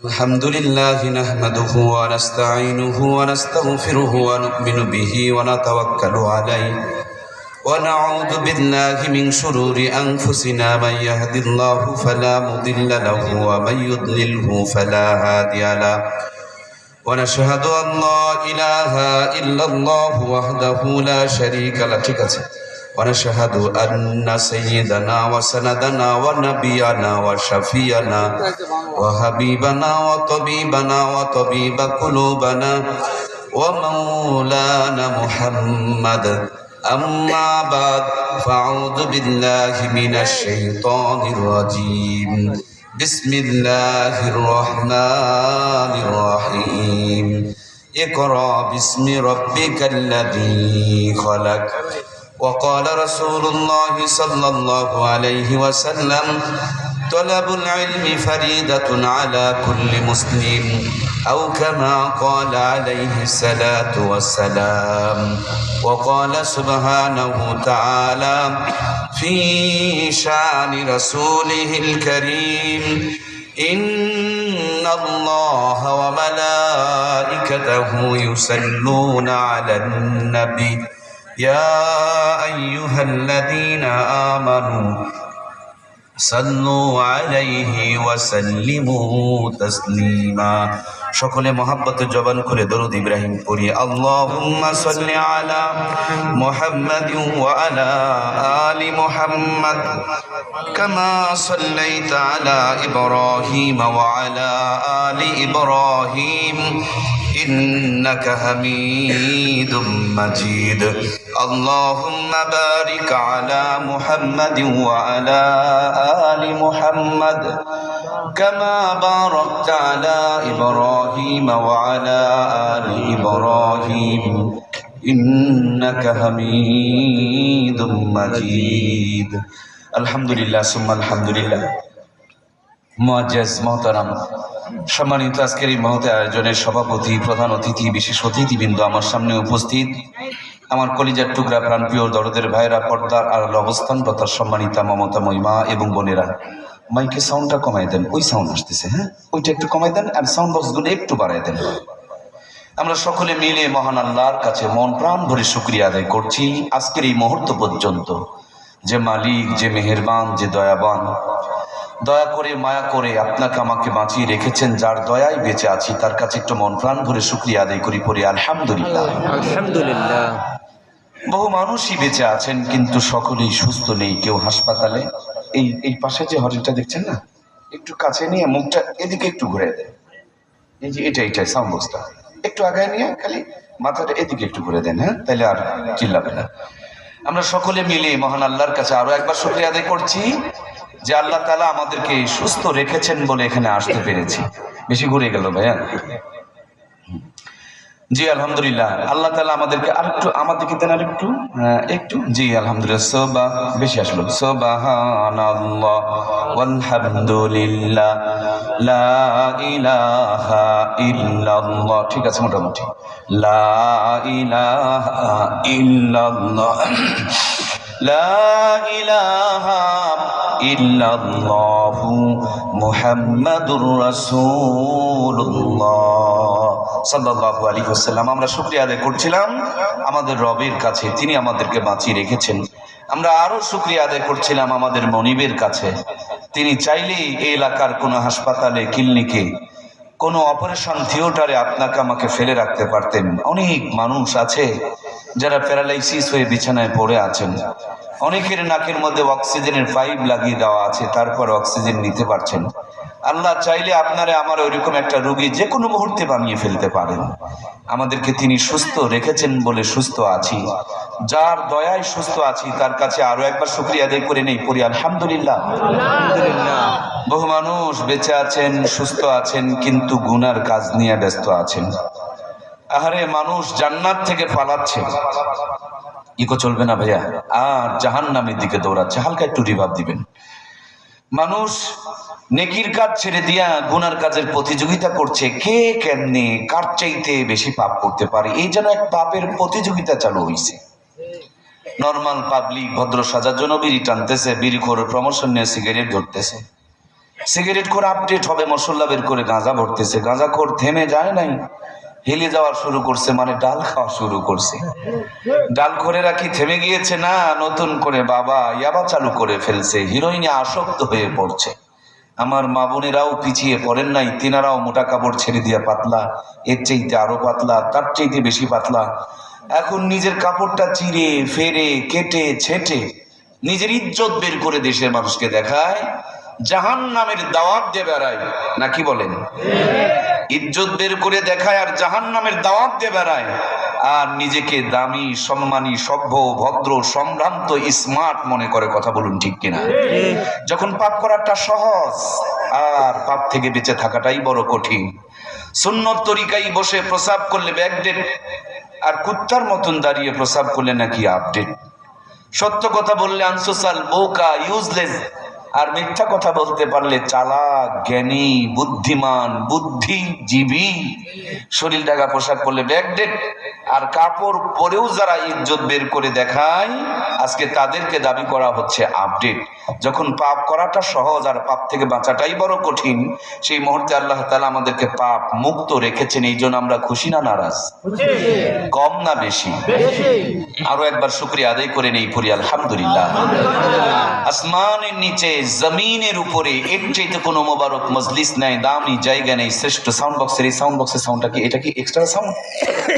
الحمد لله نحمده ونستعينه ونستغفره ونؤمن به ونتوكل عليه ونعوذ بالله من شرور أنفسنا من يهد الله فلا مضل له ومن يضلله فلا هادي له ونشهد أن لا إله إلا الله وحده لا شريك له ونشهد أن سيدنا وسندنا ونبينا وشفينا وحبيبنا وطبيبنا وطبيب قلوبنا ومولانا محمد أما بعد فأعوذ بالله من الشيطان الرجيم بسم الله الرحمن الرحيم اقرأ باسم ربك الذي خلق وقال رسول الله صلى الله عليه وسلم طلب العلم فريضة على كل مسلم أو كما قال عليه الصلاة والسلام وقال سبحانه تعالى في شأن رسوله الكريم إن الله وملائكته يصلون على النبي يا أيها الذين آمنوا صلوا عليه وسلموا تسليما সকলে মহব্বতে জবান করে দরুদ ইব্রাহিম পড়ি আল্লাহুম্মা সাল্লি আলা মুহাম্মাদিন ওয়া আলা আলি মুহাম্মাদ কামা সাল্লাইতা আলা ইব্রাহিম ওয়া আলা আলি ইব্রাহিম إنك حميد مجيد اللهم بارك على محمد وعلى آل محمد كما باركت على إبراهيم وعلى آل إبراهيم إنك حميد مجيد الحمد لله ثم الحمد لله মুআজ্জাজ মোহতারাম সম্মানিত আজকের এই মহতে আয়োজনের সভাপতি প্রধান অতিথি বিশেষ অতিথিবৃন্দ আমার সামনে উপস্থিত আমার কলিজার টুকরা প্রাণপ্রিয় দরদের ভাইরা পর্দার আর অবস্থানরত সম্মানিতা মমতা মহিমা এবং বোনেরা মাইকে সাউন্ডটা কমাই দেন ওই সাউন্ড আসতেছে হ্যাঁ ওইটা একটু কমাই দেন আর সাউন্ড বক্সগুলো একটু বাড়াই দেন আমরা সকলে মিলে মহান আল্লাহর কাছে মন প্রাণ ভরে শুকরিয়া আদায় করছি আজকের এই মুহূর্ত পর্যন্ত যে মালিক যে মেহেরবান যে দয়াবান দয়া করে মায়া করে আপনাকে আমাকে বাঁচিয়ে রেখেছেন যার দয়ায় বেঁচে আছি তার কাছে একটু মন প্রাণ ভরে শুকরিয়া আদায় করি পড়ি আলহামদুলিল্লাহ আলহামদুলিল্লাহ বহু মানুষই বেঁচে আছেন কিন্তু সকলেই সুস্থ নেই কেউ হাসপাতালে এই পাশে যে হরিণটা দেখছেন না একটু কাছে নিয়ে মুখটা এদিকে একটু ঘুরে দেয় এই যে এটাই সাউন্ড বক্সটা একটু আগায় নিয়ে খালি মাথাটা এদিকে একটু ঘুরে দেন হ্যাঁ তাহলে আর চিল্লাবে না আমরা সকলে মিলে মহান আল্লাহর কাছে আরো একবার শুকরিয়া আদায় করছি যে আল্লাহ তাআলা আমাদেরকে সুস্থ রেখেছেন বলে এখানে আসতে পেরেছি বেশি ঘুরে গেল ভাইয়া জি আলহামদুলিল্লাহ আল্লাহ তাআলা আমাদেরকে আরেকটু আমাদেরকে দেন আরেকটু একটু জি আলহামদুলিল্লাহ বেশি আসলো সুবহানাল্লাহ ওয়ালহামদুলিল্লাহ লা ইলাহা ইল্লাল্লাহ ঠিক আছে মোটামুটি লা ইলাহা ইল্লাল্লাহ লা ইলাহা ইল্লাল্লাহু মুহাম্মাদুর রাসূলুল্লাহ সাল্লাল্লাহু আলাইহি ওয়াসাল্লাম আমরা শুকরিয়া আদায় করছিলাম আমাদের রবের কাছে তিনি আমাদেরকে বাঁচিয়ে রেখেছেন আমরা আরো শুকরিয়া আদায় করছিলাম আমাদের মনিবের কাছে তিনি চাইলেই এই এলাকার কোনো হাসপাতালে ক্লিনিকে কোনো অপারেশন থিয়েটারে আপনাকে আমাকে ফেলে রাখতে পারতেন অনেক মানুষ আছে যারা প্যারালাইসিস হয়ে বিছানায় পড়ে আছেন অনেকের নাকের মধ্যে অক্সিজেনের পাইপ লাগিয়ে দেওয়া আছে তারপর অক্সিজেন নিতে পারছেন আল্লাহ চাইলে আপনারা আমার ওইরকম একটা রোগী যে কোনো মুহূর্তে বানিয়ে ফেলতে পারেন আমাদেরকে তিনি সুস্থ রেখেছেন বলে সুস্থ আছি যার দয়ায় সুস্থ আছি তার কাছে আরো একবার শুকরিয়া আদায় করে নেই পড়ি আলহামদুলিল্লাহ আলহামদুলিল্লাহ বহু মানুষ বেঁচে আছেন সুস্থ আছেন কিন্তু গুনার কাজ নিয়ে ব্যস্ত আছেন আহারে মানুষ জান্নাত থেকে পালাচ্ছে ইকো চলবে না ভাইয়া আর জাহান্নামের দিকে দৌড়াচ্ছে হালকা একটু রিভাব দিবেন মানুষ নেকির কাজ ছেড়ে দিয়া গুনার কাজের প্রতিযোগিতা করছে কে কেমনে কার চাইতে বেশি পাপ করতে পারে এই যেন এক পাপের প্রতিযোগিতা চালু হয়েছে নরমাল পাবলিক ভদ্র সাজার জন্য বিড়ি টানতেছে, বিড়ি করে প্রমোশন নিয়ে সিগারেট ধরতেছে। সিগারেট করে আপডেট হবে, মশলা বের করে গাঁজা ভরতেছে, গাঁজাখোর থেমে যায় নাই, হেলে যাওয়া শুরু করছে, মানে ডাল খাওয়া শুরু করছে। ডালখোরেরা কি থেমে গিয়েছে? না, নতুন করে বাবা ইয়াবা চালু করে ফেলছে, হিরোইনে আসক্ত হয়ে পড়ছে। আমার মা বোনেরাও পিছিয়ে পড়েন নাই, তিনারাও মোটা কাপড় ছেড়ে দিয়া পাতলা, এর চাইতে আরো পাতলা, তার চাইতে বেশি পাতলা। এখন নিজের কাপড়টা চিরে ফেরে কেটে ছেটে নিজের ইজ্জত বের করে দেশের মানুষকে দেখায়, জাহান্নামের দাওয়াত দিয়ে বেড়ায়। নাকি বলেন? ইজ্জত বের করে দেখায় আর জাহান্নামের দাওয়াত দিয়ে বেড়ায়, আর নিজেকে দামি, সম্মানী, সভ্য, ভদ্র, সম্ভ্রান্ত, স্মার্ট মনে করে। কথা বলুন ঠিক কিনা? যখন পাপ করাটা সহজ, আর পাপ থেকে বেঁচে থাকাটাই বড় কঠিন। সুন্নত তরিকায় বসে প্রসাব করলে ব্যাকডেট, আর কুত্তার মতন দাঁড়িয়ে প্রসাব করলে নাকি আপডেট। সত্য কথা বললে আনসোশাল, বোকা, ইউজলেস, আর মিথ্যা কথা বলতে পারলে চালাক, জ্ঞানী, বুদ্ধিমান, বুদ্ধিজীবী। শরীর ঢাকা পোশাক পরলে ব্যাকডেট, আর কাপড় পরেও যারা ইজ্জত বের করে দেখায়, আজকে তাদেরকে দাবি করা হচ্ছে আপডেট। যখন পাপ করাটা সহজ আর পাপ থেকে বাঁচাটাই বড় কঠিন, সেই মুহূর্তে আল্লাহ তাআলা আমাদেরকে পাপ মুক্ত রেখেছেন। এই জন্য আমরা খুশি না নারাজ? কম না বেশি? আরো একবার শুকরিয়া আদায় করে নেই পড়ি আলহামদুলিল্লাহ। আসমানের নিচে, জমিনের উপরে এর চাইতে কোনো মোবারক মজলিস নাই, দামি জায়গা নেই, শ্রেষ্ঠ সাউন্ড বক্সের। এই সাউন্ড বক্সের সাউন্ডটা কি, এটা কি এক্সট্রা সাউন্ড?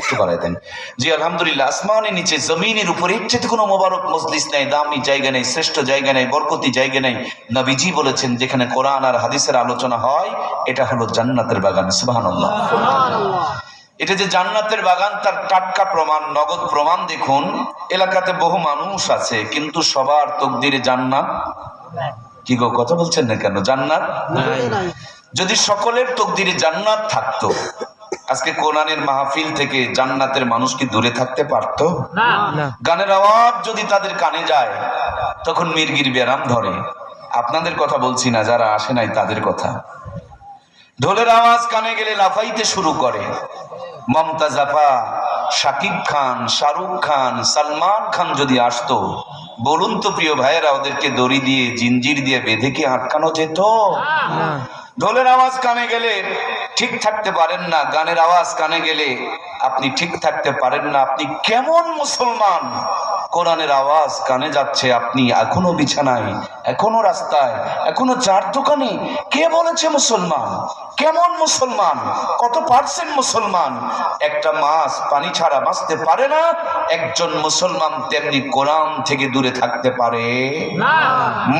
একটু বাড়াই দেন। জি আলহামদুলিল্লাহ। আসমানের নিচে, জমিনের উপরে এর চাইতে কোনো মোবারক মজলিস নাই, দামি জায়গা নেই, শ্রেষ্ঠ জায়গা নেই, বরকতি জায়গা নেই। নবীজি বলেছেন যেখানে কোরআন আর হাদিসের আলোচনা হয়, এটা হলো জান্নাতের বাগান। সুবহানাল্লাহ। এটা যে জান্নাতের বাগান, তার টাটকা প্রমাণ, নগদ প্রমাণ দেখুন। এলাকাতে বহু মানুষ আছে, কিন্তু সবার তকদিরে জান্নাত কি গো, কথা বলছেন না কেন? জান্নাত যদি সকলের তকদিরে জান্নাত থাকতো, আজকে কোরআনের মাহফিল থেকে জান্নাতের মানুষ কি দূরে থাকতে পারতো? না। গানের আওয়াজ যদি তাদের কানে যায়, তখন মির্গির ব্যারাম ধরে। আপনাদের কথা বলছি না, যারা আসে নাই তাদের কথা। ঢোলের আওয়াজ কানে গেলে লাফাইতে শুরু করে। মমতাজ আপা, শাকিব খান, শাহরুখ খান, সালমান খান যদি আসতো, বলুন তো প্রিয় ভাইয়েরা, ওদেরকে দড়ি দিয়ে, জিঞ্জির দিয়ে বেঁধে কি আটকানো যেত? ঢোলের আওয়াজ কানে গেলে ঠিক থাকতে পারেন না, গানের আওয়াজ কানে গেলে আপনি ঠিক থাকতে পারেন না। আপনি কেমন মুসলমান? কোরআনের আওয়াজ কানে যাচ্ছে, আপনি এখনো বিছানায়, এখনো রাস্তায়, এখনো চার দোকানে। কে বলেছে মুসলমান? কেমন মুসলমান? কত পার্সেন্ট মুসলমান? একটা মাছ পানি ছাড়া বাঁচতে পারে না। একজন মুসলমান তেমনি কোরআন থেকে দূরে থাকতে পারে না।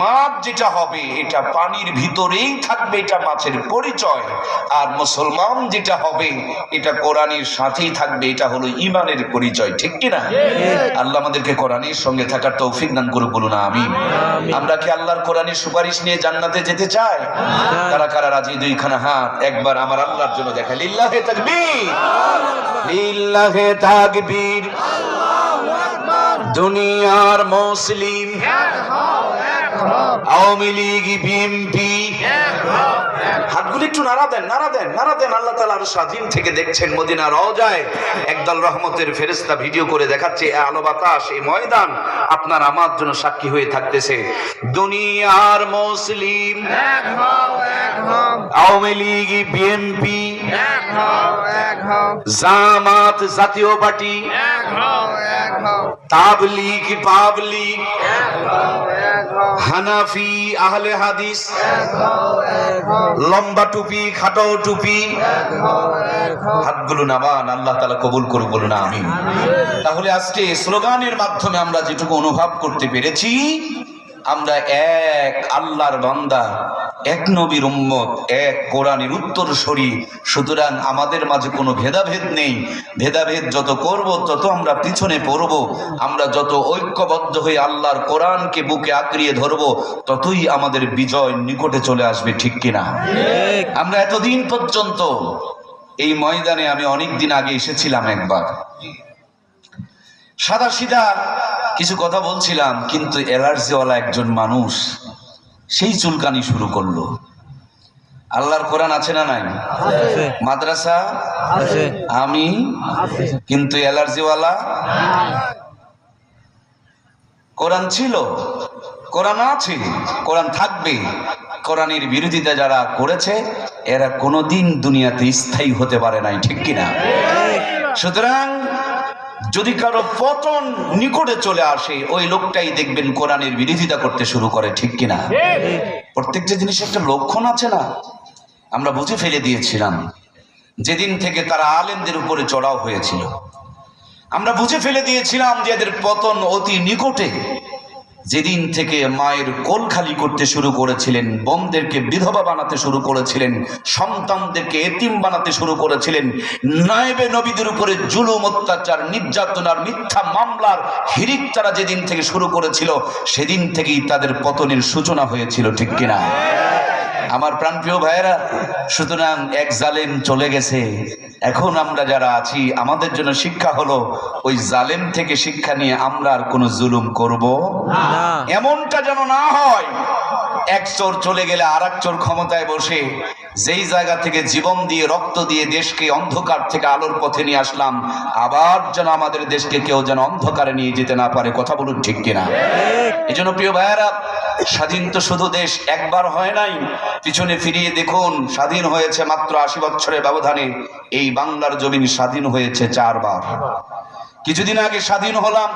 মাছ যেটা হবে, এটা পানির ভিতরেই থাকবে, এটা মাছের পরিচয়। আর মুসলমান যেটা হবে, এটা কোরআনের সাথেই থাকবে, এটা হলো ঈমানের পরিচয়। ঠিক কিনা? আল্লাহ আমাদেরকে কোরআনের সঙ্গে থাকার তৌফিক দান করুক, বলুন আমিন। আমরা কি আল্লাহর কোরআনের সুপারিশ নিয়ে জান্নাতে যেতে চাই? কারা কারা রাজি? দুইখানা হাত একবার আমার আল্লাহর জন্য দেখা। লিল্লাহে তাকবীর, লিল্লাহে তাকবীর। দুনিয়ার মুসলিম, আওয়ামী লীগ, বিএনপি, হাতগুলি একটু নাড়া দেন, নাড়া দেন, নাড়া দেন। আল্লাহ তাআলা আরশ আজিম থেকে দেখছেন, মদিনা রওজায় একদল রহমতের ফেরেশতা ভিডিও করে দেখাচ্ছে। এই আলো বাতাস, এই ময়দান আপনার আমার জন্য সাক্ষী হয়ে থাকতেছে। দুনিয়ার মুসলিম, আওয়ামী লীগ, বিএনপি, জামাত, জাতীয় পার্টি, তাবলীগ, পাবলিক, হানাফি, আহলে হাদিস, লম্বা টুপি, খাটো টুপি, হাতগুলো নামান। আল্লাহ তাআলা কবুল করুক, বলুন আমিন। তাহলে আজকে স্লোগানের মাধ্যমে আমরা যেটুকু অনুভব করতে পেরেছি, আমরা এক আল্লাহর বান্দা, এক নবীর উম্মত, এক কোরআনের উত্তরসূরি। সুতরাং আমাদের মাঝে কোনো ভেদাভেদ নেই। ভেদাভেদ যত করব, তত আমরা পিছনে পড়ব। আমরা যত ঐক্যবদ্ধ হয়ে আল্লাহর কোরআনকে বুকে আঁকড়িয়ে ধরব, ততই আমাদের বিজয় নিকটে চলে আসবে। ঠিক কিনা? আমরা এতদিন পর্যন্ত এই ময়দানে, আমি অনেক দিন আগে এসেছিলাম একবার, সাদা সিধা কিছু কথা বলছিলাম, কিন্তু অ্যালার্জিওয়ালা একজন মানুষ সেই চুলকানি শুরু করলো। আল্লাহর কোরআন আছে না নাই? মাদ্রাসা আছে, আমি, কিন্তু অ্যালার্জিওয়ালা। কোরআন ছিল, কোরআন আছে, কোরআন থাকবে, কোরআনের বিরোধিতা যারা করেছে এরা কোনোদিন দুনিয়াতে স্থায়ী হতে পারে নাই, ঠিক কিনা? সুতরাং যদি কারো পতন নিকটে চলে আসে ওই লোকটাই দেখবেন কোরআনের বিরোধিতা করতে শুরু করে, ঠিক কিনা? প্রত্যেকটা জিনিস একটা লক্ষণ আছে না? আমরা বুঝে ফেলে দিয়েছিলাম যেদিন থেকে তারা আলেমদের উপরে চড়াও হয়েছিল। আমরা বুঝে ফেলে দিয়েছিলাম যে এদের পতন অতি নিকটে। যেদিন থেকে মায়ের কোল খালি করতে শুরু করেছিলেন, বোনদেরকে বিধবা বানাতে শুরু করেছিলেন, সন্তানদেরকে এতিম বানাতে শুরু করেছিলেন, নায়েবে নবীদের উপরে জুলুম, অত্যাচার, নির্যাতনার মিথ্যা মামলার হিড়িক তারা যেদিন থেকে শুরু করেছিল সেদিন থেকেই তাদের পতনের সূচনা হয়েছিল, ঠিক কিনা? আমার প্রাণপ্রিয় ভাইয়েরা, সুতরাং এক জালেম চলে গেছে। এখন আমরা যারা আছি আমাদের জন্য শিক্ষা হলো ওই জালেম থেকে শিক্ষা নিয়ে আমরা আর কোনো জুলুম করব না। এমনটা যেন না হয় এক চোর চলে গেলে আর এক চোর ক্ষমতায় বসে যেই জায়গা থেকে জীবন দিয়ে রক্ত দিয়ে দেশকে অন্ধকার থেকে আলোর পথে নিয়ে আসলাম, আবার যেন আমাদের দেশকে কেউ যেন অন্ধকারে নিয়ে যেতে না পারে। কথা বলুন, ঠিক কিনা? এই জন্য প্রিয় ভাইয়েরা, স্বাধীন তো শুধু দেশ একবার হয় নাই। পিছনে ফিরিয়ে দেখুন, স্বাধীন হয়েছে মাত্র ৮০ বছরের ব্যবধানে এই বাংলার জমিন স্বাধীন হয়েছে ৪ বার। কিছুদিন আগে স্বাধীন হলাম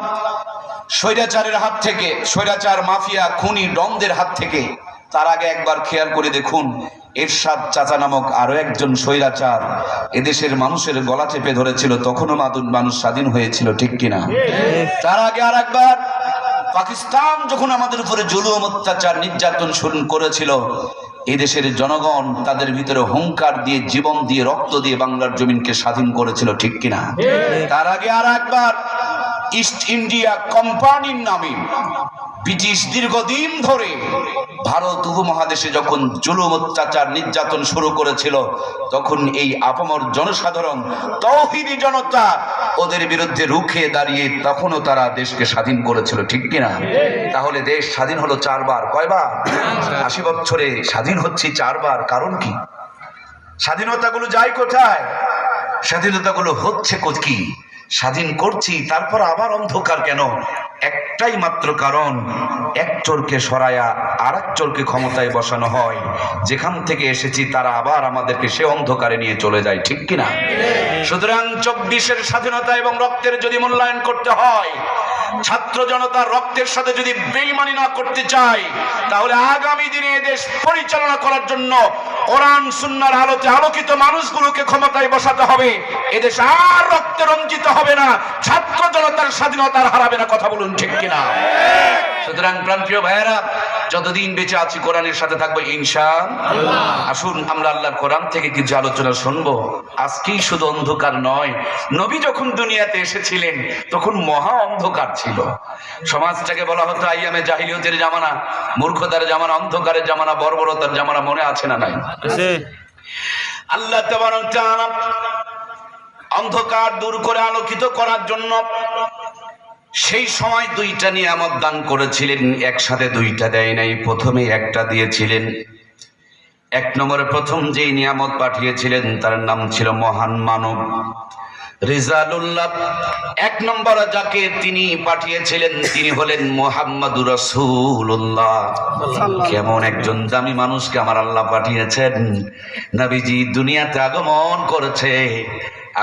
স্বৈরাচারের হাত থেকে, স্বৈরাচার, মাফিয়া, খুনি, ডনদের হাত থেকে। তার আগে একবার খেয়াল করে দেখুন, এরশাদ চাচা নামক আরো একজন স্বৈরাচার এদেশের মানুষের গলা চেপে ধরেছিল, তখনও মানুষ স্বাধীন হয়েছিল, ঠিক কিনা? তার আগে আর একবার পাকিস্তান যখন আমাদের উপরে জুলুম, অত্যাচার, নির্যাতন শুরু করেছিল, এদেশের জনগণ তাদের ভিতরে হুঙ্কার দিয়ে, জীবন দিয়ে, রক্ত দিয়ে বাংলার জমিনকে স্বাধীন করেছিল, ঠিক কিনা? তার আগে আর একবার ইস্ট ইন্ডিয়া কোম্পানির নামে ব্রিটিশ দীর্ঘদিন ধরে ভারত উপমহাদেশে যখন জুলুম, অত্যাচার, নির্যাতন শুরু করেছিল, তখন এই আপামর জনসাধারণ, তৌহিদি জনতা ওদের বিরুদ্ধে রুখে দাঁড়িয়ে তখনও তারা দেশকে স্বাধীন করেছিল, ঠিক কিনা? তাহলে দেশ স্বাধীন হলো ৪ বার। কয়বার? ৮০ বছরে স্বাধীন হচ্ছে ৪ বার। কারণ কি? স্বাধীনতাগুলো যায় কোথায়? স্বাধীনতাগুলো হচ্ছে কি? স্বাধীন করছি তারপর আবার অন্ধকার কেন? একটাই মাত্র কারণ, এক চোরকে সরায়া আর এক চোরকে ক্ষমতায় বসানো হয়। যেখান থেকে এসেছি তারা আবার আমাদেরকে সে অন্ধকারে নিয়ে চলে যায়, ঠিক কিনা? সুতরাং ২৪-এর স্বাধীনতা এবং রক্তের যদি মূল্যায়ন করতে হয়, ছাত্র জনতার রক্তের সাথে যদি বেঈমানি না করতে চাই, তাহলে আগামী দিনে এদেশ পরিচালনা করার জন্য কোরআন সুন্নাহর আলোতে আলোকিত মানুষগুলোকে ক্ষমতায় বসাতে হবে। এদেশ আর রক্তে রঞ্জিত হবে না, ছাত্র জনতার স্বাধীনতার হারাবে না। কথা বলুন, ঠিক কিনা? সুতরাং প্রাণপ্রিয় ভাইয়েরা, যতদিন বেঁচে আছি কোরআনের সাথে থাকবো ইনশাআল্লাহ। আসুন আমরা আল্লাহর কোরআন থেকে কিছু আলোচনা শুনবো। আজকেই শুধু অন্ধকার নয়, নবী যখন দুনিয়াতে এসেছিলেন তখন মহা অন্ধকার ছিল। সমাজটাকে বলা হতো আইয়ামে জাহিলিয়তের জামানা, মূর্খতার জামানা, অন্ধকারের জামানা, বর্বরতার জামানা। মনে আছে না নাই? আল্লাহ তাবারক ওয়া তাআলা অন্ধকার দূর করে আলোকিত করার জন্য সেই সময় 2টা নিয়ামত দান করেছিলেন। একসাথে 2টা দেয় নাই, প্রথমে একটা দিয়েছিলেন। 1 নম্বরে প্রথম যে নিয়ামত পাঠিয়েছিলেন তার নাম ছিল মহান মানব রিজালুল্লাহ। 1 নম্বরে যাকে তিনি পাঠিয়েছিলেন তিনি হলেন মুহাম্মাদুর রাসূলুল্লাহ। কেমন একজন দামি মানুষকে আমার আল্লাহ পাঠিয়েছেন। নবীজি দুনিয়াতে আগমন করেছে,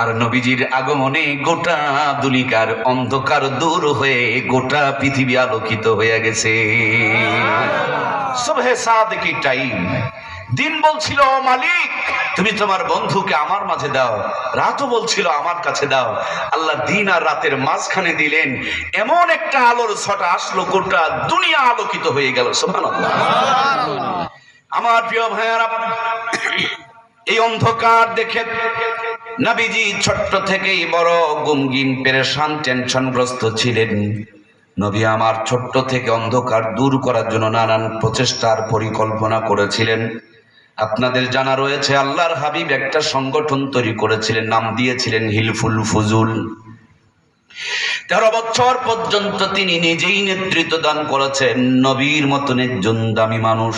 আর নবীজির আগমনে গোটা দুনিয়ার অন্ধকার দূর হয়ে গোটা পৃথিবী আলোকিত হয়ে গেছে। সুবহে সাদিকি টাইম। দিন বলছিল মালিক তুমি তোমার বন্ধুকে আমার মাঝে দাও, রাতও বলছিল আমার কাছে দাও। আল্লাহ দিন আর রাতের মাঝখানে দিলেন, এমন একটা আলোর ছটা আসলো, গোটা দুনিয়া আলোকিত হয়ে গেল। সুবহানাল্লাহ। আমার প্রিয় ভাইয়েরা, এই অন্ধকার দেখে নবীজি ছোট্ট থেকেই বড় গুমগিন, পেরেশান, টেনশনগ্রস্ত ছিলেন। নবী আমার ছোট্ট থেকে অন্ধকার দূর করার জন্য নানান প্রচেষ্টার পরিকল্পনা করেছিলেন। আপনাদের জানা রয়েছে আল্লাহর হাবিব একটা সংগঠন তৈরি করেছিলেন, নাম দিয়েছিলেন হিলফুল ফুজুল। 13 বছর পর্যন্ত তিনি নিজেই নেতৃত্ব দান করেছেন। নবীর মতন একজন দামি মানুষ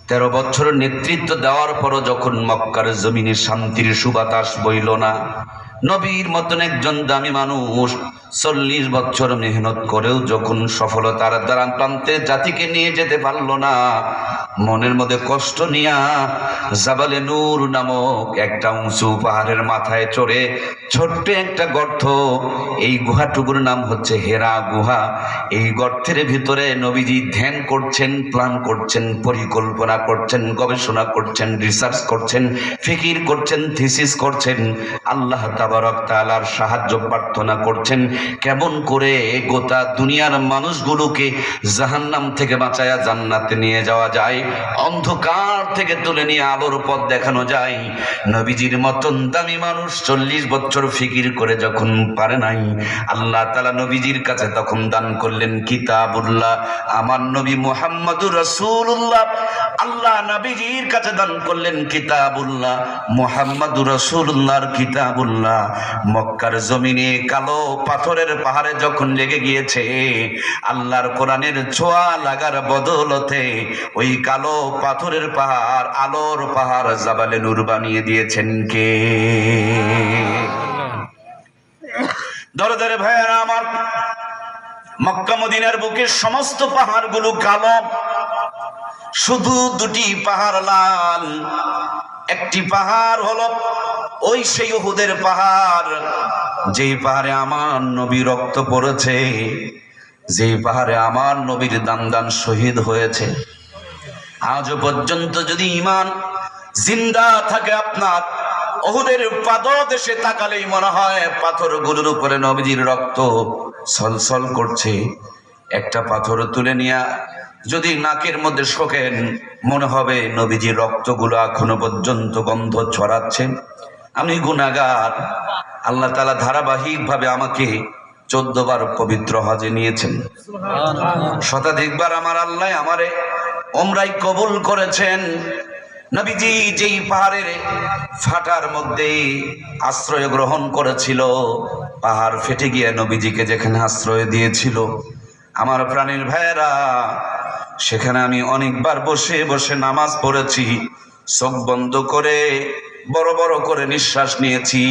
13 বছর নেতৃত্ব দেওয়ার পরও যখন মক্কার জমিনে শান্তির সুবাতাস বইল না, নবীর মতন একজন দামি মানুষ 40 বছর মেহনত করেও যখন সফলতার দ্বারা প্রান্তে জাতিকে নিয়ে যেতে পারল না, মনের মধ্যে কষ্ট নিয়া জাবালে নূর নামক একটা উঁচু পাহাড়ের মাথায় চড়ে ছোট্ট একটা গর্ত, এই গুহাটুকুর নাম হচ্ছে হেরা গুহা। এই গর্তের ভিতরে নবীজি ধ্যান করছেন, প্ল্যান করছেন, পরিকল্পনা করছেন, গবেষণা করছেন, রিসার্চ করছেন, ফিকির করছেন, থিসিস করছেন, আল্লাহ তাবারক তাআলার সাহায্য প্রার্থনা করছেন কেমন করে গোটা দুনিয়ার মানুষগুলোকে জাহান্নাম থেকে বাঁচায়া জান্নাতে নিয়ে যাওয়া যায়, অন্ধকার থেকে তুলে নিয়ে আলোর পথ দেখানো যায়। নবীজির মতন দামি মানুষ 40 বছর ফিকির করে যখন পারে নাই, আল্লাহ তাআলা নবীজির কাছে তখন দান করলেন কিতাবুল্লাহ, আমার নবী মুহাম্মদুর রাসূলুল্লাহ। আল্লাহ নবীজির কাছে দান করলেন কিতাবুল্লাহ, মুহাম্মদুর রাসূলুল্লাহর কিতাবুল্লাহ। মক্কার জমিনে কালো পাথরের পাহাড়ে যখন লেগে গিয়েছে, আল্লাহর কোরআনের ছোঁয়া লাগার বদলতে ওই কালো পাথরের পাহাড় আলোর পাহাড় জাবালে নূর বানিয়ে দিয়েছেন কে? দরদারে ভাইয়ারা আমার, মক্কা মদিনার বুকের সমস্ত পাহাড়গুলো কালো, শুধু দুটি পাহাড় লাল। একটি পাহাড় হলো ওই সেই উহুদের পাহাড়, যেই পাহাড়ে আমার নবী রক্ত পড়েছে, যেই পাহাড়ে আমার নবীর দান দান শহীদ হয়েছে। আজও পর্যন্ত যদি ঈমান জিন্দা থাকে আপনার, উহুদের পাদদেশে তাকালেই মনে হয় পাথরগুলোর উপরে নবীজির রক্ত ছলছল করছে। একটা পাথর তুলে নিয়ে যদি নাকের মধ্যে শোকেন, মনে হবে নবীজির রক্তগুলো এখনো পর্যন্ত গন্ধ ছড়াচ্ছে। আমি গুনাহগার, আল্লাহ তাআলা ধারাবাহিকভাবে আমাকে 14 বার পবিত্র হজে নিয়েছেন। শতাধিকবার আমার আল্লাহ আমারে উমরায় কবুল করেছেন। নবীজি যেই পাহাড়ের ফাটার মধ্যে আশ্রয় গ্রহণ করেছিল, পাহাড় ফেটে গিয়ে নবীজিকে যেখানে আশ্রয় দিয়েছিল, আমার প্রাণের ভাইয়েরা, সেখানে আমি অনেকবার বসে বসে নামাজ পড়েছি, চোখ বন্ধ করে বড় বড় করে নিঃশ্বাস নিয়েছি।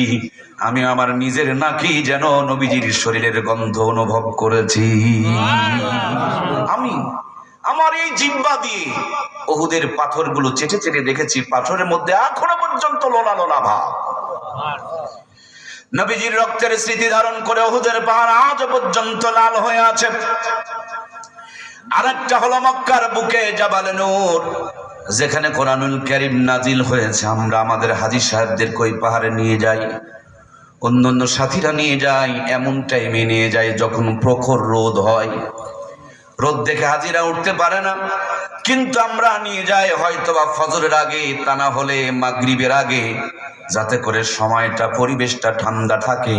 আমি আমার নিজের নাকি যেন নবীজির শরীরের গন্ধ অনুভব করেছি। আমি আমার এই জিহ্বা দিয়ে উহুদের পাথরগুলো চেটে চেটে দেখেছি, পাথরের মধ্যে এখনো পর্যন্ত লোনা লোনা ভাব। নবীজির রক্তের স্মৃতি ধারণ করে উহুদের পাহাড় আজ পর্যন্ত লাল হয়ে আছে। আরেকটা হলো মক্কার বুকে জাবালে নূর, যেখানে কোরআনুল কারীম নাজিল হয়েছে। আমরা আমাদের হাজী সাহেবদের কই পাহাড়ে নিয়ে যাই, অন্যান্য সাথীরা নিয়ে যায়, এমন টাইমে নিয়ে যায় যখন প্রখর রোদ হয়। রোদ দেখে হাজিরা উঠতে পারে না, কিন্তু আমরা নিয়ে যাই হয়তোবা ফজরের আগে, তা না হলে মাগরিবের আগে, যাতে করে সময়টা পরিবেশটা ঠান্ডা থাকে।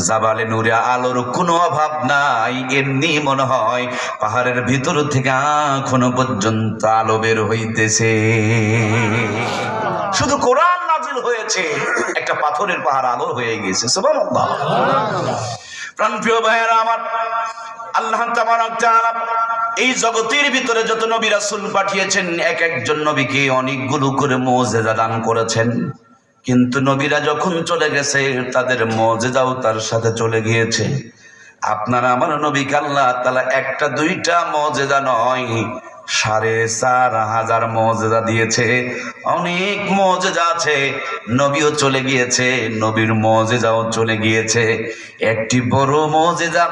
জাবালে নূরে আলোর কোনো অভাব নাই, এমনি মনে হয় পাহাড়ের ভিতর থেকে এখনো পর্যন্ত আলো বের হইতেছে। শুধু কোরআন নাজিল হয়েছে, একটা পাথরের পাহাড় আলো হয়ে গেছে। সুবহানাল্লাহ। প্রাণপ্রিয় ভাইয়েরা আমার, আল্লাহ তাবারক তাআলা এই জগতের ভিতরে যত নবী রাসূল পাঠিয়েছেন, এক একজন নবীকে অনেকগুলো করে মুজিজা দান করেছেন। কিন্তু নবীরা যখন চলে গেছে, তাদের মুজিজাও তার সাথে চলে গিয়েছে। আপনারা আমার নবীকে আল্লাহ তাআলা একটা দুইটা মুজিজা নয়, 4500 মুজিজা দিয়েছে। অনেক মুজিজা আছে, নবীও চলে গিয়েছে, নবীর মুজিজাও চলে গিয়েছে। একটি বড় মুজিজা,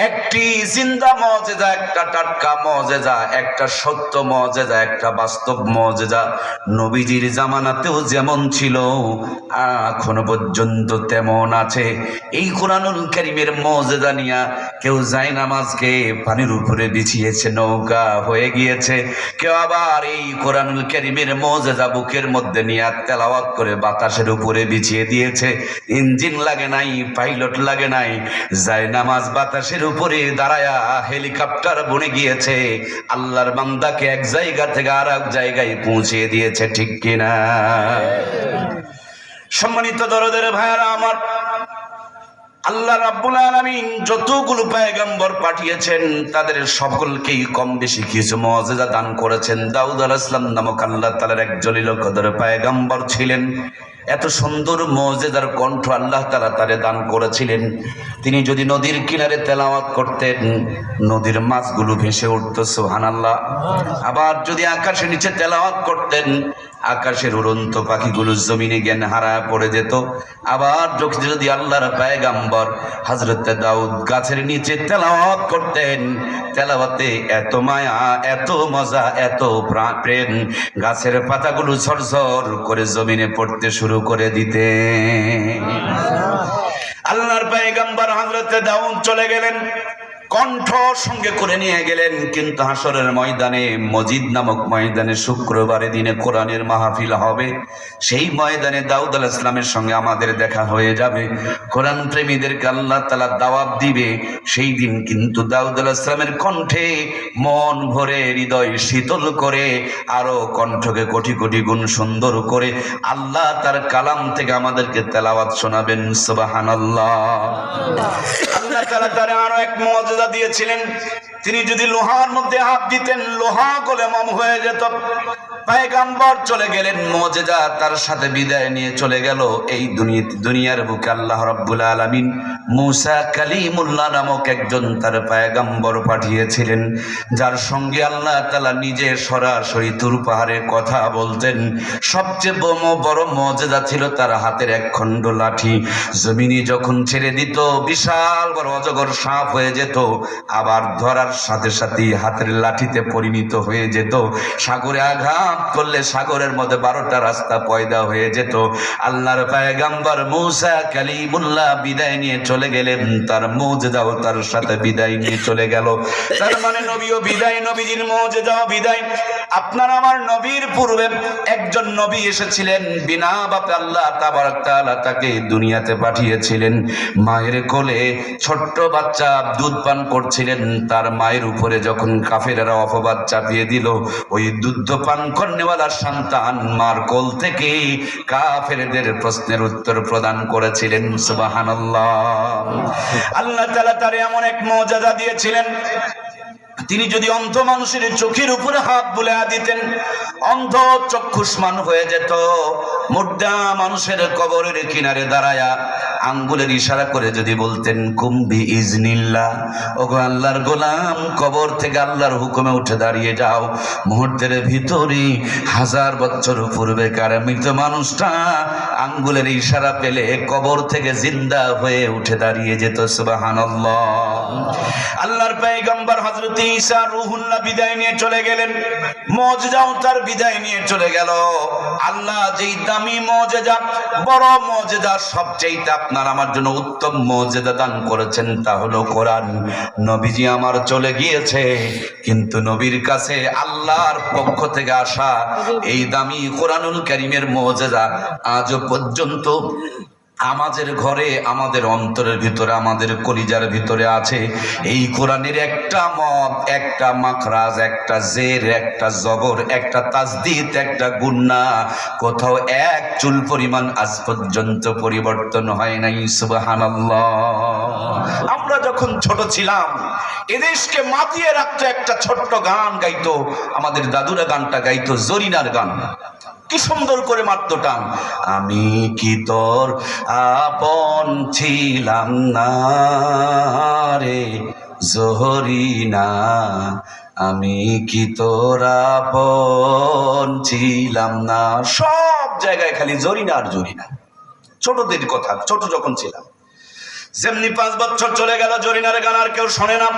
একটি জিন্দা মুজিজা, একটা টাটকা মুজিজা, একটা সত্য মুজিজা, একটা বাস্তব মুজিজা নবীজির জামানাতেও যেমন ছিল, এখনো পর্যন্ত তেমন আছে। এই কোরআনুল কারীমের মুজিজা নিয়ে কেউ যায় নামাজকে পানির উপরে বিছিয়েছে, নৌকা হয়ে গিয়েছে। কেউ আবার এই কোরআনুল কারীমের মুজিজা বুকের মধ্যে নিয়ে তেলাওয়াত করে বাতাসের উপরে বিছিয়ে দিয়েছে। ইঞ্জিন লাগে নাই, পাইলট লাগে নাই, যায় নামাজ বাতাসের উপরে দাঁড়ায়া হেলিকপ্টার বনে গিয়েছে, আল্লাহর বান্দাকে এক জায়গা থেকে আর এক জায়গায় পৌঁছে দিয়েছে। ঠিক কিনা? সম্মানিত দরদের ভাইয়ারা আমার, আল্লাহ রাব্বুল আলামিন যতগুলো পয়গম্বর পাঠিয়েছেন, তাদের সকলকেই কম বেশি কিছু মুজিজা দান করেছেন। দাউদ আলাইহিস সালাম নামক আল্লাহ তাআলার এক জলিল কদর পয়গম্বর ছিলেন। এত সুন্দর মুজিজার কণ্ঠ আল্লাহ তাআলা তারে দান করেছিলেন। তিনি যদি নদীর কিনারে তেলাওয়াত করতেন, নদীর মাছগুলো ভেসে উঠত, সুবহানাল্লাহ। আবার যদি আকাশের নিচে তেলাওয়াত করতেন, আকাশের উড়ন্ত পাখিগুলো জমিনে জ্ঞান হারায় পড়ে যেত। আবার যদি আল্লাহর পয়গম্বর হযরত দাউদ গাছের নিচে তেলাওয়াত করতেন, তেলাওয়াতে এত মায়া, এত মজা, এত প্রেম, গাছের পাতাগুলো ঝরঝর করে জমিনে পড়তে শুরু করে দিতে। আল্লাহর পয়গম্বর হযরত দাউদ চলে গেলেন, কণ্ঠ সঙ্গে করে নিয়ে গেলেন, কিন্তু হাসরের ময়দানে, মজিদ নামক ময়দানে শুক্রবারে দিনে কোরআনের মাহফিল হবে। সেই ময়দানে দাউদ আলাইহিস সালামের সঙ্গে আমাদের দেখা হয়ে যাবে। কোরআন প্রেমীদেরকে আল্লাহ তাআলা দাওয়াত দিবে। সেই দিন কিন্তু দাউদ আলাইহিস সালামের কণ্ঠে মন ভরে, হৃদয় শীতল করে, আরো কণ্ঠকে কোটি কোটি গুণ সুন্দর করে আল্লাহ তার কালাম থেকে আমাদেরকে তেলাওয়াত শোনাবেন। সুবহানাল্লাহ। আল্লাহ তাআলা তার আরো এক মুজিজা দিয়েছিলেন। তিনি যদি লোহার মধ্যে হাত দিতেন, লোহা গলে মম হয়ে যেত। পয়গম্বর চলে গেলেন, মুজিজা তার সাথে বিদায় নিয়ে চলে গেল। এই দুনিয়ার বুকে আল্লাহ রাব্বুল আলামিন মুসা কালিমুল্লাহ নামক একজন তার পয়গম্বর পাঠিয়েছিলেন, যার সঙ্গে আল্লাহ তাআলা নিজে সরাসরি তুর পাহাড়ে কথা বলতেন। সবচেয়ে বড় মুজিজা ছিল তার হাতের এক খণ্ড লাঠি। জমিনে যখন ছেড়ে দিত, বিশাল বড় অজগর সাপ হয়ে যেত, আবার ধরার সাথে সাথে হাতের লাঠিতে পরিণত হয়ে যেত। সাগরে আঘাত করলে সাগরের মধ্যে 12টা রাস্তা পয়দা হয়ে যেত। আল্লাহর পয়গম্বর মুসা কালিমুল্লাহ বিদায় নিয়ে চলে গেলেন, তার মুজিজাও তার সাথে বিদায় নিয়ে চলে গেল। তার মানে নবীও বিদায়, নবীজির মুজিজাও বিদায়। আপনার আমার নবীর পূর্বে একজন নবী এসেছিলেন, বিনা বাপে আল্লাহ তাবারক তাআলা তাকে দুনিয়াতে পাঠিয়েছিলেন। মায়ের কোলে ছোট্ট বাচ্চা দুধ পান করছিলেন, তার মায়ের উপরে যখন কাফেরেরা অপবাদ চাপিয়ে দিল, ওই দুধ পান করনেওয়ালা সন্তান মার কোল থেকে কাফেরদের প্রশ্নের উত্তর প্রদান করেছিলেন। সুবহানাল্লাহ। আল্লাহ তাআলা তার এমন এক মুজিজা দিয়েছিলেন, তিনি যদি অন্ধ মানুষের চোখের উপরে হাত বুলাইয়া দিতেন, অন্ধ চক্ষুষ্মান হয়ে যেত। মুর্দা মানুষের কবরের কিনারে দাঁড়ায়া আঙ্গুলের ইশারা করে যদি বলতেন কুম্বি ইজনিল্লাহ, ওগো আল্লাহর গোলাম, কবর থেকে আল্লাহর হুকুমে উঠে দাঁড়িয়ে যাও, মুহূর্তের ভিতরে 1000 বছর পূর্বেকার মৃত মানুষটা আঙ্গুলের ইশারা পেলে কবর থেকে জিন্দা হয়ে উঠে দাঁড়িয়ে যেত। সুবহানাল্লাহ। আল্লাহর পয়গম্বর হযরত ঈসা রূহুল্লাহ বিদায় নিয়ে চলে গেলেন, মুজিজাও তার বিদায় নিয়ে চলে গেল। আল্লাহ যেই দামি মুজিজা, বড় মুজিজা, সবচেয়ে আপনার আমার জন্য উত্তম মুজিজা দান করেছেন, তা হলো কোরআন। নবীজি আমার চলে গিয়েছে, কিন্তু নবীর কাছে আল্লাহর পক্ষ থেকে আসা এই দামি কোরআনুল কারীমের মুজিজা আজও পর্যন্ত আমাদের ঘরে, আমাদের অন্তরের ভিতরে, আমাদের কলিজার ভিতরে আছে। এই কোরআনের একটা মদ, একটা মাখরাজ, একটা জের, একটা জবর, একটা তাসদীদ, একটা গুন্না কোথাও এক চুল পরিমাণ আজ পর্যন্ত পরিবর্তন হয় নাই। সুবহানাল্লাহ। আমরা যখন ছোট ছিলাম, এদেশকে মাতিয়ে রাখতো একটা ছোট্ট গান গাইতো, আমাদের দাদুরা গানটা গাইতো, জরিনার গান। কি সুন্দর করে মারতো টান। আমি কি তোর আপন ছিলাম না রে জহরিনা, আমি কি তোর আপন ছিলাম না। সব জায়গায় খালি জরিনা আর জরিনা। ছোটদের কথা, ছোট যখন ছিলাম। যেমনি 5 বছর চলে গেল, জরিনার গান আর কেউ শোনে না।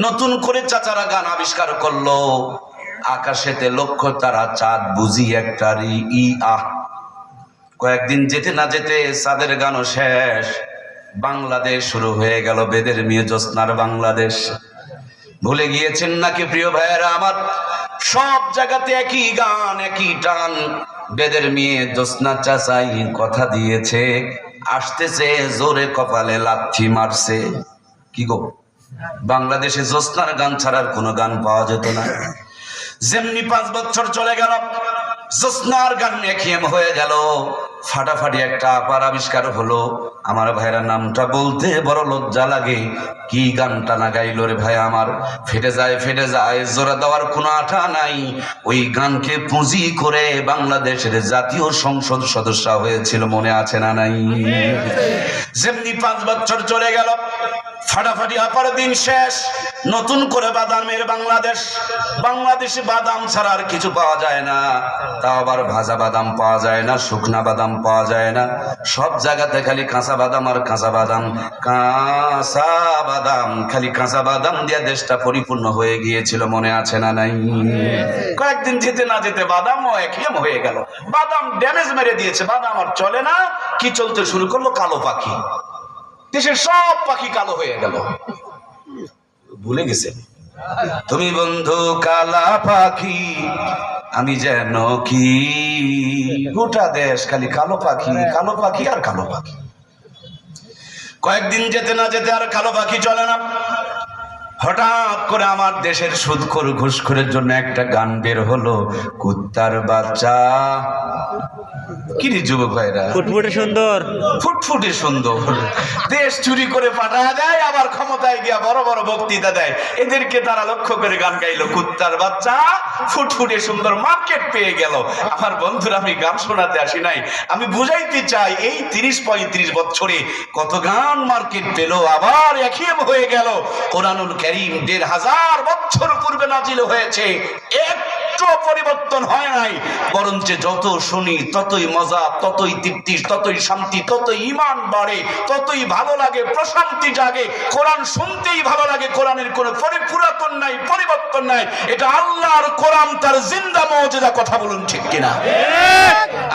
নতুন করে চাচারা গান আবিষ্কার করলো, আকাশেতে লক্ষ্য তারা, চাঁদ বুঝি একটা কয়েকদিন যেতে না যেতে চাঁদের গানও শেষ। বাংলাদেশ শুরু হয়ে গেল, বেদের মেয়ে জ্যোৎস্নার বাংলাদেশ। ভুলে গিয়েছেন নাকি প্রিয় ভাইয়েরা আমার? সব জায়গাতে একই গান, একই টান। বেদের মেয়ে জ্যোৎস্না চাচাই কথা দিয়েছে, আসতেছে জোরে কপালে লাথি মারছে। কি গো, বাংলাদেশে জ্যোৎস্নার গান ছাড়ার কোনো গান পাওয়া যেত না। যেমনি 5 বছর চলে গেল, জ্যোৎস্নার গান একঘেয়েমি হয়ে গেল। ফাটাফাটি একটা আপার আবিষ্কার হলো। আমার ভাইরা নামটা বলতে বড় লজ্জা লাগে। কি গানটা না গাইল রে ভাই আমার, ফেটে যায়, জোড়া দেওয়ার কোনো আঠা নাই। ওই গানকে পুঁজি করে বাংলাদেশের জাতীয় সংসদ সদস্য হয়েছিল, মনে আছে না নাই? যেমনি 5 বছর চলে গেল, ফাটাফাটি আপার দিন শেষ, নতুন করে বাদামের বাংলাদেশে বাদাম ছাড়া আর কিছু পাওয়া যায় না। তাও আবার ভাজা বাদাম পাওয়া যায় না, শুকনা বাদাম পাওয়া যায় না, সব জায়গাতে খালি কাঁচা বাদাম আর কাঁচা বাদাম, খালি কাঁচা বাদাম দিয়ে দেশটা পরিপূর্ণ হয়ে গিয়েছিল, মনে আছে না নাই? কয়েকদিন যেতে না যেতে বাদামও একঘেয়েমি হয়ে গেল, বাদাম ড্যামেজ মেরে দিয়েছে, বাদাম আর চলে না। কি চলতে শুরু করলো? কালো পাখি। দেশের সব পাখি কালো হয়ে গেল। ভুলে গেছেন তুমি বন্ধু কালা পাখি, আমি যেন কি, গোটা দেশ খালি কালো পাখি আর কালো পাখি। কয়েকদিন যেতে না যেতে আর কালো পাখি চলে না। হঠাৎ করে আমার দেশের সুদখোর ঘুষখোরের জন্য একটা গান বের হলো, কুত্তার বাচ্চা। কি রে যুবক ভাইরা, ফুটফুটে সুন্দর, দেশ চুরি করে পাঠায় দেয়, আবার ক্ষমতায় গিয়া বড় বড় বক্তৃতা দেয়। এদেরকে তারা লক্ষ্য করে গান গাইলো, কুত্তার বাচ্চা ফুটফুটে সুন্দর, মার্কেট পেয়ে গেল। আমার বন্ধুরা, আমি গান শোনাতে আসি নাই, আমি বুঝাইতে চাই এই 30-35 বছরে কত গান মার্কেট পেল, আবার একঘেয়েমি হয়ে গেল। কোরআনুল কারীম 1500 বছর পূর্বে নাজিল হয়েছে, একটু পরিবর্তন হয় নাই, বরঞ্চ যত শুনি ততই মজা, ততই তৃপ্তি, ততই শান্তি, ততই ঈমান বাড়ে, ততই ভালো লাগে, প্রশান্তি জাগে। কোরআন শুনতেই ভালো লাগে, কোরআনের কোনো পুরাতন নাই, পরিবর্তন নাই। এটা আল্লাহর কোরআন, তার জিন্দা মুজিজা। কথা বলুন ঠিক কিনা?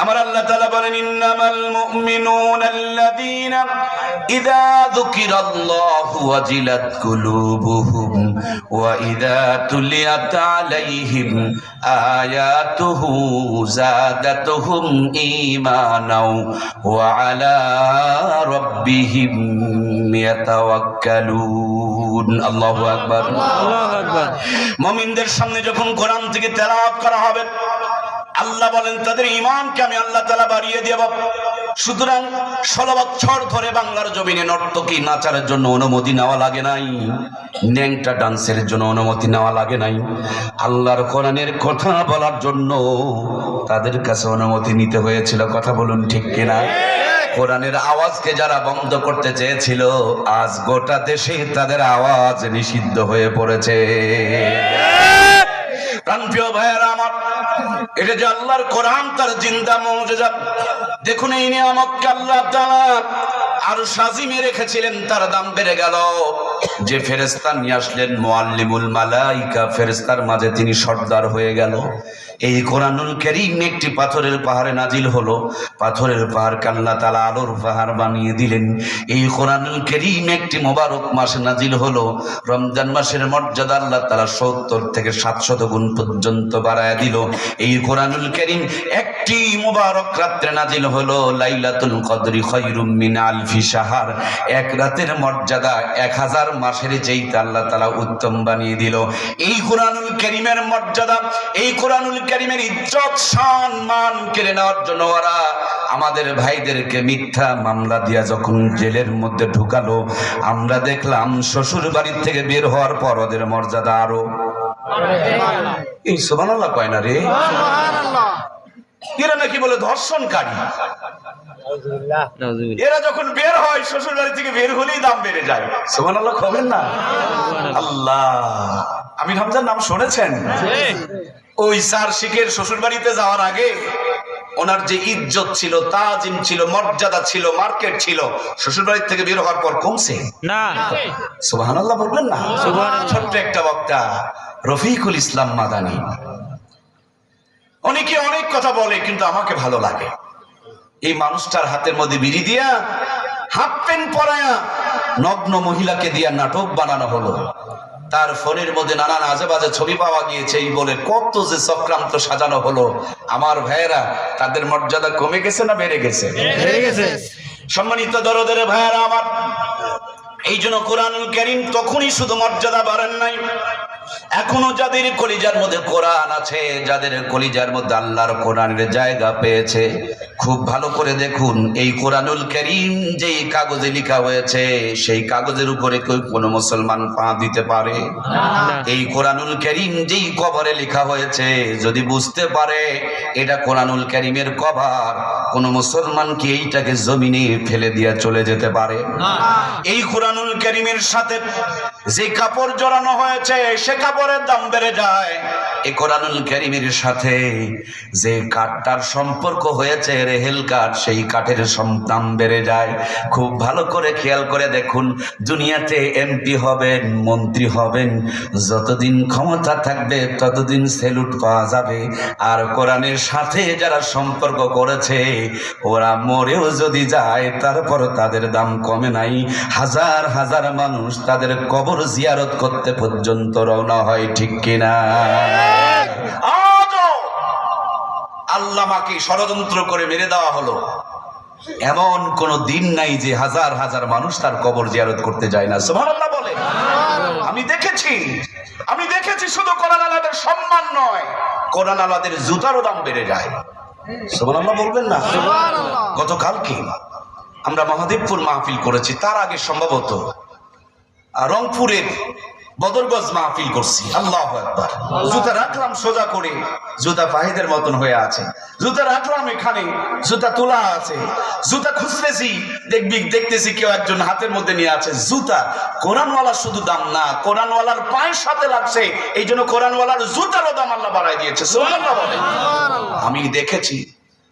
আমার আল্লাহ তাআলা বলেন, ইন্নামাল মুমিনুনাল্লাযীনা ইযা যুকিরাল্লাহু ওয়াজিলাত কুলুবুহুম ওয়া ইযা তুলিয়াত আলাইহিম আয়াতুহু যাদাতুহুম ঈমানাও ওয়া আলা রাব্বিহিম ইয়াতাওয়াক্কালুন। আল্লাহু আকবার, আল্লাহু আকবার। মুমিনদের সামনে যখন কোরআন থেকে তেলাওয়াত করা হবে, আল্লাহ বলেন তাদের ঈমানকে আমি আল্লাহ তাআলা বাড়িয়ে দেব। সুতরাং 16 বছর ধরে বাংলার জমিনে নর্তকী নাচারের জন্য অনুমতি নেওয়া লাগে নাই, ন্যাংটা ডান্সের জন্য অনুমতি নেওয়া লাগে নাই, আল্লাহর কোরআনের কথা বলার জন্য তাদের কাছে অনুমতি নিতে হয়েছিল। কথা বলুন ঠিক কিনা? কোরআনের আওয়াজকে যারা বন্ধ করতে চেয়েছিল, আজ গোটা দেশে তাদের আওয়াজ নিষিদ্ধ হয়ে পড়েছে। প্রাণপ্রিয় ভাইয়েরা আমার, এটা যে আল্লাহর কোরআন, তার জিন্দা মুজিজা। দেখুন এই নিয়ামতকে আল্লাহ তাআলা আরশ আজিমে রেখেছিলেন, তার দাম বেড়ে গেল। যে ফেরেশতা নিয়ে আসলেন মুআল্লিমুল মালাইকা, ফেরেশতার মাঝে তিনি সর্দার হয়ে গেল। এই কোরআনুল কারীম একটি পাথরের পাহাড়ে নাজিল হলো, পাথরের পাহাড়কে আল্লাহ তাআলা আলোর পাহাড় বানিয়ে দিলেন। এই কোরআনুল কারীম একটি মোবারক মাসে নাজিল হলো, রমজান মাসের মর্যাদা আল্লাহ তাআলা 70 থেকে 700 গুণ পর্যন্ত বাড়ায় দিল। এই কোরআনুল কারীম একটি মোবারক রাত্রে নাজিল হলো, লাইলাতুল কদরি খায়রুম মিন আলফি শাহর, এক রাতের মর্যাদা 1000 মাসের চেয়ে আল্লাহ তাআলা উত্তম বানিয়ে দিল। এই কোরআনুল কারীমের মর্যাদা, এই কোরআনুল কারীমের ইজ্জত শান মান কেড়ে নেওয়ার জন্য ওরা আমাদের ভাইদেরকে মিথ্যা মামলা দিয়া যখন জেলের মধ্যে ঢুকালো, আমরা দেখলাম শ্বশুর বাড়ি থেকে বের হওয়ার পর ওদের মর্যাদা আরো। এই সুবহানাল্লাহ কয় না রে? সুবহানাল্লাহ। এরা নাকি বলে ধর্ষণকারী, এরা যখন বের হয় শ্বশুর বাড়ি থেকে বের হলেই দাম বেড়ে যায়। সুবহানাল্লাহ খবর না? আল্লাহ, আমির হামজার নাম শুনেছেন? ওই স্যার শিখের শ্বশুর বাড়িতে যাওয়ার আগে ওনার যে ইজ্জত ছিল, তাজিম ছিল, মর্যাদা ছিল, মার্কেট ছিল, শ্বশুর বাড়ি থেকে বের হওয়ার পর কমছে না। সুবহানাল্লাহ বলবেন না? ছোট্ট একটা বক্তা রফিকুল ইসলাম মাদানী, অনেকে অনেক কথা বলে, কিন্তু আমাকে ভালো লাগে। এই মানুষটার হাতের মধ্যে বিড়ি দিয়া, হাফ প্যান্ট পরায়া, নগ্ন মহিলাকে দিয়া নাটক বানানো হলো। তার ফোনের মধ্যে নানান আজেবাজে ছবি পাওয়া গিয়েছে। এই বলে কত যে চক্রান্ত সাজানো হলো। আমার ভাইয়েরা, তাদের মর্যাদা কমে গেছে না বেড়ে গেছে? বেড়ে গেছে। সম্মানিত দরদের ভাইয়েরা আমার, এই জন্য কোরআনুল কারীম তখনই শুধু মর্যাদা বাড়েন নাই, এখনো যাদের কলিজার মধ্যে কোরআন আছে, যাদের কলিজার মধ্যে আল্লাহর কোরআনের জায়গা পেয়েছে, খুব ভালো করে দেখুন, এই কোরআনুল কারীম যেই কাগজে লেখা হয়েছে সেই কাগজের উপরে কোনো মুসলমান পা দিতে পারে? এই কোরআনুল কারীম যেই কভারে লেখা হয়েছে, যদি বুঝতে পারে এটা কোরআনুল কারীমের কভার, কোন মুসলমান কি এইটাকে জমিনে ফেলে দিয়ে চলে যেতে পারে? এই কোরআনুল কারীমের সাথে যে কাপড় জড়ানো হয়েছে সে কাপড়ের দাম বেড়ে যায়। এই কোরআনুল কারীমের সাথে যে কাঠটার সম্পর্ক হয়েছে রেহেল কাঠ, সেই কাঠের দাম বেড়ে যায়। খুব ভালো করে খেয়াল করে দেখুন, দুনিয়াতে এমপি হবেন, মন্ত্রী হবেন, যতদিন ক্ষমতা থাকবে ততদিন সেলুট পাওয়া যাবে। আর কোরআনের সাথে যারা সম্পর্ক করেছে ওরা মরেও যদি যায় তারপর তাদের দাম কমে নাই। হাজার হাজার মানুষ তাদের কবর জিয়ারত করতে পর্যন্ত রওনা হয়, ঠিক কিনা? আজও আল্লামাকে ষড়যন্ত্র করে মেরে দেওয়া হলো, এমন কোন দিন নাই যে হাজার হাজার মানুষ তার কবর জিয়ারত করতে যায় না। সুবহানাল্লাহ বলে। আমি দেখেছি শুধু কোরআন আলাদের সম্মান নয়, কোরআন আলাদের জুতারও দাম বেড়ে যায়। সুবহানাল্লাহ বলবেন না? গতকালকে আমরা মহাদেবপুর মাহফিল করেছি, তার আগে সম্ভবত রংপুরের বদরগঞ্জ মাহফিল করছি। আল্লাহু আকবার। জুতা রাখলাম সোজা করে, জুতা ফাহিদের মতন হয়ে আছে। জুতা রাখলাম এখানে, জুতা তোলা আছে। জুতা খুঁজতেছি, দেখতেছি কেউ একজন হাতের মধ্যে নিয়ে আছে জুতা। কোরআনওয়ালা শুধু দাম না, কোরআনওয়ালার পায়ের সাথে লাগছে, এই জন্য কোরআনওয়ালার জুতারও দাম আল্লাহ বাড়াই দিয়েছে। সুবহানাল্লাহ বলে। আমি দেখেছি,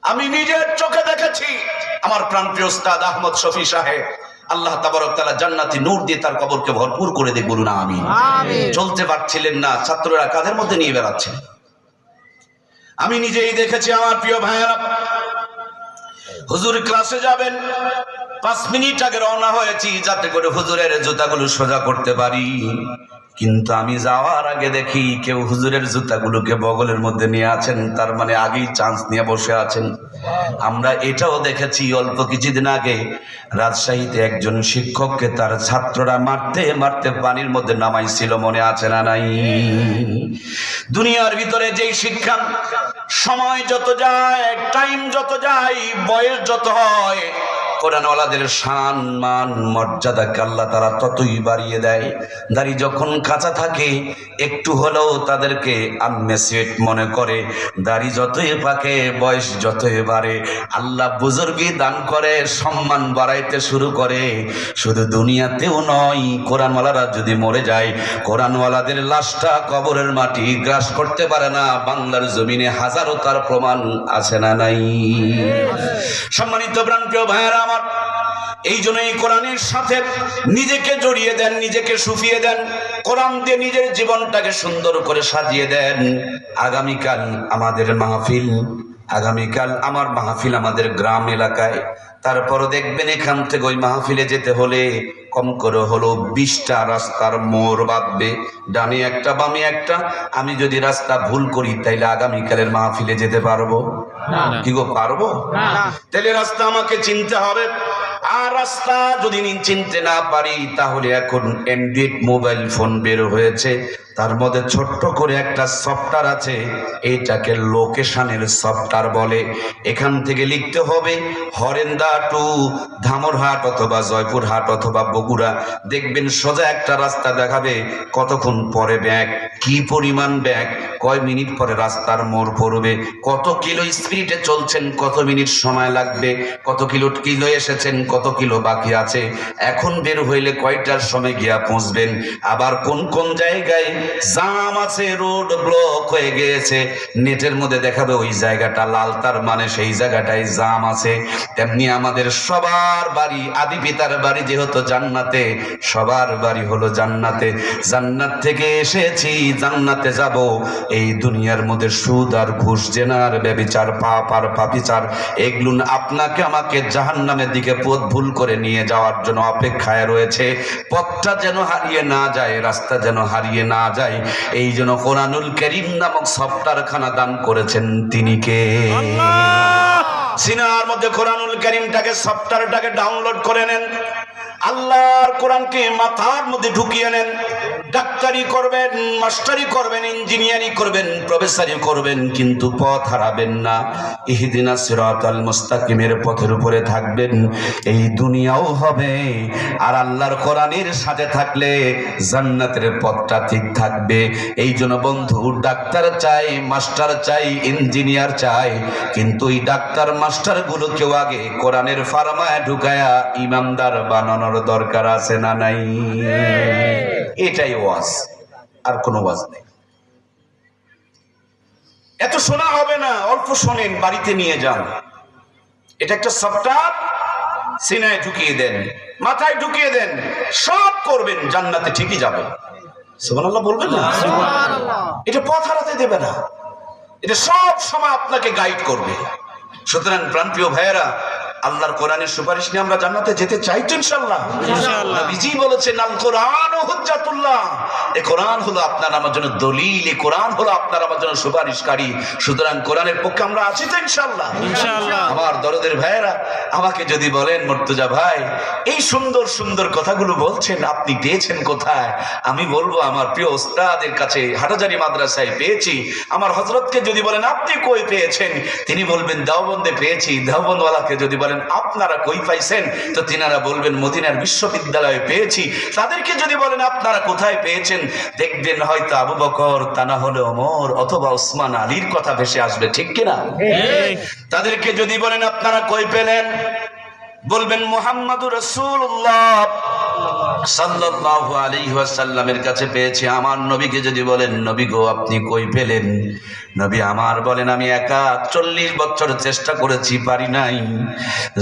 আমি নিজের চোখে দেখেছি। আমার প্রাণপ্রিয় উস্তাদ আহমদ শফি সাহেব, আল্লাহ তাবারক তাআলা জান্নাতি নূর দিয়ে তার কবরকে ভরপুর করে দেখ, বলুন আমিন। চলতে পারছিলেন না, ছাত্ররা কাঁধের মধ্যে নিয়ে বেড়াচ্ছেন। আমি নিজেই দেখেছি। আমার প্রিয় ভাইয়েরা, হুজুর ক্লাসে যাবেন, 5 মিনিট আগে রওনা হয়েছি যাতে করে হুজুরের জুতাগুলো সোজা করতে পারি। কিন্তু আমি যাওয়ার আগে দেখি কেউ হুজুরের জুতাগুলোকে বগলের মধ্যে নিয়ে আছেন, তার মানে আগেই চান্স নিয়ে বসে আছেন। আমরা এটাও দেখেছি অল্প কিছুদিন আগে রাজশাহীতে একজন শিক্ষককে তার ছাত্ররা মারতে মারতে পানির মধ্যে নামাইছিল, মনে আছে না নাই? দুনিয়ার ভিতরে যেই শিক্ষা, সময় যত যায়, টাইম যত যায়, বয়স যত হয়, কোরআনওয়ালাদের শান মান মর্যাদাকে আল্লাহ তারা ততই বাড়িয়ে দেয়। দাড়ি যখন কাঁচা থাকে একটু হলেও তাদেরকে আনমেসিয়েট মনে করে। দাড়ি যতই পাকে, বয়স যতই বাড়ে, আল্লাহ বুজুর্গি দান করে, সম্মান বাড়াইতে শুরু করে। শুধু দুনিয়াতেও নয়, কোরআনওয়ালারা যদি মরে যায়, কোরআনওয়ালাদের লাশটা কবরের মাটি গ্রাস করতে পারে না। বাংলার জমিনে হাজারো তার প্রমাণ আছে না নাই? সম্মানিত প্রাণপ্রিয় ভাইয়েরা আমার, এই জন্যই কোরআনের সাথে নিজেকে জড়িয়ে দেন, নিজেকে শুফিয়ে দেন, কোরআন দিয়ে নিজের জীবনটাকে সুন্দর করে সাজিয়ে দেন। আগামীকাল আমাদের মাহফিল, আগামীকাল আমার মাহফিল আমাদের গ্রাম এলাকায়। তারপরও দেখবেন এখান থেকে ওই মাহফিলে যেতে হলে কম করে হলো 20টা রাস্তার মোড় বাঁধবে, ডানে একটা বামে একটা। আমি যদি রাস্তা ভুল করি তাইলে আগামীকালের মাহফিলে যেতে পারবো কি গো? পারবো? তাহলে রাস্তা আমাকে চিনতে হবে। আর রাস্তা যদি চিনতে না পারি তাহলে এখন অ্যান্ড্রয়েড মোবাইল ফোন বের হয়েছে, তার মধ্যে ছোট্ট করে একটা সফটওয়্যার আছে, এটাকে লোকেশনের সফটওয়্যার বলে। এখান থেকে লিখতে হবে হরেন্দা টু ধামরহাট অথবা জয়পুরহাট অথবা বগুড়া। দেখবেন সোজা একটা রাস্তা দেখাবে, কতক্ষণ পরে ব্যাগ, কি পরিমাণ ব্যাগ, কয় মিনিট পরে রাস্তার মোড় পড়বে, কত কিলো স্পিডে চলছেন, কত মিনিট সময় লাগবে, কত কিলো এসেছেন, কত কিলো বাকি আছে, এখন বের হইলে কয়টার সময় গিয়া পৌঁছবেন, আবার কোন কোন জায়গায় জাম আছে, রোড ব্লক হয়ে গিয়েছে, নেটের মধ্যে দেখাবে ওই জায়গাটা লাল, তার মানে সেই জায়গাটায় জাম আছে। তেমনি আমাদের সবার বাড়ি, আদি পিতার বাড়ি যেহেতু জান্নাতে, সবার বাড়ি হলো জান্নাতে। জান্নাত থেকে এসেছি, জান্নাতে যাব। এই দুনিয়ার মধ্যে সুদ আর ঘুষ, জেনার ব্যভিচার, পাপ আর পাপিচার, এগুলো আপনাকে আমাকে জাহান্নামের দিকে পথ ভুল করে নিয়ে যাওয়ার জন্য অপেক্ষায় রয়েছে। পথটা যেন হারিয়ে না যায়, রাস্তা যেন হারিয়ে না যায়, এই জন্য কোরআনুল কারীম নামক সফটওয়্যারখানা দান করেছেন তিনি কে? সিনার মধ্যে কোরআনুল কারীমটাকে, সফটওয়্যারটাকে ডাউনলোড করে নেন, আল্লাহর কোরআনকে মাথার মধ্যে ঢুকিয়ে নেন। ডাক্তারি করবেন, মাস্টারি করবেন, ইঞ্জিনিয়ারিং করবেন, প্রফেসরি করবেন, কিন্তু পথ হারাবেন না। ইহদিনাস সিরাতাল মুস্তাকিমের পথের উপরে থাকবেন। এই দুনিয়াও হবে, আর আল্লাহর কোরআনের সাথে থাকলে জান্নাতের পথটা ঠিক থাকবে। এই জন্য বন্ধু, ডাক্তার চাই, মাস্টার চাই, ইঞ্জিনিয়ার চাই, কিন্তু এই ডাক্তার মাস্টার গুলোকেও আগে কোরআনের ফার্মায় ঢুকায়া ইমানদার বানানোর দরকার আছে না নাই? এটাই ওয়াজ, আর কোনো ওয়াজ নেই। এত শোনা হবে না, অল্প শোনেন, বাড়িতে নিয়ে যান। এটা একটা সফটওয়্যার, সিনায় ঢুকিয়ে দেন, মাথায় ঢুকিয়ে দেন, সব করবেন, জান্নাতে ঠিকই যাবে। সুবহানাল্লাহ বলবেন না? এটা পথ হারাতে দেবে না, এটা সব সময় আপনাকে গাইড করবে। সুতরাং প্রাণপ্রিয় ভাইয়েরা, আল্লাহর কোরআনের সুপারিশ নিয়ে আমরা জান্নাতে যেতে চাই তো ইনশাআল্লাহ। নবীজি বলেছেন আল কোরআন হুজ্জাতুল্লাহ, এই কোরআন হলো আপনার আমার জন্য দলিল, এই কোরআন হলো আপনার আমার জন্য সুপারিশকারী। সুতরাং কোরআনের পক্ষে আমরা আছি তো ইনশাআল্লাহ। আমার দরদের ভাইয়েরা, আমাকে যদি বলেন মুর্তজা ভাই, এই সুন্দর সুন্দর কথাগুলো বলছেন, আপনি পেয়েছেন কোথায়? আমি বলবো আমার প্রিয় ওস্তাদের কাছে, হাটাজারি মাদ্রাসায় পেয়েছি। আমার হযরতকে যদি বলেন আপনি কই পেয়েছেন, তিনি বলবেন দেওবন্দে পেয়েছি। দেওবন্দওয়ালাকে যদি বলেন আপনারা কই পাইছেন, তো তিনারা বলবেন মদিনার বিশ্ববিদ্যালয়ে পেয়েছি। তাদেরকে যদি বলেন আপনারা কোথায় পেয়েছেন, দেখবেন হয়তো আবু বকর, তা না হলে ওমর অথবা ওসমান আলীর কথা ভেসে আসবে, ঠিক কিনা? তাদেরকে যদি বলেন আপনারা কই পেলেন, বলবেন মুহাম্মাদুর রাসূলুল্লাহ সাল্লাল্লাহু আলাইহি ওয়াসাল্লামের কাছে পেয়েছি। আমার নবীকে যদি বলেন নবী গো আপনি কই পেলেন, নবী আমার বলেন আমি একা 40 বছর চেষ্টা করেছি, পারি নাই।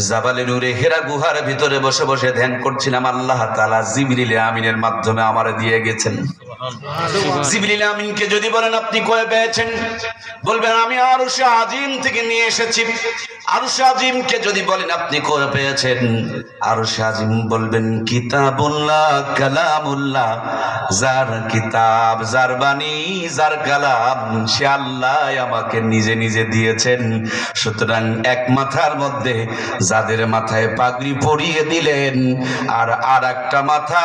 জাবালে নূরে হেরা গুহার ভিতরে বসে বসে ধ্যান করছিলাম, আল্লাহ তাআলা জিবরিল আমিনের মাধ্যমে আমারে দিয়ে গেছেন। জিবরিল আমিনকে যদি বলেন আপনি কই পেয়েছেন, বলবেন আমি আরশে আজিম থেকে নিয়ে এসেছি। আরশে আজিমকে যদি বলেন আপনি কই পেয়েছেন, আরশে আজিম বলবেন কিতাবুল্লাহ কালামুল্লাহ, যার কিতাব, যার বাণী, যার কালাম, সে আল্লাহ আমাকে নিজে নিজে দিয়েছেন। সুতরাং এক মাথার মধ্যে যাদের মাথায় পাগড়ি পরিয়ে দিলেন, আর একটা মাথা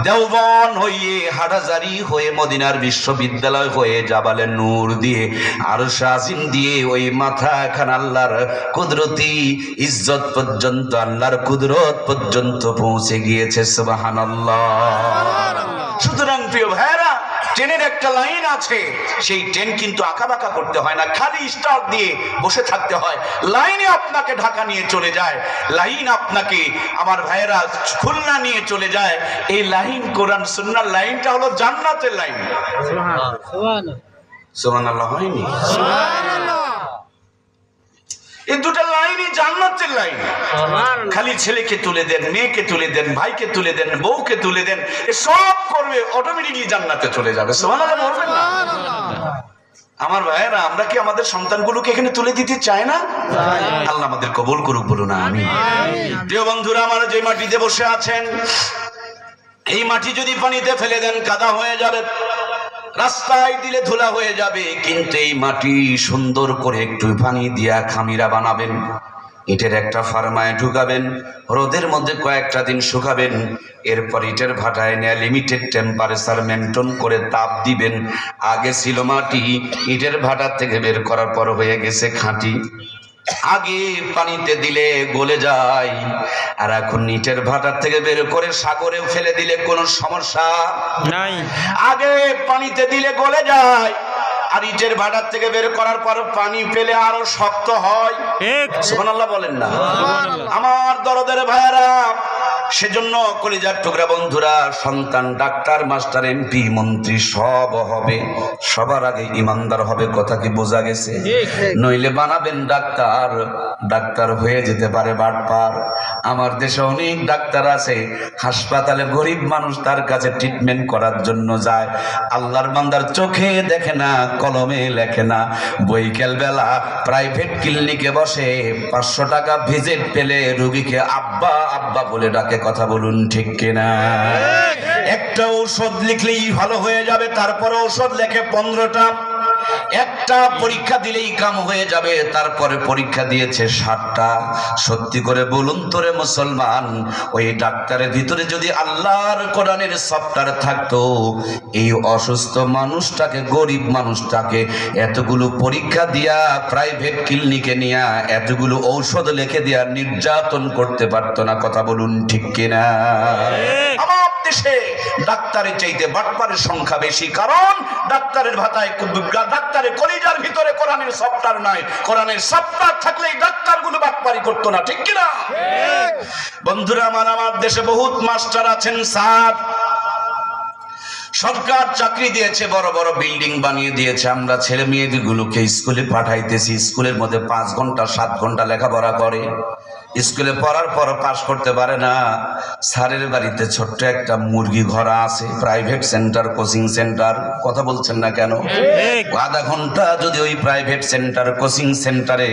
দেওবন হয়ে, হাটাজারি হয়ে, মদিনার বিশ্ববিদ্যালয় হয়ে, জাবালে নূর দিয়ে, আরশে আজিম দিয়ে, ওই মাথা এখন আল্লাহর কুদরতি ইজ্জত পর্যন্ত, আল্লাহর কুদরত পর্যন্ত পৌঁছে গিয়েছে। সুবহানাল্লাহ। সুতরাং প্রিয় ভাইরা, ট্রেনের একটা লাইন আছে, সেই ট্রেন কিন্তু আঁকাবাঁকা করতে হয় না, খালি স্টার্ট দিয়ে বসে থাকতে হয়। লাইনে আপনাকে ঢাকা নিয়ে চলে যায়, লাইন আপনাকে আমার ভাইয়েরা খুলনা নিয়ে চলে যায়। এই লাইন কোরআন সুন্নাহর লাইনটা হলো জান্নাতের লাইন। সুবহানাল্লাহ হয়নি? এই দুটো লাইনই জান্নাতের লাইন। খালি ছেলেকে তুলে দেন, মেয়েকে তুলে দেন, ভাইকে তুলে দেন, বউকে তুলে দেন, সব করবে, অটোমেটিকলি জান্নাতে চলে যাবে। সুবহানাল্লাহ বলবেন না? আমার ভাইয়েরা, আমরা কি আমাদের সন্তানগুলোকে এখানে তুলে দিতে চাই না? আল্লাহ আমাদের কবুল করুক, বলুন আমিন। প্রিয় বন্ধুরা আমার, যে মাটিতে বসে আছেন, এই মাটি যদি পানিতে ফেলে দেন কাদা হয়ে যাবে, রাস্তায় দিলে ধুলা হয়ে যাবে, কিন্তু এই মাটি সুন্দর করে একটু পানি দিয়া খামিরা বানাবেন, ইটের একটা ফার্মায় ঢুকাবেন, রোদের মধ্যে কয়েকটা দিন শুকাবেন, এরপর ইটের ভাটায় নিয়ে লিমিটেড টেম্পারেচার মেনটেন করে তাপ দিবেন। আগে ছিল মাটি, ইটের ভাটার থেকে বের করার পর হয়ে গেছে খাঁটি। আগে পানিতে দিলে গলে যায়, আর এখন ইটের ভাটার থেকে বের করে সাগরেও ফেলে দিলে কোনো সমস্যা নাই। আগে পানিতে দিলে গলে যায়, আর ইটের ভাটার থেকে বের করার পর পানি পেলে আরো শক্ত হয়। সুবহানাল্লাহ বলেন না? আমার দরদের ভাইয়েরা, সেজন্য কলিজার টুকরা বন্ধুরা, সন্তান ডাক্তার, মাস্টার, এমপি, মন্ত্রী সব হবে, সবার আগে ইমানদার হবে। কথা কি বোঝা গেছে? নইলে বানাবেন ডাক্তার, ডাক্তার হয়ে যেতে পারে বাটপার। আমার দেশে অনেক ডাক্তার আছে, হাসপাতালে গরিব মানুষ তার কাছে ট্রিটমেন্ট করার জন্য যায়, আল্লাহর বান্দার চোখে দেখে না, কলমে লেখে না, বৈকাল বেলা প্রাইভেট ক্লিনিকে বসে 500 টাকা ভিজিট পেলে রোগীকে আব্বা আব্বা বলে ডাকে। কথা বলুন ঠিক কিনা? একটা ঔষধ লিখলেই ভালো হয়ে যাবে, তারপরে ঔষধ লেখে 15টা। একটা পরীক্ষা দিলেই কাম হয়ে যাবে, তারপরে পরীক্ষা দিয়েছে 60টা। সত্যি করে বলুন তোরে মুসলমান, ওই ডাক্তারের ভিতরে যদি আল্লাহর কোরআনের সফটওয়্যার থাকতো, এই অসুস্থ মানুষটাকে, গরিব মানুষটাকে এতগুলো পরীক্ষা দিয়া, প্রাইভেট ক্লিনিকে নিয়ে এতগুলো ঔষধ লিখে দিয়া নির্যাতন করতে পারতো না। কথা বলুন ঠিক কিনা? আমার দেশে ডাক্তারের চাইতে বাটপারের সংখ্যা বেশি, কারণ ডাক্তারের ভাতায়, ডাক্তারের কলিজার ভিতরে কোরআনের সফটওয়্যার নাই। কোরআনের সফটওয়্যার থাকলে ডাক্তারগুলো বাটপারি করতো না। ঠিক কিনা বন্ধুরা আমার? আমার দেশে বহুত মাস্টার আছেন, স্যার, সরকার চাকরি দিয়েছে, বড় বড় বিল্ডিং বানিয়ে দিয়েছে, আমরা ছেলে মেয়েগুলোকে স্কুলে পাঠাইতেছি, স্কুলের মধ্যে 5 ঘন্টা 7 ঘন্টা লেখাপড়া করে, স্কুলে পড়ার পর পাশ করতে পারে না। স্যারের বাড়িতে ছোট্ট একটা মুরগি ঘর আছে, প্রাইভেট সেন্টার, কোচিং সেন্টার। কথা বলছেন না কেন? আধা ঘন্টা যদি ওই প্রাইভেট সেন্টার, কোচিং সেন্টারে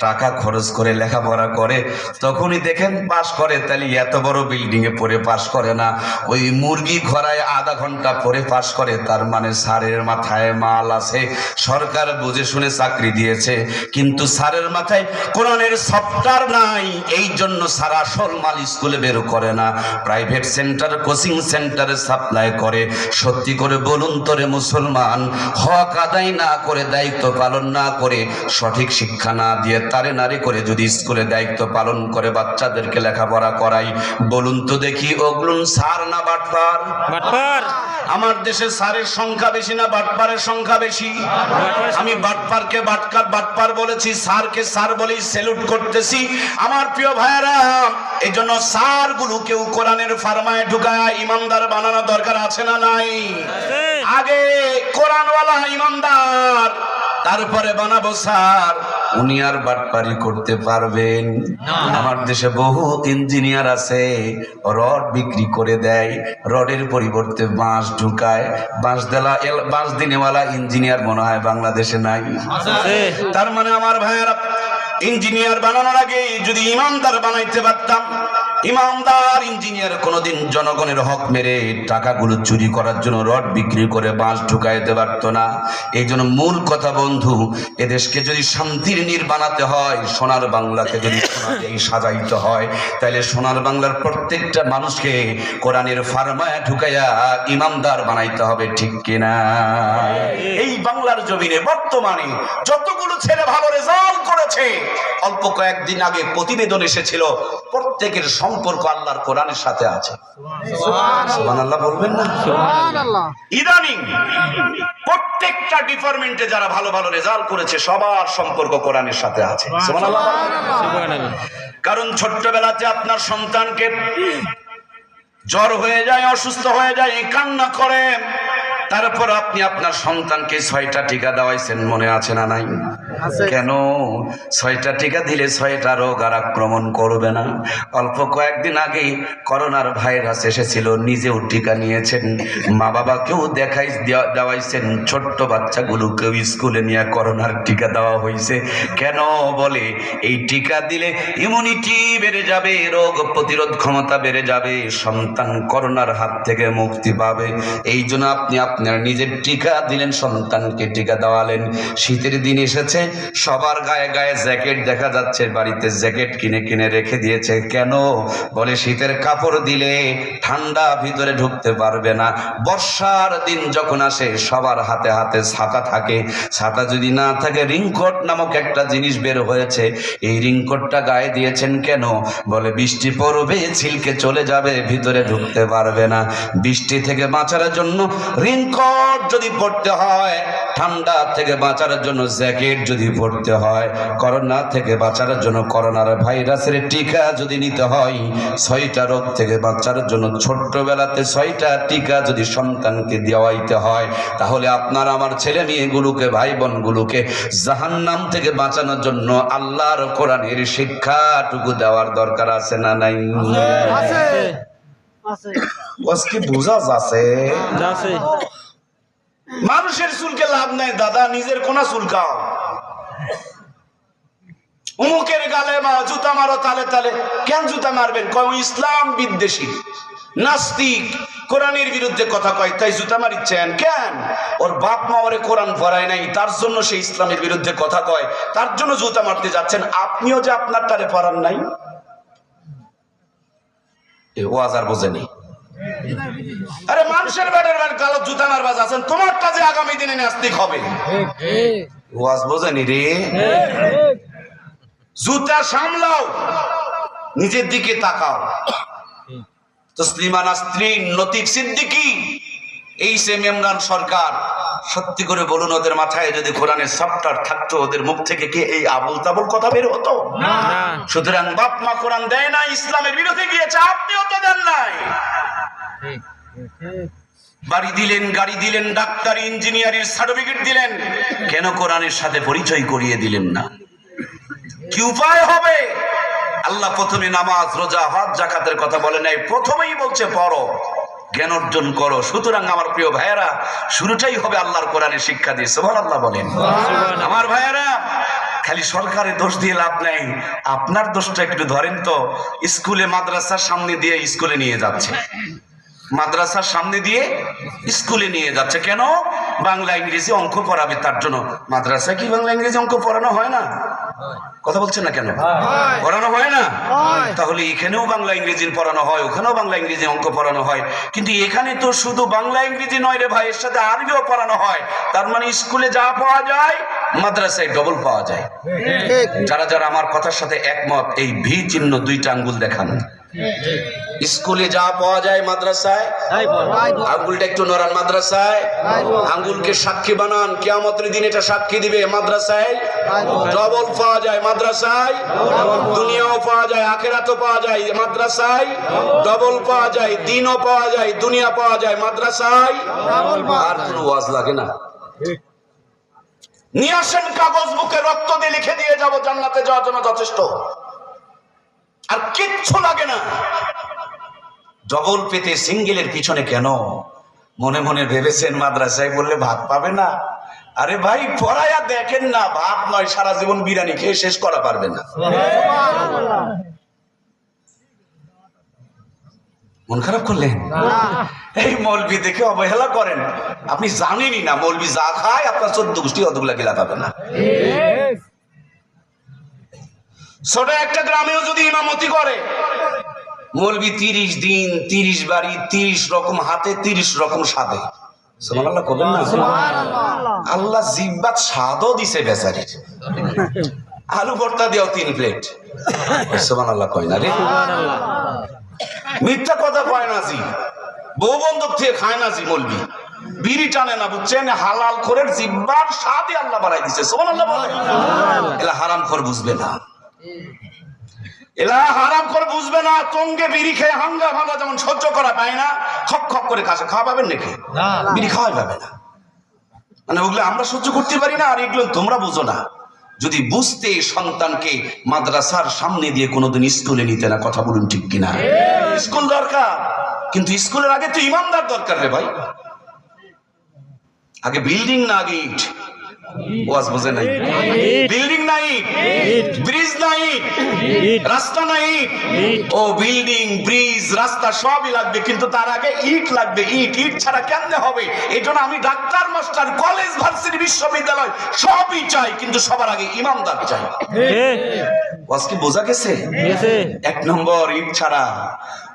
টাকা খরচ করে লেখাপড়া করে, তখনই দেখেন পাশ করে। তাহলে এত বড় বিল্ডিং এ পড়ে পাশ করে না, ওই মুরগি ঘরায় আধা ঘন্টা পরে পাশ করে। তার মানে স্যারের মাথায় মাল আছে, সরকার বুঝে শুনে চাকরি দিয়েছে, কিন্তু স্যারের মাথায় কোরআনের সফটওয়্যার নাই। এই জন্য স্যার আসল মাল স্কুলে বের করে না, প্রাইভেট সেন্টার, কোচিং সেন্টারে সাপ্লাই করে। সত্যি করে বলুন তোরে মুসলমান, হক আদায় না করে, দায়িত্ব পালন না করে, সঠিক শিক্ষা না দিয়ে, তারে নারী করে যদি স্কুলে দায়িত্ব পালন করে বাচ্চাদেরকে লেখাপড়া করাই, বলুন তো দেখি ওগুলো স্যার না বাটপার? বাটপার। আমার দেশে স্যারের সংখ্যা বেশি না বাটপারের সংখ্যা বেশি? আমি বাটপারকে বাটপার বলেছি, স্যারকে স্যার বলেই স্যালুট করতেছি। আমার প্রিয় ভাইয়েরা, এই জন্য স্যার গুলোকেও কোরআনের ফার্মায় ঢুকায় ইমানদার বানানো দরকার আছে না নাই? আগে কোরআনওয়ালা ইমানদার, তারপরে বানাবো স্যার। উনি আর বাটপারি করতে পারবেন? আমার দেশে বহু ইঞ্জিনিয়ার আছে, রড বিক্রি করে দেয়, রডের পরিবর্তে বাঁশ ঢুকায়। বাঁশ দিনেওয়ালা ইঞ্জিনিয়ার মনে হয় বাংলাদেশে নাই। তার মানে আমার ভাইয়েরা, ইঞ্জিনিয়ার বানানোর আগে যদি ইমানদার বানাইতে পারতাম, ইমানদার ইঞ্জিনিয়ার কোনোদিন জনগণের হক মেরে টাকাগুলো চুরি করার জন্য রড বিক্রি করে বাঁশ ঢুকাইতে পারত না। এই জন্য মূল কথা বন্ধু, এদেশকে যদি শান্তির নীড় বানাতে হয়, সোনার বাংলাকে যদি সোনা দিয়ে সাজাইতে হয়, তাহলে সোনার বাংলার প্রত্যেকটা মানুষকে কোরআনের ফার্মায় ঢুকাইয়া ইমানদার বানাইতে হবে। ঠিক কিনা? এই বাংলার জমিনে বর্তমানে যতগুলো ছেলে ভালো রেজাল্ট করেছে, অল্প কয়েকদিন আগে প্রতিবেদন এসেছিল, প্রত্যেকের সম্পর্ক আল্লাহর কোরআনের সাথে আছে। সুবহানাল্লাহ বলবেন না? সুবহানাল্লাহ। ইদানিং প্রত্যেকটা ডিপার্টমেন্টে যারা ভালো ভালো রেজাল্ট করেছে, সবার সম্পর্ক কোরআনের সাথে আছে। সুবহানাল্লাহ। কারণ ছোট্টবেলাতে আপনার সন্তানকে জ্বর হয়ে যায়, অসুস্থ হয়ে যায়, কান্না করে, তারপর আপনি আপনার সন্তানকে 6টা টিকা দেওয়াইছেন, মনে আছে না নাই? কেন? 6টা টিকা দিলে 6টা রোগ আর আক্রমণ করবে না। অল্প কয়েকদিন আগে করোনার ভাইরাস এসেছিল, নিজেও টিকা নিয়েছেন, মা বাবাকেও দেওয়াইছেন, ছোট্ট বাচ্চাগুলোকেও স্কুলে নিয়ে করোনার টিকা দেওয়া হয়েছে। কেন? বলে এই টিকা দিলে ইমিউনিটি বেড়ে যাবে, রোগ প্রতিরোধ ক্ষমতা বেড়ে যাবে, সন্তান করোনার হাত থেকে মুক্তি পাবে। এই জন্য আপনি আপনার নিজের টিকা দিলেন, সন্তানকে টিকা দেওয়ালেন। শীতের দিন এসেছে, সবার গায়ে গায়ে জ্যাকেট দেখা যাচ্ছে, বাড়িতে জ্যাকেট কিনে কিনে রেখে দিয়েছে। কেন? বলে শীতের কাপড় দিলে ঠান্ডা ভিতরে ঢুকতে পারবে না। বর্ষার দিন যখন আসে, সবার হাতে হাতে ছাতা থাকে, ছাতা যদি না থাকে, রিংকোট নামক একটা জিনিস বের হয়েছে, এই রিংকোটটা গায়ে দিয়েছেন। কেন? বলে বৃষ্টি পড়বে, ছিলকে চলে যাবে, ভিতরে ঢুকতে পারবে না। বৃষ্টি থেকে বাঁচার জন্য রিংকোট যদি পড়তে হয়, ঠান্ডা থেকে বাঁচার জন্য জ্যাকেট যদি পড়তে হয়, করোনা থেকে বাঁচার জন্য করোনার ভাইরাসের টিকা যদি নিতে হয়, 6টা রোগ থেকে বাঁচার জন্য ছোট্টবেলাতে 6টা টিকা যদি সন্তানকে দেওয়াইতে হয়, তাহলে আপনার আমার ছেলে মেয়েগুলোকে, ভাই বোনগুলোকে জাহান্নাম থেকে বাঁচানোর জন্য আল্লাহর কোরআনের শিক্ষাটুকু দেওয়ার দরকার আছে না নাই? আছে। কি বুঝা যাচ্ছে? মানুষের চুলকে লাভ নাই দাদা, নিজের কোনা চুলকাও। উমুকের গালে জুতা মারো তালে তালে। কেন জুতা মারবেন? কয় ইসলাম বিদ্বেষী, নাস্তিক, কোরআনের বিরুদ্ধে কথা কয়, তাই জুতা মারিচ্ছেন কেন? ওর বাপ মা ওরে কোরআন পড়ায় নাই, তার জন্য সে ইসলামের বিরুদ্ধে কথা কয়, তার জন্য জুতা মারতে যাচ্ছেন। আপনিও যে আপনার তারে পড়ান নাই, ওয়াজ আর বোঝেনি। আরে মানুষের বেড়ের গালত জুতা মারবাজ আছেন, তোমারটা যে আগামী দিনে নাস্তিক হবে, ওয়াজ বোঝেনি রে। জুতা সামলাও, নিজের দিকে তাকাও। তসলিমা নাসরিন, লতিফ সিদ্দিকী, এই সেম ইমরান সরকার, সত্যি করে বলুন, ওদের মাথায় যদি কোরআনের সফটওয়্যার থাকতো, ওদের মুখ থেকে কি এই আবুল তাবুল কথা বের হতো? সুতরাং বাপ মা কোরআন দেয় না, ইসলামের বিরুদ্ধে গিয়েছে, আপনিও তো দেন নাই। বাড়ি দিলেন, গাড়ি দিলেন, ডাক্তারি ইঞ্জিনিয়ারিং সার্টিফিকেট দিলেন, কেন কোরআনের সাথে পরিচয় করিয়ে দিলেন না? কি উপায় হবে? আল্লাহ প্রথমে নামাজ, রোজা, হজ, যাকাতের কথা বলে নাই, প্রথমেই বলছে পড়ো, জ্ঞান অর্জন করো। সুতরাং আমার প্রিয় ভাইয়েরা, শুরুটাই হবে আল্লাহর কোরআনের শিক্ষা দিয়ে। সুবহানাল্লাহ বলেন। আমার ভাইয়েরা, খালি সরকারের দোষ দিয়ে লাভ নাই, আপনার দোষটা একটু ধরেন তো। স্কুলে মাদ্রাসার সামনে দিয়ে স্কুলে নিয়ে যাচ্ছে, মাদ্রাসার সামনে দিয়ে স্কুলে নিয়ে যাচ্ছে কেন? বাংলা ইংরেজি অঙ্ক পড়াবে, তার জন্য। মাদ্রাসায় কি বাংলা ইংরেজি অঙ্ক পড়ানো হয় না? কথা বলছেন না কেন? পড়ানো হয় না? তাহলে এখানেও বাংলা ইংরেজি পড়ানো হয়, ওখানেও বাংলা ইংরেজি অঙ্ক পড়ানো হয়, কিন্তু এখানে তো শুধু বাংলা ইংরেজি নয় রে ভাই, এর সাথে আরবিও পড়ানো হয়। তার মানে স্কুলে যা পাওয়া যায় মাদ্রাসায় ডবল পাওয়া যায়। যারা যারা আমার কথার সাথে একমত, এই ভি চিহ্ন দুইটা আঙ্গুল দেখান। স্কুলে যা পাওয়া যায় মাদ্রাসায়, আঙ্গুলটা একটু নড়ান। মাদ্রাসায় আঙ্গুলকে সাক্ষী বানান, কিয়ামতের দিন এটা সাক্ষী দিবে। মাদ্রাসায় ডবল পাওয়া যায়, মাদ্রাসায় দুনিয়াও পাওয়া যায়, আখিরাতও পাওয়া যায়। মাদ্রাসায় ডবল পাওয়া যায়, দিনও পাওয়া যায়, দুনিয়া পাওয়া যায়। মাদ্রাসায় আর কোনো ওয়াজ লাগে না। নিয়ে আসেন কাগজ, বুকে রক্ত দিয়ে লিখে দিয়ে যাব, জান্নাতে যাওয়ার জন্য যথেষ্ট, আর কিচ্ছু লাগে না। ডবল পেতে সিঙ্গেলের পিছনে কেন? মনে মনে ভেবেছেন মাদ্রাসায় বললে ভাত পাবে না? আরে ভাই, পড়ায়া দেখেন না, ভাত নয়, সারা জীবন বিরিয়ানি খেয়ে শেষ করা পারবেন না। মন খারাপ করলেন? এই মৌলবি দেখে অবহেলা করেন। আপনি জানেনই না মৌলবি যা খায় আপনার 14 গোষ্ঠী অতগুলা গিলা পাবে না। ছোট একটা গ্রামেও যদি ইমামতি করে মৌলবি, 30 দিন 30 বাড়ি, 30 রকম হাতে, 30 রকম স্বাদে। সুবহানাল্লাহ বলেন না? আল্লাহ জিহ্বাত স্বাদও দিছে বেচারির। আলু ভর্তা দিও 3 প্লেট। সুবহানাল্লাহ কয় না রে? মিথ্যা কথা কয় না জি। বউ বন্ধক থেকে খায় না জি মৌলবি, বিড়ি টানে না, বুঝছেন? হালাল করে জিহ্বার স্বাদই আল্লাহ বাড়াই দিছে। সুবহানাল্লাহ বলেন। এলা হারাম খোর বুঝবে না, এলা হারাম করে বুঝবে না। তঙ্গে বিড়ি খেয়ে হাঙ্গা ভাঙা যেমন সহ্য করা পায় না, খপ খপ করে কাছে খাওয়া পাবেন নাকি? বিড়ি খাওয়াই পাবে না। মানে ওগুলো আমরা সহ্য করতে পারি না, আর এগুলো তোমরা বুঝো না। যদি বুঝতে, সন্তানকে মাদ্রাসার সামনে দিয়ে কোনোদিন স্কুলে নিতে না। কথা বলুন ঠিক কিনা? স্কুল দরকার, কিন্তু স্কুলের আগে তো ইমানদার দরকার রে ভাই। আগে বিল্ডিং না, আগে ইট। ওয়াজ বোঝে নাই? বিল্ডিং নাই, ব্রিজ নাই, রাস্তা নাই। ও বিল্ডিং, ব্রিজ, রাস্তা সবই লাগবে, কিন্তু তার আগে ইট লাগবে। ইট, ইট ছাড়া কেমনে হবে? এই জন্য আমি ডাক্তার, মাস্টার, কলেজ, ভার্সিটি, বিশ্ববিদ্যালয় সবই চাই, কিন্তু সবার আগে ইমানদার চাই। ওয়াজ কি বোঝা গেছে? 1 নম্বর, ইট ছাড়া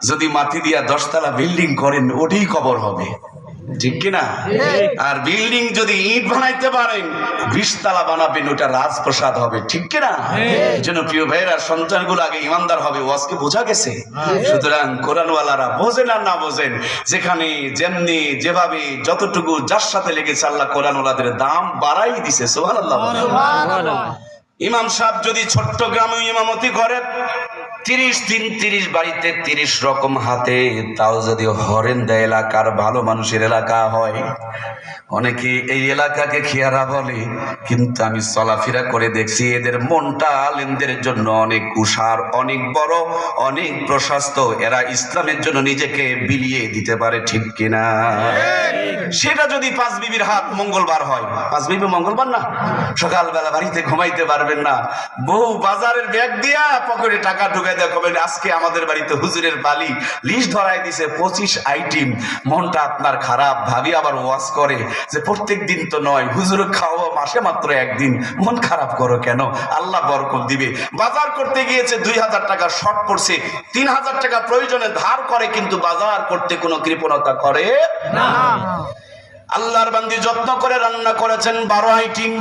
যদি মাটি দিয়া 10 তলা বিল্ডিং করেন, ওটাই কবর হবে, ঠিক কিনা? আর বিল্ডিং যদি ইট বানাইতে পারেন, 20 তলা বানাবেন, ওটা রাজপ্রাসাদ হবে, ঠিক কিনা? এই জন্য প্রিয় ভাইয়েরা, সন্তানগুলো আগে ইমানদার হবে। ওয়াজকে বোঝা গেছে? সুতরাং কোরআনওয়ালারা বোঝেন আর না বোঝেন, যেখানে যেমনি যেভাবে যতটুকু যার সাথে লেগেছে, আল্লাহ কোরআনওয়ালাদের দাম বাড়াই দিছে। সুবহানাল্লাহ। ইমাম সাহেব যদি ছোট্ট গ্রামে ইমামতি করে, 30 দিন 30 বাড়িতে 30 রকম হাতে, তাও যদি হরেন দেয়, এলাকার ভালো মানুষের এলাকা হয়। অনেকে এই এলাকাকে খেয়ারা বলে, কিন্তু আমি চলাফেরা করে দেখছি এদের মনটা আলেমদের জন্য অনেক উষার, অনেক বড়, অনেক প্রশস্ত। এরা ইসলামের জন্য নিজেকে বিলিয়ে দিতে পারে, ঠিক কিনা? সেটা যদি পাঁচ বিবির হাত মঙ্গলবার হয়, পাঁচ বিবি মঙ্গলবার না, সকালবেলা বাড়িতে ঘুমাইতে পারবেন না, বউ বাজারের ব্যাগ দিয়া পকেটে টাকা ঢুকাই দেওয়া কবেন আজকে আমাদের বাড়িতে হুজুরের বালি লিস্ট ধরাই দিছে 25 আইটেম। মনটা আপনার খারাপ, ভাবি আবার ওয়াজ করে যে প্রত্যেক দিন তো নয়, হুজুরে খাওয়া মাসে মাত্র একদিন, মন খারাপ করো কেন, আল্লাহ বরকত দিবে। বাজার করতে গিয়েছে 2000 টাকা শর্ট পড়ছে, 3000 টাকা প্রয়োজনে ধার করে, কিন্তু বাজার করতে কোনো কৃপণতা করে না। আল্লাহর বান্দি যত্ন করে রান্না করেছেন 12 আইটেম।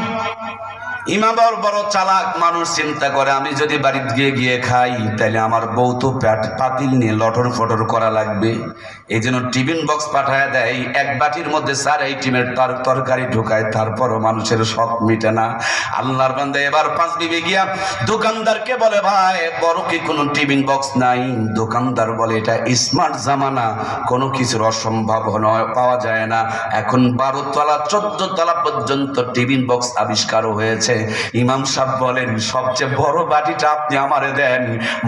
ইমাম বড় চালাক মানুষ, চিন্তা করে আমি যদি বাড়িতে গিয়ে খাই তাহলে আমার বউ তো পাতিল নিয়ে লটর ফটর করা লাগবে, এই জন্য টিফিন বক্স পাঠায় দেয়, এক বাটির মধ্যে 4 আইটেমের তরকারি ঢুকায়, তারপরও মানুষের শখ মিটে না। আল্লাহর বান্দা এবার 5 বিবি গিয়া দোকানদারকে বলে ভাই বড় কি কোনো টিফিন বক্স নাই? দোকানদার বলে এটা স্মার্ট জামানা, কোনো কিছুর অসম্ভব পাওয়া যায় না, এখন 12 তলা 14 তলা পর্যন্ত টিফিন বক্স আবিষ্কার হয়েছে। ইমাম সাহেব বলেন সবচেয়ে বড় বাটিটা আপনি আমারে দেন,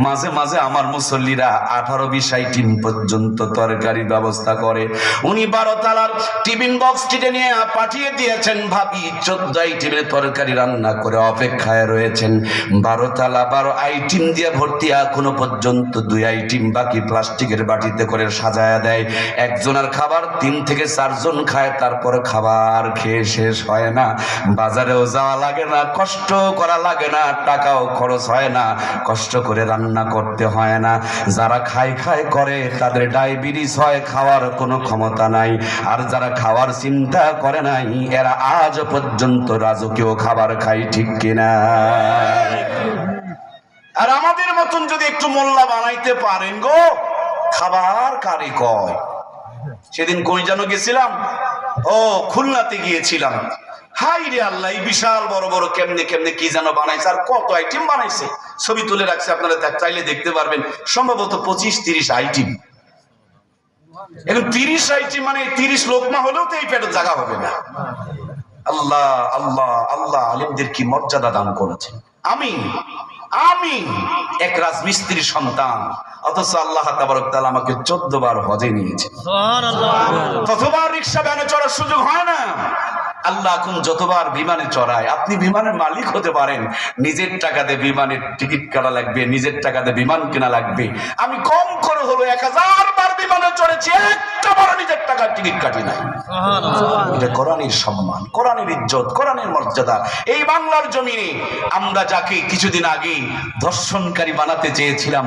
মাঝে মাঝে আমার মুসল্লিরা 18-20 আইটেম পর্যন্ত তরকারি ব্যবস্থা করে। উনি 12 তলার টিফিন বক্স টিতে নিয়ে পাঠিয়ে দিয়েছেন, ভাবি 14 আইটেমের তরকারি রান্না করে অপেক্ষায় রয়েছেন। 12 তলা 12 আইটেম দিয়ে ভর্তি, এখনো পর্যন্ত 2 আইটেম বাকি প্লাস্টিকের বাটিতে করে সাজায়া দেয়। একজনের খাবার 3 থেকে 4 জন খায়, তারপরে খাবার খেয়ে শেষ হয় না। বাজারেও যাওয়া লাগে না, কষ্ট করা লাগে না, টাকাও খরচ হয় না, কষ্ট করে রান্না করতে হয় না। যারা খায় করে তাদের ডায়াবেটিস হয়, খাওয়ার কোনো ক্ষমতা নাই। আর যারা খাওয়ার চিন্তা করে নাই এরা আজ পর্যন্ত রাজকীয় খাবার খায়, ঠিক কিনা? আর আমাদের মতন যদি একটু মোল্লা বানাইতে পারেন গো, খাবার কারে কয়। সেদিন কই যেন গেছিলাম, ও খুলনাতে গিয়েছিলাম, হাই রে আল্লাহ, এই বিশাল বড় বড় কেমনে কেমনে কি যেন বানাইছে, আর কত আইটেম বানাইছে, ছবি তুলে রাখছে, আপনারা চাইলে দেখতে পারবেন, সম্ভবত 25-30 আইটেম। এখন 30 আইটেম মানে 30 লোকমা হলেও তো এই পেটের জায়গা হবে না। আল্লাহ আল্লাহ আল্লাহ আলিমদের কি মর্যাদা দান করেছেন। আমি এক রাজমিস্ত্রির সন্তান, অথচ আল্লাহ তাবারক তাআলা আমাকে 14 বার হজে নিয়েছে। ততবার রিক্সা ভ্যানে চড়ার সুযোগ হয় না। আল্লাহ এখন যতবার বিমানে চড়ায়, আপনি বিমানের মালিক হতে পারেন, নিজের টাকাতে বিমানের টিকিট কাটা লাগবে, নিজের টাকাতে বিমান কেনা লাগবে। আমি কম করে হলো 1000 বার বিমানে চড়েছি, একটা বার নিজের টাকার টিকিট কাটি নাই। এটা কোরআনের সম্মান, কোরআনের ইজ্জত, কোরআনের মর্যাদা। এই বাংলার জমিনে আমরা যাকে কিছুদিন আগে ধর্ষণকারী বানাতে চেয়েছিলাম,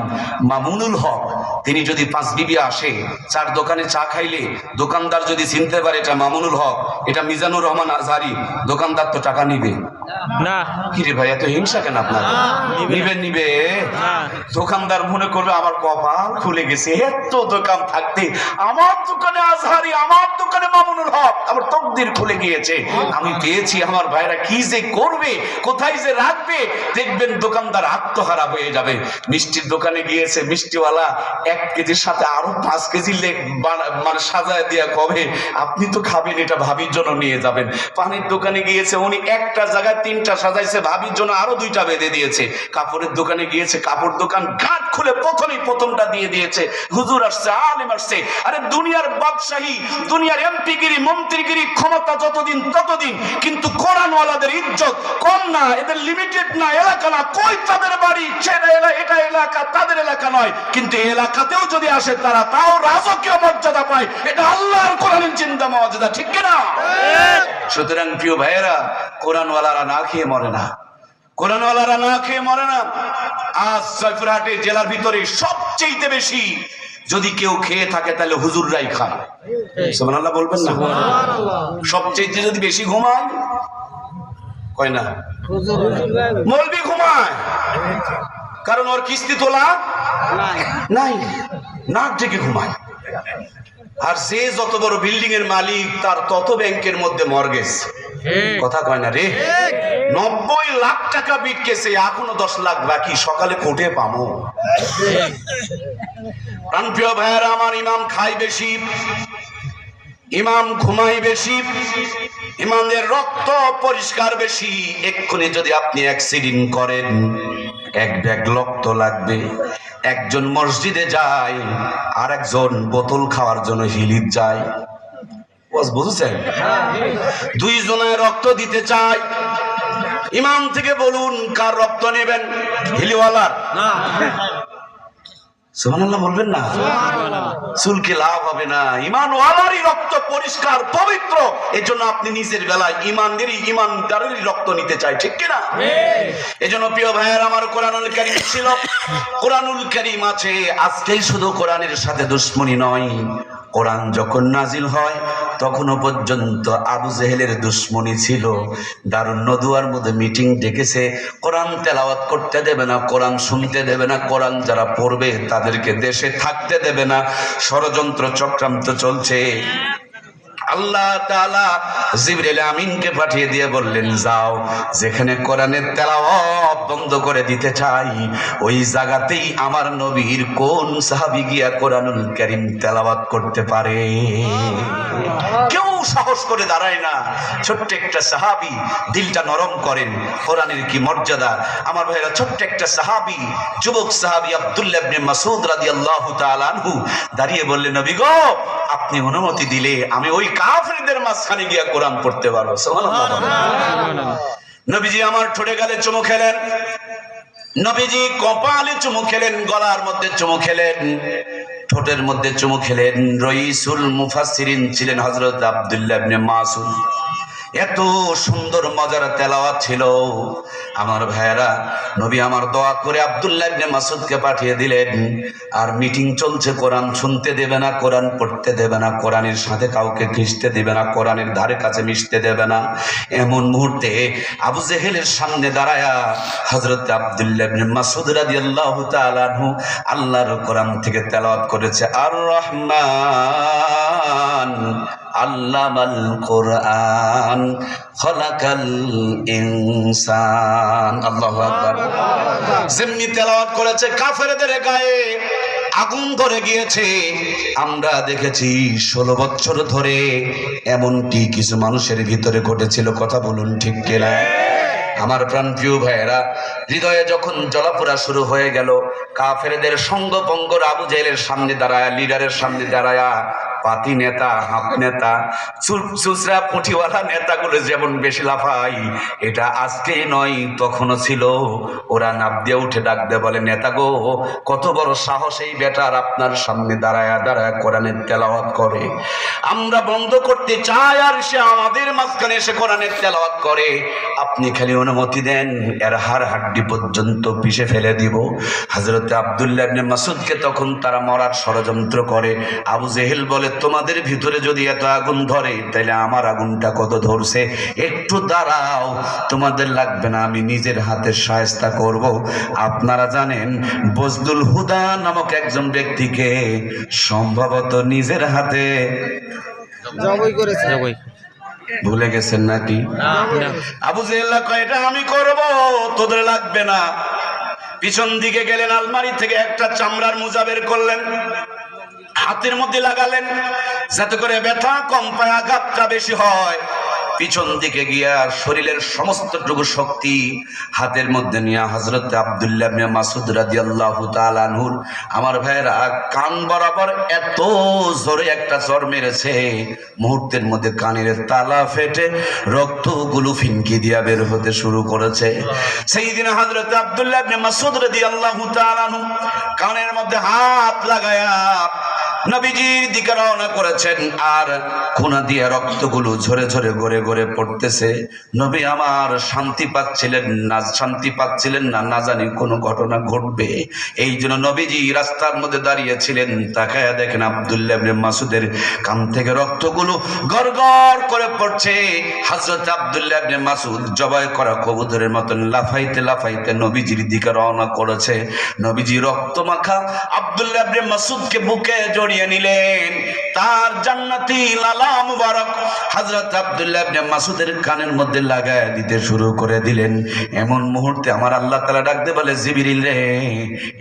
মামুনুল হক, তিনি যদি 5 বিবি আসে, 4 দোকানে চা খাইলে দোকানদার যদি চিনতে পারে এটা মামুনুল হক, এটা মিজানুর রহমান আজহারি, দোকানদার তো টাকা নিবে না। কিরে ভাই এত হিংসা কেন আপনার? নিবে দোকানদার মনে করবে আমার কপাল খুলে গেছে, এত দোকান থাকতে আমার দোকানে আজহারি, আমার দোকানে মামুনুল হক, আমার তকদির খুলে গিয়েছে, আমি পেয়েছি। আমার ভাইরা কি যে করবে, কোথায় যে রাখবে, দেখবেন দোকানদার আত্মহারা হয়ে যাবে। মিষ্টির দোকানে গিয়েছে, মিষ্টিওয়ালা 1 কেজির সাথে আরো 5 কেজি মানে সাজায় দিয়া কবে আপনি তো খাবেন, এটা ভাবির জন্য নিয়ে যাবেন। পানির দোকানে গিয়েছে, উনি একটা জায়গায় 3টা সাজাইছে, ভাবির জন্য আরো 2টা বেঁধে দিয়েছে। কাপড়ের দোকানে গিয়েছে, কাপড় দোকান ঘাট খুলে প্রথমটা দিয়ে দিয়েছে। হুজুর আসছে, আলেম আসছে। আরে দুনিয়ার বাদশাহী, দুনিয়ার এমপিগিরি, মন্ত্রীগিরি, ক্ষমতা যতদিন ততদিন, কিন্তু কোরআনওয়ালাদের ইজ্জত কম না, এদের লিমিটেড না, এলাকা না। কই তাদের বাড়ি, এটা এলাকা, তাদের এলাকা নয়, কিন্তু এলাকাতেও যদি আসে তারা তাও রাজকীয় মর্যাদা পায়। এটা আল্লাহর কোরআনের চিন্তা মর্যাদা, ঠিক কিনা? সুতরাং প্রিয় ভাইয়েরা, কোরআনওয়ালারা না খেয়ে মরে না, কোরআনওয়ালারা না খেয়ে মরে না। আজ জয়পুরহাটে জেলার ভিতরে সবচেয়ে বেশি যদি কেউ খেয়ে থাকে তাহলে হুজুররাই খায়। সুবহানাল্লাহ বলবেন না? সবচেয়ে যদি বেশি ঘুমায়, কয় না মৌলবি ঘুমায়, কারণ ওর কিস্তি তোলা নাই, নাক ডেকে ঘুমায়। আর সে যত বড় বিল্ডিং এর মালিক, তার তত ব্যাংকের মধ্যে মর্গেজ। কথা কয় না রে? 90 লাখ টাকা বিটকেছে, এখনো 10 লাখ বাকি, সকালে কোর্টে পাবো। প্রাণপ্রিয় ভাইয়েরা আমার, ইমাম খায় বেশি, ইমাম ঘুমায় বেশি, ইমামের রক্ত পরিষ্কার বেশি। এক্ষুনি যদি আপনি অ্যাক্সিডেন্ট করেন, 1 ব্যাগ রক্ত লাগবে। একজন মসজিদে যায়, আর একজন বোতল খাওয়ার জন্য হিলিত যায়। বুঝছেন? দুইজনে রক্ত দিতে চাই, ইমাম থেকে বলুন কার রক্ত নেবেন? হিলিওয়ালার? সুবহানাল্লাহ বলবেন না? চুলকে লাভ হবে না, ইমানওয়ালারই রক্ত পরিষ্কার পবিত্র। এজন্য আপনি নিজের বেলায় ইমানদারেরই রক্ত নিতে চাই, ঠিক কিনা? এজন্য প্রিয় ভাইয়ের আমার, কোরআনুল কারীম ছিল, কোরআনুল কারীম আছে। আজকেই শুধু কোরআনের সাথে দুশ্মনী নয়, কোরআন যখন নাজিল হয় তখনও পর্যন্ত আবু জেহেলের দুশ্মনী ছিল। দারুন নদুয়ার মধ্যে মিটিং ডেকেছে, কোরআন তেলাওয়াত করতে দেবে না, কোরআন শুনতে দেবে না, কোরআন যারা পড়বে তাদেরকে দেশে থাকতে দেবে না, ষড়যন্ত্র চক্রান্ত চলছে। আল্লাহ তাআলা জিবরিল আমিনকে পাঠিয়ে দিয়ে বললেন, যাও, যেখানে কোরআনের তেলাওয়াত বন্ধ করে দিতে চাই ওই জায়গাতেই আমার নবীর কোন সাহাবী গিয়া কোরআনুল কারীম তেলাওয়াত করতে পারে? কেউ সাহস করে দাঁড়ায় না। ছোট্ট একটা সাহাবী দিলটা নরম করেন, কোরআনের কি মর্যাদা আমার ভাইরা। ছোট্ট একটা সাহাবী, যুবক সাহাবী আব্দুল্লাহ ইবনে মাসউদ রাদিয়াল্লাহু তাআলা আনহু দাঁড়িয়ে বললেন, নবী গো, আপনি অনুমতি দিলে আমি ওই কাফেরদের মাঝখানে গিয়া কোরআন পড়তে পারবো। সুবহানাল্লাহ। নবীজি আমার ঠোঁটে গালে চুমু খেলেন, নবীজি কপালে চুমু খেলেন, গলার মধ্যে চুমু খেলেন, ঠোঁটের মধ্যে চুমু খেলেন। রইসুল মুফাসসিরিন ছিলেন হযরত আব্দুল্লাহ ইবনে মাসউদ। এত সুন্দর মজার তেলাওয়াত ছিল আমার ভাইয়েরা। নবী আমার দোয়া করে আব্দুল্লাহ ইবনে মাসউদকে পাঠিয়ে দিলেন। আর মিটিং চলছে, কোরআন শুনতে দেবে না, কোরআন পড়তে দেবে না, কোরআনের সাথে কাউকে ঘিসতে দেবে না, কোরআনের ধারে কাছে মিশতে দেবে না। এমন মুহূর্তে আবু জেহেলের সামনে দাঁড়ায়া হযরত আব্দুল্লাহ ইবনে মাসউদ রাদিয়াল্লাহু তাআলা আনহু আল্লাহর কোরআন থেকে তেলাওয়াত করেছে, আর রহমান আল্লামাল কোরআন খলাকাল ইনসান। আল্লাহু আকবার। যেমনি তেলাওয়াত করেছে কাফেরদের গায়ে আগুন ধরে গিয়েছে। আমরা দেখেছি 16 বছর ধরে এমনটি কিছু মানুষের ভিতরে ঘটেছিল। কথা বলুন ঠিক কিনা? আমার প্রাণপ্রিয় ভাইয়েরা, হৃদয়ে যখন জ্বলাপোড়া শুরু হয়ে গেল, কাফেরদের সঙ্গপঙ্গর আবু জেহেলের সামনে দাঁড়ায়া, লিডারের সামনে দাঁড়ায়া, পাতি নেতা, হাফ নেতা, চুচরা পুঁঠিওয়ালা নেতাগুলো যেমন বেশি লাফাই, এটা আজকে নয় তখনও ছিল। ওরা নাপ দিয়ে উঠে ডাক দিয়ে বলে, নেতা গো, কত বড় সাহস এই বেটার, আপনার সামনে দাঁড়ায়া দাঁড়ায়া কোরআনের তেলাওয়াত করে। আমরা বন্ধ করতে চাই আর সে আমাদের মাঝখানে এসে কোরআনের তেলাওয়াত করে। আপনি খালি অনুমতি দেন, এর হাড় হাড্ডি পর্যন্ত পিষে ফেলে দিব। হযরত আব্দুল্লাহ ইবনে মাসউদকে তখন তারা মরার ষড়যন্ত্র করে। আবু জেহেল বলে, তোমাদের ভিতরে যদি এত আগুন ধরে তাহলে আমার আগুনটা কত ধরছে, একটু দাঁড়াও, তোমাদের লাগবে না, আমি নিজের হাতে শায়েস্তা করব। আপনারা জানেন বজলুল হুদা নামক একজন ব্যক্তিকে সম্ভবত নিজের হাতে জবাই করেছে। ভুলে গেছেন নাকি? আবু জেহেল কয়, এটা আমি করব, তোদের লাগবে না। পিছন দিকে গেলেন, আলমারি থেকে একটা চামড়ার মোজা বের করলেন, হাতের মধ্যে লাগালেন যাতে করে ব্যথা কম পায়, আঘাতটা বেশি হয়। পিছন দিকে গিয়া শরীরের সমস্তটুকু শক্তি হাতের মধ্যে নিয়ে হযরত আব্দুল্লাহ ইবনে মাসউদ রাদিয়াল্লাহু তাআলা আনহুর আমার ভাইয়েরা কান বরাবর এত জোরে একটা চড় মেরেছে, মুহূর্তের মধ্যে কানের তালা ফেটে রক্তগুলো ফিনকি দিয়া বের হতে শুরু করেছে। সেই দিন হযরত আব্দুল্লাহ ইবনে মাসউদ রাদিয়াল্লাহু তাআলা আনহু কানের মধ্যে হাত লাগায়া নবীজির দিকে রওনা করেছেন, আর খুনা দিয়ে রক্তগুলো ঝরে ঝরে গড়ে গড়ে পড়তেছে। নবী আমার শান্তি পাচ্ছিলেন না, না জানি কোনো ঘটনা ঘটবে। এই জন্য নবীজি রাস্তার মধ্যে দাঁড়িয়েছিলেন, তাকায়া দেখেন আব্দুল্লাহ ইবনে মাসউদের কান থেকে রক্তগুলো গড়গড় করে পড়ছে। হযরত আব্দুল্লাহ ইবনে মাসউদ জবাই করা কবুতরের মতন লাফাইতে লাফাইতে নবীজির দিকে রওনা করেছে। নবীজি রক্তমাখা আব্দুল্লাহ ইবনে মাসউদকে বুকে জড়িয়ে নিলেন, তার জান্নাতি লালা মুবারক হযরত আব্দুল্লাহ ইবনে মাসউদের কানের মধ্যে লাগায় দিতে শুরু করে দিলেন। এমন মুহূর্তে আমার আল্লাহ তাআলা ডাকতে বলে, জিবরিল রে,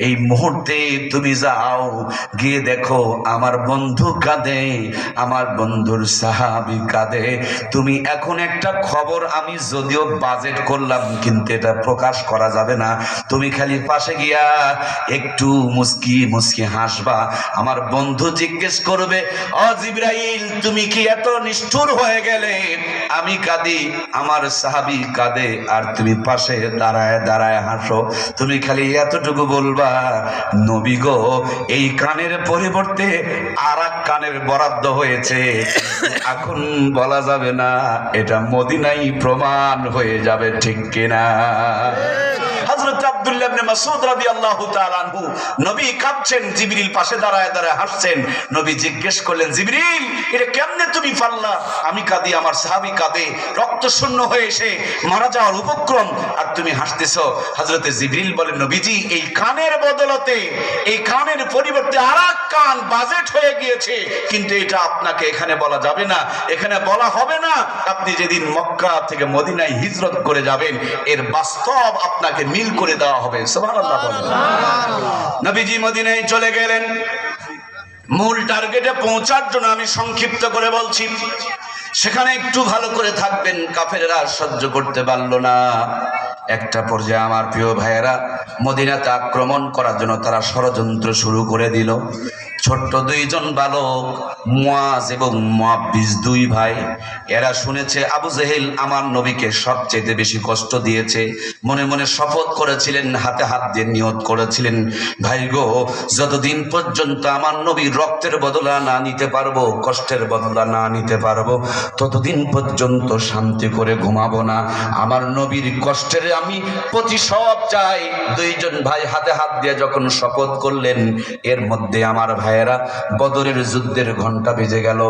এই মুহূর্তে তুমি যাও, গিয়ে দেখো আমার বন্ধু কাঁদে, আমার বন্ধুর সাহাবী কাঁদে। তুমি এখন একটা খবর, আমি যদিও বাজেট করলাম কিন্তু এটা প্রকাশ করা যাবে না, তুমি খালি পাশে গিয়া একটু মুস্কি মুস্কি হাসবা। আমার বন্ধু জিজ্ঞেস করবে, ও জিবরাইল, তুমি কি এত নিষ্ঠুর হয়ে গেলে? আমি কাঁদি, আমার সাহাবী কাঁদে, আর তুমি পাশে দাঁড়ায় দাঁড়ায় হাসো। তুমি খালি এতটুকু বলবা, নবী গো, এই কানের পরিবর্তে আর এক কানের বরাদ্দ হয়েছে, এখন বলা যাবে না, এটা মদিনাই প্রমাণ হয়ে যাবে, ঠিক কিনা? হযরত আব্দুল্লাহ ইবনে মাসউদ রাদিয়াল্লাহু তাআলা আনহু, নবী কাঁদছেন, জিবরিল পাশে দাঁড়ায় দাঁড়ায় হাসছেন। নবী জিজ্ঞেস করলেন, জিবরিল, এটা কেমনে তুমি পারলা? আমি কাঁদি, আমার সাহাবী কাঁদে, রক্ত শূন্য হয়ে এসে মারা যাওয়ার উপক্রম, আর তুমি হাসতেছো। হযরতে জিবরিল বলেন, নবীজি, এই কানের বদলতে, এই কানের পরিবর্তে আরেক কান বাজেট হয়ে গিয়েছে, কিন্তু এটা আপনাকে এখানে বলা যাবে না, এখানে বলা হবে না। আপনি যেদিন মক্কা থেকে মদিনায় হিজরত করে যাবেন, এর বাস্তব আপনাকে মিল করে দেওয়া হবে। সুবহানাল্লাহ বলেন। নবীজি মদিনায় চলে গেলেন। মূল টার্গেটে পৌঁছার জন্য আমি সংক্ষিপ্ত করে বলছি, সেখানে একটু ভালো করে থাকবেন। কাফেররা সহ্য করতে পারল না। একটা পর্যায়ে আমার প্রিয় ভাইয়েরা, মদিনাতে আক্রমণ করার জন্য তারা ষড়যন্ত্র শুরু করে দিল। ছোট্ট দুইজন বালক, মুয়াজ এবং মুয়াব্বিস, দুই ভাই, এরা শুনেছে আবু জেহেল আমার নবীকে সবচেয়ে বেশি কষ্ট দিয়েছে। মনে মনে শপথ করেছিলেন, হাতে হাত দিয়ে নিয়ত করেছিলেন, ভাই গো, যতদিন পর্যন্ত আমার নবীর রক্তের বদলা না নিতে পারবো, কষ্টের বদলা না নিতে পারবো, ততদিন পর্যন্ত শান্তি করে ঘুমাবো না। আমার নবীর কষ্টের আমি প্রতিশোধ চাই। দুইজন ভাই হাতে হাত দিয়ে যখন শপথ করলেন, এর মধ্যে আমার ভাইয়েরা, বদরের যুদ্ধের ঘন্টা বেজে গেল।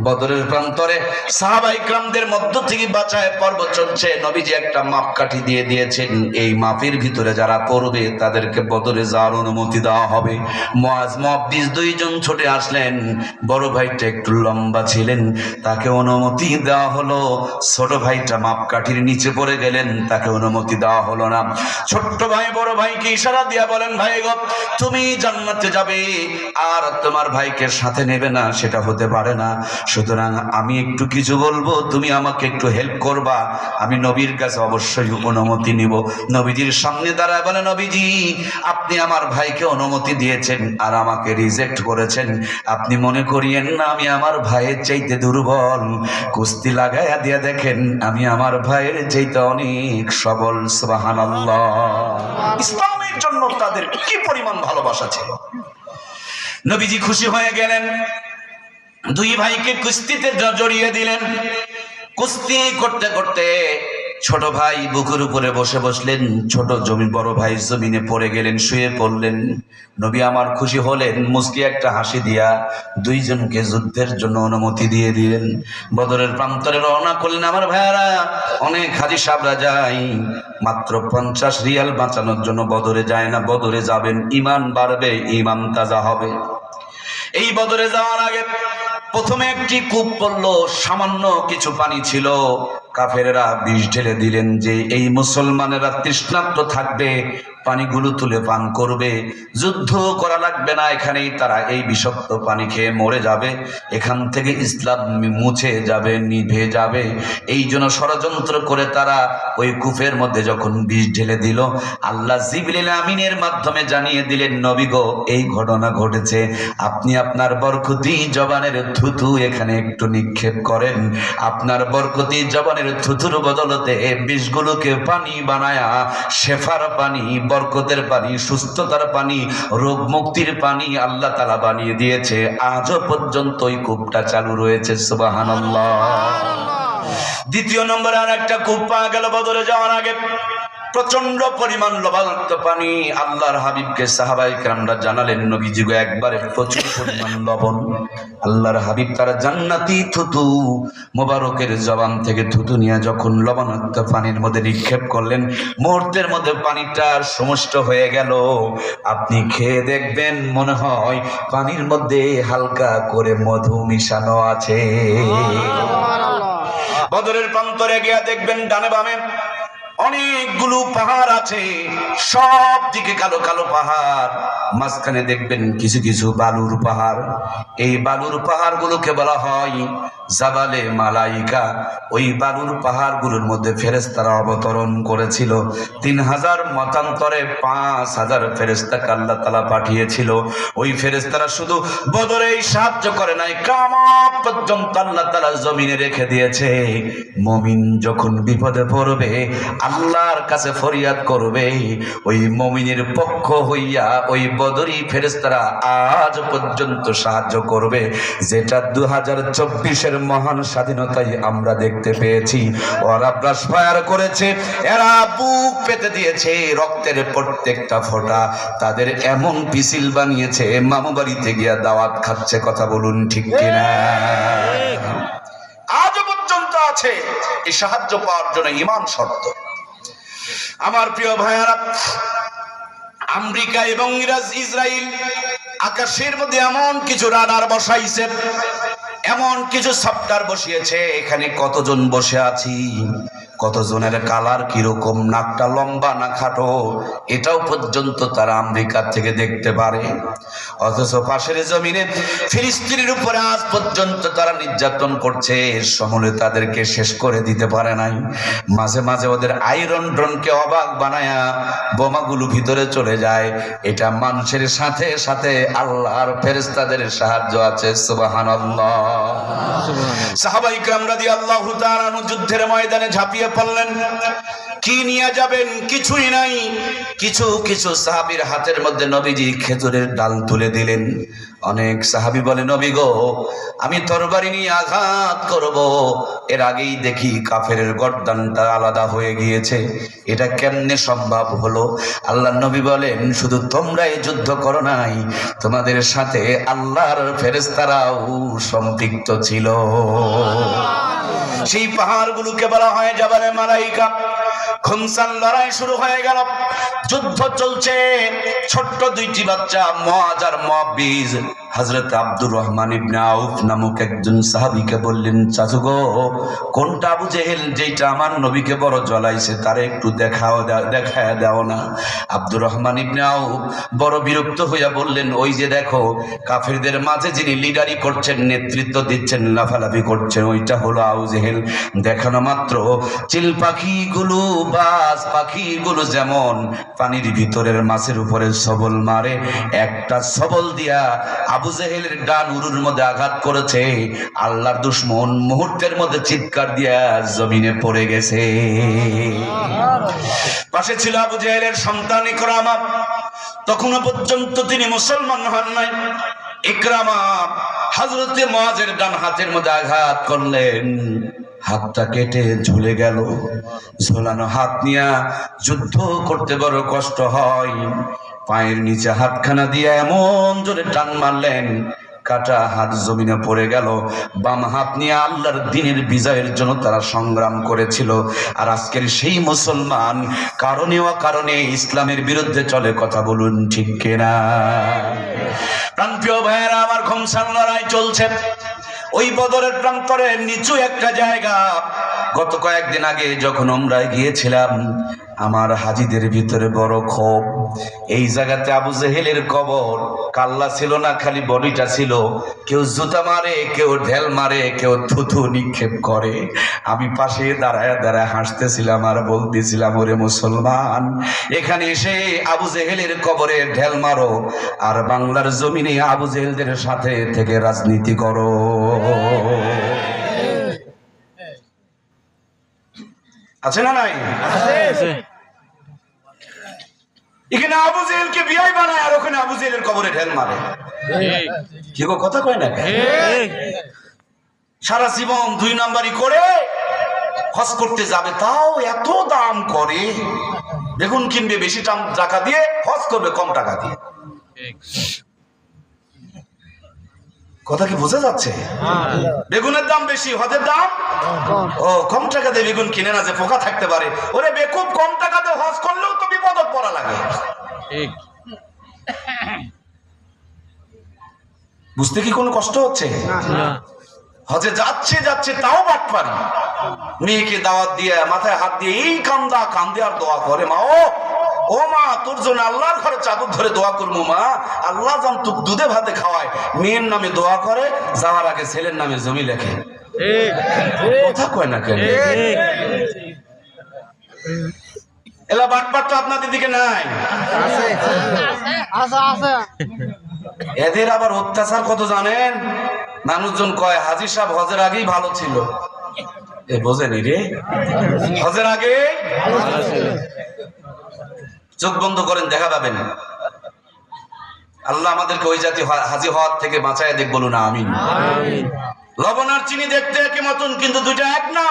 বদরের প্রান্তরে সাহাবায়ে কেরামদের মধ্য থেকে বাছাই পর্ব চলছে। নবীজি একটা মাপকাঠি দিয়ে দিয়েছেন, এই মাপের ভিতরে যারা পড়বে তাদেরকে বদরে যাওয়ার অনুমতি দেওয়া হবে। মুয়াজ, মুয়াব্বিস দুইজন ছুটে আসলেন। বড় ভাইটা একটু লম্বা ছিলেন, তাকে অনুমতি দেওয়া হলো। ছোট ভাইটা মাপকাঠির নিচে পড়ে গেলেন, তাকে অনুমতি দেওয়া হলো না। ছোট্ট ভাই বড় ভাইকে ইশারা দিয়া বলেন, ভাই গো, তুমি জান্নাতে যাবে, আর তোমার ভাইকে সাথে নেবে না, সেটা হতে পারে না। সুতরাং আমি একটু কিছু বলবো, তুমি আমাকে একটু হেল্প করবা, আমি নবীর কাছে অবশ্যই অনুমতি নিব। নবীজির সামনে দাঁড়ায় বলে, নবীজি, আপনি আমার ভাইকে অনুমতি দিয়েছেন আর আমাকে রিজেক্ট করেছেন। আপনি মনে করিয়েন না আমি আমার ভাইয়ের চাইতে দুর্বল। কুস্তি লাগাইয়া দিয়া দেখেন, আমি আমার ভাইয়ের চাইতে অনেক সবল। সুবহানাল্লাহ। ইসলামের জন্য তাদের কি পরিমাণ ভালোবাসা ছিল। নবীজি খুশি হয়ে গেলেন, দুই ভাইকে কুস্তিতে জড়িয়ে দিলেন। কুস্তি করতে করতে ছোট ভাই বুকের উপরে বসলেন, ছোট বড় ভাই জমিনে পড়ে গেলেন, শুয়ে পড়লেন। নবী আমার খুশি হলেন, মুস্কি একটা হাসি দিয়া দুইজনকে যুদ্ধের জন্য অনুমতি দিয়ে দিলেন। বদরের প্রান্তরে রওনা করলেন। আমার ভাইয়ারা, অনেক হাজি সাহেবরা যায়, মাত্র 50 রিয়াল বাঁচানোর জন্য বদরে যায় না। বদরে যাবেন, ঈমান বাড়বে, ঈমান তাজা হবে। এই বদরে যাওয়ার আগে প্রথমে একটি কূপ পড়লো, সামান্য কিছু পানি ছিল। কাফেরেরা বিষ ঢেলে দিলেন যে এই মুসলমানেরা তৃষ্ণার্ত থাকবে, পানিগুলো তুলে পান করবে, যুদ্ধ করা লাগবে না, এখানেই তারা এই বিষাক্ত পানি খেয়ে মরে যাবে, এখান থেকে ইসলাম মুছে যাবে, নিভে যাবে। এই জন্য ষড়যন্ত্র করে তারা ওই কূপের মধ্যে যখন বিষ ঢেলে দিল, আল্লাহ জিবরিল আমিনের মাধ্যমে জানিয়ে দিলেন, নবী গো, এই ঘটনা ঘটেছে, আপনি আপনার বরকতি জবানের থুথু এখানে একটু নিক্ষেপ করেন। আপনার বরকতি জবানের থুথুর বদলতে বিষগুলোকে পানি বানায়া শেফার পানি, বরকতের পানি, সুস্থতার পানি, রোগ মুক্তির পানি আল্লাহ তাআলা বানিয়ে দিয়েছে। আজও পর্যন্ত ওই কূপটা চালু রয়েছে। সুবহানাল্লাহ। দ্বিতীয় নম্বরে আর একটা কূপ পাওয়া গেল বদরে যাওয়ার আগে, প্রচন্ড পরিমাণ লবণাক্ত পানি। আল্লাহর হাবিবকে সাহাবায়ে কেরামরা জানালেন, নবীজি গো, একবারে প্রচুর পরিমাণ লবণ। আল্লাহর হাবিব তার জান্নাতি থুতু মোবারকের জবান থেকে থুতু নিয়ে যখন লবণাক্ত পানির মধ্যে নিক্ষেপ করলেন, মুহূর্তের মধ্যে পানিটা সমষ্ট হয়ে গেল। আপনি খেয়ে দেখবেন, মনে হয় পানির মধ্যে হালকা করে মধু মিশানো আছে। বদরের প্রান্তরে গিয়ে দেখবেন, ডানে বামে অনেকগুলো পাহাড় আছে, সব দিকে কালো কালো পাহাড়, মাঝখানে দেখবেন কিছু কিছু বালুর পাহাড়। এই বালুর পাহাড়গুলোকে বলা হয় জাবালে মালাইকা, ওই বালুর পাহাড়গুলোর মধ্যে ফেরেশতারা অবতরণ করেছিল। 3000 মতান্তরে 5000 ফেরেশতাকে আল্লাহ তাআলা পাঠিয়েছিল। ওই ফেরেশতারা শুধু বদরেই সাহায্য করে নাই, কিয়ামত পর্যন্ত আল্লাহ তাআলা জমিনে রেখে দিয়েছে। মুমিন যখন বিপদে পড়বে, আল্লাহর কাছে ফরিয়াদ করবে, ওই মুমিনের পক্ষ হইয়া ওই বদরি ফেরেশতারা আজ পর্যন্ত সাহায্য করবে, যেটা 2024 মহান স্বাধীনতায় আমরা দেখতে পেয়েছি। ওরা ব্রাশ ফায়ার করেছে, এরা বুক পেতে দিয়েছে, রক্তের প্রত্যেকটা ফোঁটা তাদের এমন পিছিল বানিয়েছে, মামু বাড়িতে গিয়া দাওয়াত খাচ্ছে। কথা বলুন ঠিক কিনা? আজ পর্যন্ত আছে। এই সাহায্য পাওয়ার জন্য ঈমান শর্ত। আমার প্রিয় ভাইয়ারা, আমেরিকা এবং ইসরায়েল আকাশের মধ্যে এমন কিছু রাডার বসাইছে, এমন কিছু সফটওয়্যার বসিয়েছে, এখানে কতজন বসে আছি, কতজনের কালার কিরকম, নাকটা লম্বা না খাটো, এটাও পর্যন্ত তারা আমেরিকার থেকে দেখতে পারে। অথচ পাশের জমিনে ফিলিস্তিনের উপরে আজ পর্যন্ত তারা নির্যাতন করছে, সমূলে তাদেরকে শেষ করে দিতে পারে নাই। মাঝে মাঝে ওদের আয়রন ড্রোনকে অবাক বানায়া বোমাগুলো ভিতরে চলে যায়। এটা মানুষের সাথে সাথে আল্লাহর ফেরেশতাদের সাহায্য আছে। সুবহানাল্লাহ। সাহাবায়ে কিরাম রাদিয়াল্লাহু তাআলা যুদ্ধের ময়দানে ঝাঁপিয়ে পড়লেন। কি নিয়ে যাবেন? কিছুই নাই। কিছু কিছু সাহাবীর হাতের মধ্যে নবীজি খেজুরের ডাল তুলে দিলেন। অনেক সাহাবী বলে, নবী গো, আমি তরবারি নিয়ে আঘাত করব, এর আগেই দেখি কাফেরের গর্দানটা আলাদা হয়ে গিয়েছে, এটা কেমনে সম্ভব হলো? আল্লাহর নবী বলেন, শুধু তোমরাই যুদ্ধ করো নাই, তোমাদের সাথে আল্লাহর ফেরেশতারাও সম্পৃক্ত ছিল। সেই পাহাড়গুলোকে বলা হয় জাবালে মালাইকা। খুনসান লড়াই শুরু হয়ে গেল, যুদ্ধ চলছে। ছোট্ট দুইটি বাচ্চা মুআজ আর মুআবিজ হযরত আব্দুর রহমান ইবনে আউফ নামক একজন সাহাবীকে বললেন, চাচু গো, কোনটা আবু জেহেল যেটা আমার নবীকে বড় জ্বলাইছে, তারে একটু দেখায় দাও না। আব্দুর রহমান ইবনে আউফ বড় বিরক্ত হইয়া বললেন, ওই যে দেখো, কাফেরদের মাঝে যিনি লিডারি করছেন, নেতৃত্ব দিচ্ছেন, লাফালাফি করছেন, ওইটা হলো আবু জেহেল। দেখানো মাত্র চিল পাখিগুলো, বাজ পাখিগুলো যেমন পানির ভিতরের মাছের উপরে সবল মারে, একটা সবল দিয়া আবু জেহেলের ডান উরুর মধ্যে আঘাত করেছে। আল্লাহর দুশমন মুহূর্তের মধ্যে চিৎকার দিয়া জমিনে পড়ে গেছে। পাশে ছিল আবু জেহেলের সন্তান ইকরামা, তখনও পর্যন্ত তিনি মুসলমান হন নাই। ইকরামা হযরত মুআজের ডান হাতের মধ্যে আঘাত করলেন, হাতটা কেটে ঝুলে গেল। ঝোলানো হাত নিয়ে যুদ্ধ করতে বড় কষ্ট হয়। পায়ের নিচে হাতখানা দিয়ে এমন জোরে টান মারলেন, কাটা হাত জমিনে পড়ে গেল। বাম হাত নিয়ে আল্লাহর দ্বীনের বিজয়ের জন্য তারা সংগ্রাম করেছিল। আর আজকের সেই মুসলমান কারণে অকারণে ইসলামের বিরুদ্ধে চলে। কথা বলুন ঠিক কিনা? প্রাণপ্রিয় ভাইয়েরা আমার, খুনসান লড়াই চলছে। ওই বদরের প্রান্তরে নিচু একটা জায়গা। গত কয়েকদিন আগে যখন আমরা গিয়েছিলাম, আমার হাজীদের ভিতরে বড় ক্ষোভ। এই জায়গাতে আবু জেহেলের কবর, কাল্লা ছিল না, খালি বডিটা ছিল। কেউ জুতা মারে, কেউ ঢেল মারে, কেউ থুথু নিক্ষেপ করে। আমি পাশে দাঁড়ায় দাঁড়ায় হাসতেছিলাম আর বলতেছিলাম, ওরে মুসলমান, এখানে এসে আবু জেহেলের কবরে ঢেল মারো আর বাংলার জমিনে আবু জেহেলদের সাথে থেকে রাজনীতি করো। আছে না নাই? এখানে আবু জেহেলকে বিয়াই বানায় আর ওখানে আবু জেহেলের কবরে ঢেল মারে। কি গো, কথা কয় না? সারা জীবন 2 নাম্বারি করে হজ করতে যাবে, তাও এত দাম করে। বেগুন কিনবে বেশি টাকা দিয়ে, হজ করবে কম টাকা দিয়ে। কথা কি বোঝা যাচ্ছে? বেগুনের দাম বেশি, হজের দাম কম টাকা দিয়ে বেগুন কিনে না, যে পোকা থাকতে পারে। ওরে বেকুব, কম টাকা দিয়ে হজ করলেও তো বিপদে পড়া লাগে। বুঝতে কি কোনো কষ্ট হচ্ছে? হজে যাচ্ছে যাচ্ছে তাও বাটপারি। মেয়েকে দাওয়াত দিয়ে মাথায় হাত দিয়ে এই কান্দে আর দোয়া করে, মা ও মা, তোর জন্য আল্লাহর ঘরে চাদর ধরে দোয়া করবো মা, আল্লাহ যেন তোকে দুধে ভাতে খাওয়ায়। মেয়ের নামে দোয়া করে, যাওয়ার আগে ছেলের নামে জমি লেখে। কথা কয় না কেন? এলা বাটপাট তো আপনাদের দিকে নাই। এদের আবার অত্যাচার কত জানেন? মানুষজন কয় হাজী সাহেব হজের আগেই ভালো ছিল। এ বোঝেনি রে, হজের আগে চোখ বন্ধ করেন, দেখা পাবেন। আল্লাহ আমাদেরকে ওই জাতি হাজী হওয়ার থেকে বাঁচায় দেখ, বলুন আমিন। লবণ আর চিনি দেখতে একই মতন, কিন্তু দুইটা এক না।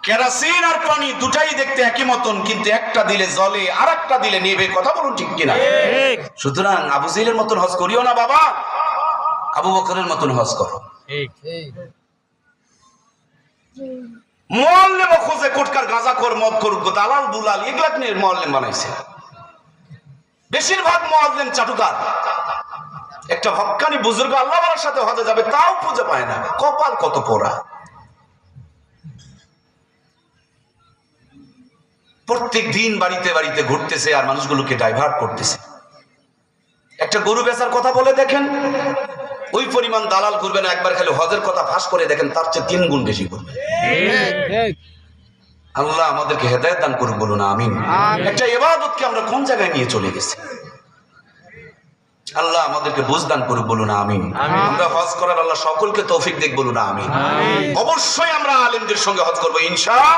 কেরোসিন আর পানি দুটাই দেখতে একই মতন, কিন্তু একটা দিলে জ্বলে আর একটা দিলে নেবে। কথা বলুন ঠিক কিনা? সুতরাং আবু জেহেলের মতন হজ করিও না বাবা, আবু বকরের মতন হজ করো। মুআল্লিম খোঁজে কোটকার গাঁজাখোর মদখোর দালাল দুলাল এগুলা নিয়ে মুআল্লিম বানাইছে। বেশিরভাগ মুআল্লিম চাটুকার। একটা হক্কানি বুজুর্গ আল্লাহর সাথে হজে যাবে, তাও খুঁজে পায় না। কপাল কত পোড়া। প্রত্যেক দিন বাড়িতে বাড়িতে ঘুরতেছে আর মানুষগুলোকে ডাইভার্ট করতেছে। একটা গরু বেচার কথা বলে দেখেন, ওই পরিমাণ দালাল করবে না। একবার খালি হজের কথা ফাঁস করে দেখেন, তার চেয়ে 3 গুণ বেশি করবে। আল্লাহ আমাদেরকে হেদায়েত দান করুক, বলুন আমিন। একটা ইবাদতকে আমরা কোন জায়গায় নিয়ে চলে গেছি। আল্লাহ আমাদেরকে বুঝ দান করুক, বলুন আমিন। আমরা হজ করার আল্লাহ সকলকে তৌফিক দেখ, বলুন আমিন। অবশ্যই আমরা আলেমদের সঙ্গে হজ করবো ইনশাআল্লাহ।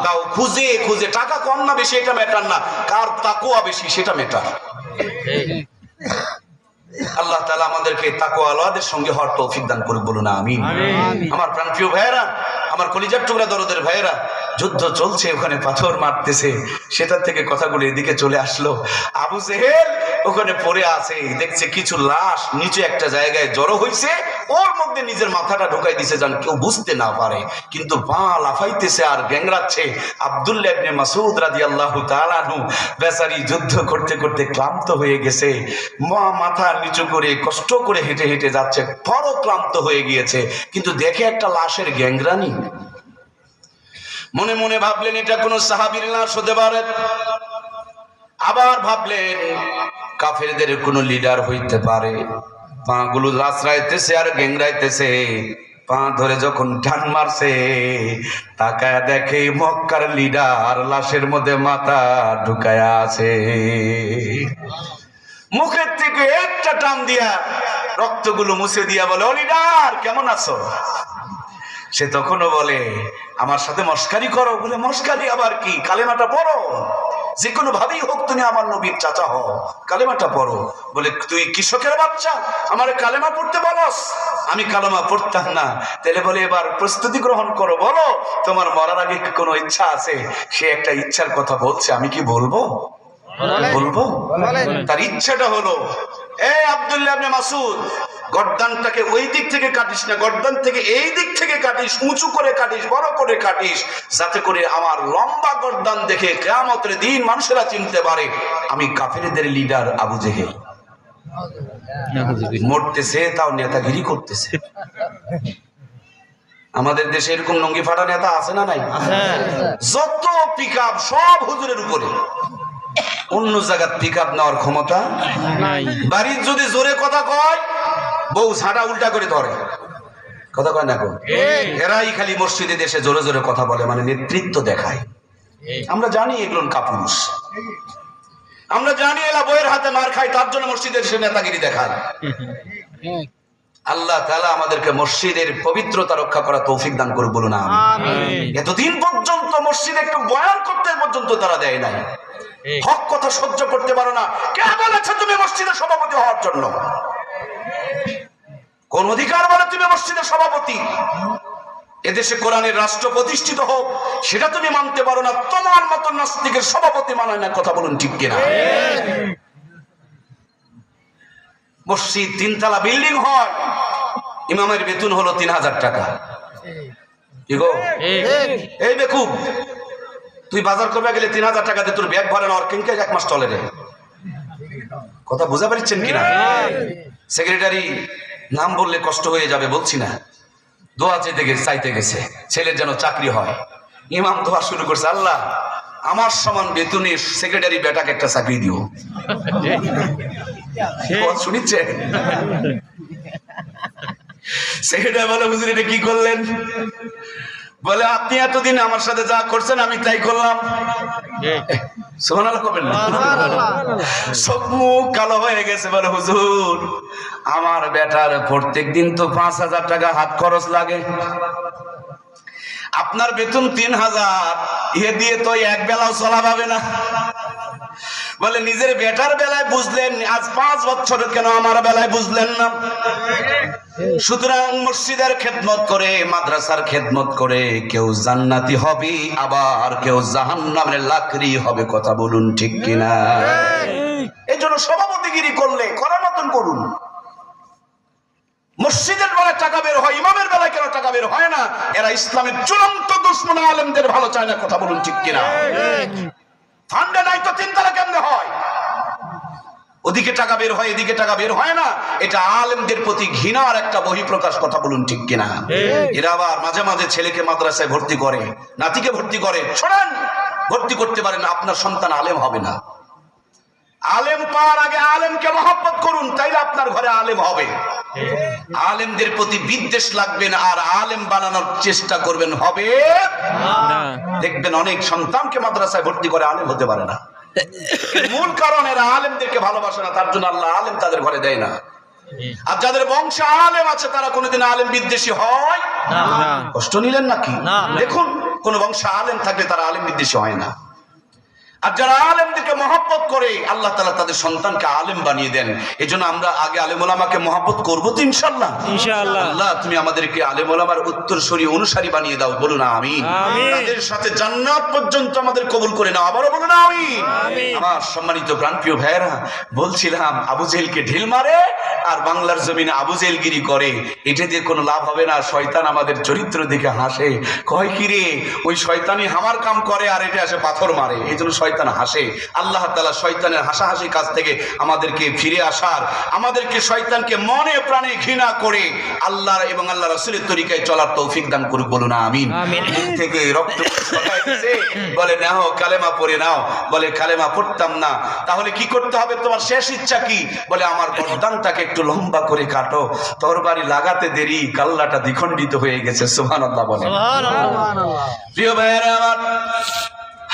তাও খুঁজে খুঁজে, টাকা কম না বেশি এটা ম্যাটার না, কার তাকওয়া বেশি সেটা ম্যাটার। আল্লাহ তাআলা আমাদেরকে তাকওয়াওয়ালাদের সঙ্গে হওয়ার তৌফিক দান করুক, বলুন আমিন। আমার প্রাণপ্রিয় ভাইয়েরা, আমার কলিজার টুকরা দরদের ভাইয়েরা, যুদ্ধ চলছে, ওখানে পাথর মারতেছে, সেটার থেকে কথাগুলো এদিকে চলে আসলো। আবু জেহেল ওখানে পড়ে আছে, দেখছে কিছু লাশ নিচে একটা জায়গায় জড়ো হয়েছে, ওর মধ্যে নিজের মাথাটা ঢুকাই দিছে যেন কেউ বুঝতে না পারে, কিন্তু পা লাফাইতেছে আর গ্যাংরাচ্ছে। আব্দুল্লাহ ইবনে মাসউদ রাদিয়াল্লাহু তাআলা আনহু বেচারি যুদ্ধ করতে করতে ক্লান্ত হয়ে গেছে, মাথা নিচু করে কষ্ট করে হেঁটে হেঁটে যাচ্ছে, বড় ক্লান্ত হয়ে গিয়েছে, কিন্তু দেখে একটা লাশের গ্যাংরানি। মনে মনে ভাবলেন এটা কোন সাহাবীর লাশ হতে পারে, আবার ভাবলেন কাফেরদের কোন লিডার হইতে পারে। পা গুলো লাচড়াইতেছে আর গ্যাংরাইতেছে, পা ধরে যখন টান মারছে, তাকায় দেখে মক্কার লিডার লাশের মধ্যে মাথা ঢুকায়া আছে। মুখের থেকে একটা টান দিয়া রক্তগুলো মুছে দিয়া বলে, ও লিডার কেমন আছো? সে তখনও বলে, আমার সাথে মস্কারি করো? বলে, মস্কারি আবার কি, কালেমাটা পড়ো, যে কোনো ভাবেই হোক তুমি আমার নবীর চাচা হও, কালেমাটা পড়ো। বলে, তুই কৃষকের বাচ্চা, আমার কালেমা পড়তে বলস? আমি কালেমা পড়তাম না। তাহলে বলে, এবার প্রস্তুতি গ্রহণ করো, বলো তোমার মরার আগে কোনো ইচ্ছা আছে? সে একটা ইচ্ছার কথা বলছে, আমি কি বলবো? বলবো। তার ইচ্ছাটা হলো, এ আব্দুল্লাহ ইবনে মাসউদ, গর্দানটাকে ওই দিক থেকে কাটিস না, গর্দান থেকে এই দিক থেকে কাটিস, উঁচু করে কাটিস, বড় করে কাটিস, যাতে করে আমার লম্বা গর্দান দেখে কিয়ামতের দিন মানুষেরা চিনতে পারে আমি কাফেরদের লিডার আবু জেহেল। মরতেছে তাও নেতাগিরি করতেছে। আমাদের দেশে এরকম লঙ্গি ফাটা নেতা আছে না নাই? যত পিকআপ সব হুজুরের উপরে, অন্য জায়গার পিকআপ নেওয়ার ক্ষমতা নাই। বাড়ির যদি জোরে কথা কয়, বউ ঝাঁটা উল্টা করে ধরে, কথা কয় না? এরাই খালি মসজিদে দেশে জোরে জোরে কথা বলে, মানে নেতৃত্ব দেখায়। আমরা জানি এগুলো কাপুরুষ, আমরা জানি এরা বইয়ের হাতে মার খায়, তার জন্য মসজিদে এসে নেতাগিরি দেখায়। আল্লাহ তাআলা আমাদেরকে মসজিদের পবিত্রতা রক্ষা করা তৌফিক দান করুক, বলুন আমিন। এতদিন পর্যন্ত মসজিদে একটু বয়ান করতে পর্যন্ত তারা দেয় নাই। হক কথা সহ্য করতে পারো না, কে বলেছে তুমি মসজিদের সভাপতি হওয়ার জন্য? কোন অধিকার বলে তুমি মসজিদের সভাপতি? এদেশে কোরআনের রাষ্ট্র প্রতিষ্ঠিত হোক, সেটা তুমি মানতে পারো না। তোমার মতো নাস্তিকের সভাপতি মানায় না, কথা বলুন ঠিক কিনা? মসজিদ 3 তলা বিল্ডিং হয়, ইমামের বেতন হলো 3000 টাকা। কি গো এই বেকুব, তুই বাজার করবে গেলে 3000 টাকা দিয়ে তোর ব্যাগ ভরে না, আর কিনকে 1 মাস চলে রে। কথা বুঝা পারছেন কিনা? সেক্রেটারি নাম বললে কষ্ট হয়ে যাবে, বলছি না, দোয়া চাইতে গেছে ছেলের যেন চাকরি হয়। ইমাম দোয়া শুরু করছে, আল্লাহ আমার সমান বেতনে সেক্রেটারি বেটাকে একটা চাকরি দিও। শুনিচ্ছে? সেটা বলে হুজুর এটা কি করলেন? বলে আপনি এতদিন আমার সাথে যা করছেন আমি তাই করলাম। সুবহানাল্লাহ করবেন না? চোখ মুখ কালো হয়ে গেছে। বলে হুজুর আমার বেটার প্রত্যেক দিন তো 5,000 টাকা হাত খরচ লাগে, আপনার বেতন 3,000, এ দিয়ে তো এক বেলাও চলা পাবে না। বলে নিজের বেটার বেলায় বুঝলেন, আজ 5 বছর কেন আমার বেলায় বুঝলেন না? সুতরাং মসজিদের খেদমত করে, মাদ্রাসার খেদমত করে কেউ জান্নাতি হবে, আবার কেউ জাহান্নামের লাকড়ি হবে। কথা বলুন ঠিক কিনা? এই জন্য সভাপতিগিরি করলে করার মতন করুন। মসজিদের বেলায় টাকা বের হয়, ইমামের বেলায় কেন টাকা বের হয় না? এরা ইসলামের চূড়ান্ত দুশমন, আলেমদের ভালো চায় না। কথা বলুন ঠিক কিনা? ফান্ডে নাই তো 3 তালা কেমনে হয়? ওদিকে টাকা বের হয়, এদিকে টাকা বের হয় না। এটা আলেমদের প্রতি ঘৃণার একটা বহিঃপ্রকাশ। কথা বলুন ঠিক কিনা? এরা আবার মাঝে মাঝে ছেলেকে মাদ্রাসায় ভর্তি করে, নাতিকে ভর্তি করে। শোনেন, ভর্তি করতে পারেন, আপনার সন্তান আলেম হবে না। আলেম পাওয়ার আগে আলেমকে মহব্বত করুন, তাইলে আপনার ঘরে আলেম হবে। আলেমদের প্রতি বিদ্বেষ লাগবেন আর আলেম বানানোর চেষ্টা করবেন, হবে না। দেখবেন অনেক সন্তানকে মাদ্রাসায় ভর্তি করে, আলেম হতে পারে না। মূল কারণ এরা আলেমদেরকে ভালোবাসে না, তার জন্য আল্লাহ আলেম তাদের ঘরে দেয় না। আর যাদের বংশে আলেম আছে তারা কোনোদিন আলেম বিদ্বেষী হয় না। কষ্ট নিলেন নাকি? দেখুন, কোন বংশে আলেম থাকলে তারা আলেম বিদ্বেষী হয় না। আর যারা আলেমদেরকে মহব্বত করে, আল্লাহ তাআলা তাদের সন্তানকে আলেম বানিয়ে দেন। এজন্য আমরা আগে আলেম ওলামাকে মহব্বত করবো তো ইনশাআল্লাহ। আল্লাহ তুমি আমাদেরকে আলেম ওলামার উত্তরসূরি অনুসারী বানিয়ে দাও। বলুন আমিন। তাদের সাথে জান্নাত পর্যন্ত আমাদের কবুল করে নাও। আবারও বলুন আমিন। আমার সম্মানিত প্রাণপ্রিয় ভাইয়েরা, বলছিলাম আবু জেহেলকে ঢিল মারে আর বাংলার জমিনে আবু জেহেলগিরি করে, এটা দিয়ে কোনো লাভ হবে না। শয়তান আমাদের চরিত্র দেখে হাসে, কয় কি রে ওই শয়তানি হামার কাম করে আর এটা আসে পাথর মারে। এই জন্য শয়তান হাসে। আল্লাহ তাআলা শয়তানের হাসাহাসি কাজ থেকে আমাদেরকে ফিরে আসার, আমাদেরকে শয়তানকে মনে প্রাণে ঘৃণা করে আল্লাহর এবং আল্লাহ রাসূলের তরিকায় চলার তৌফিক দান করুক। বলুন আমিন। মুখ থেকে রক্ত ছড়ায় দিয়েছে, বলে নাও কালেমা পড়ে নাও। বলে কালেমা পড়তাম না, তাহলে কি করতে হবে? তোমার শেষ ইচ্ছা কি? বলে আমার গর্দানটাকে একটু লম্বা করে কাটো। তরবারি লাগাতে দেরি, কাল্লাটা দ্বিখণ্ডিত হয়ে গেছে। সুবহানাল্লাহ বলেন। প্রিয় ভাইয়েরা আমার,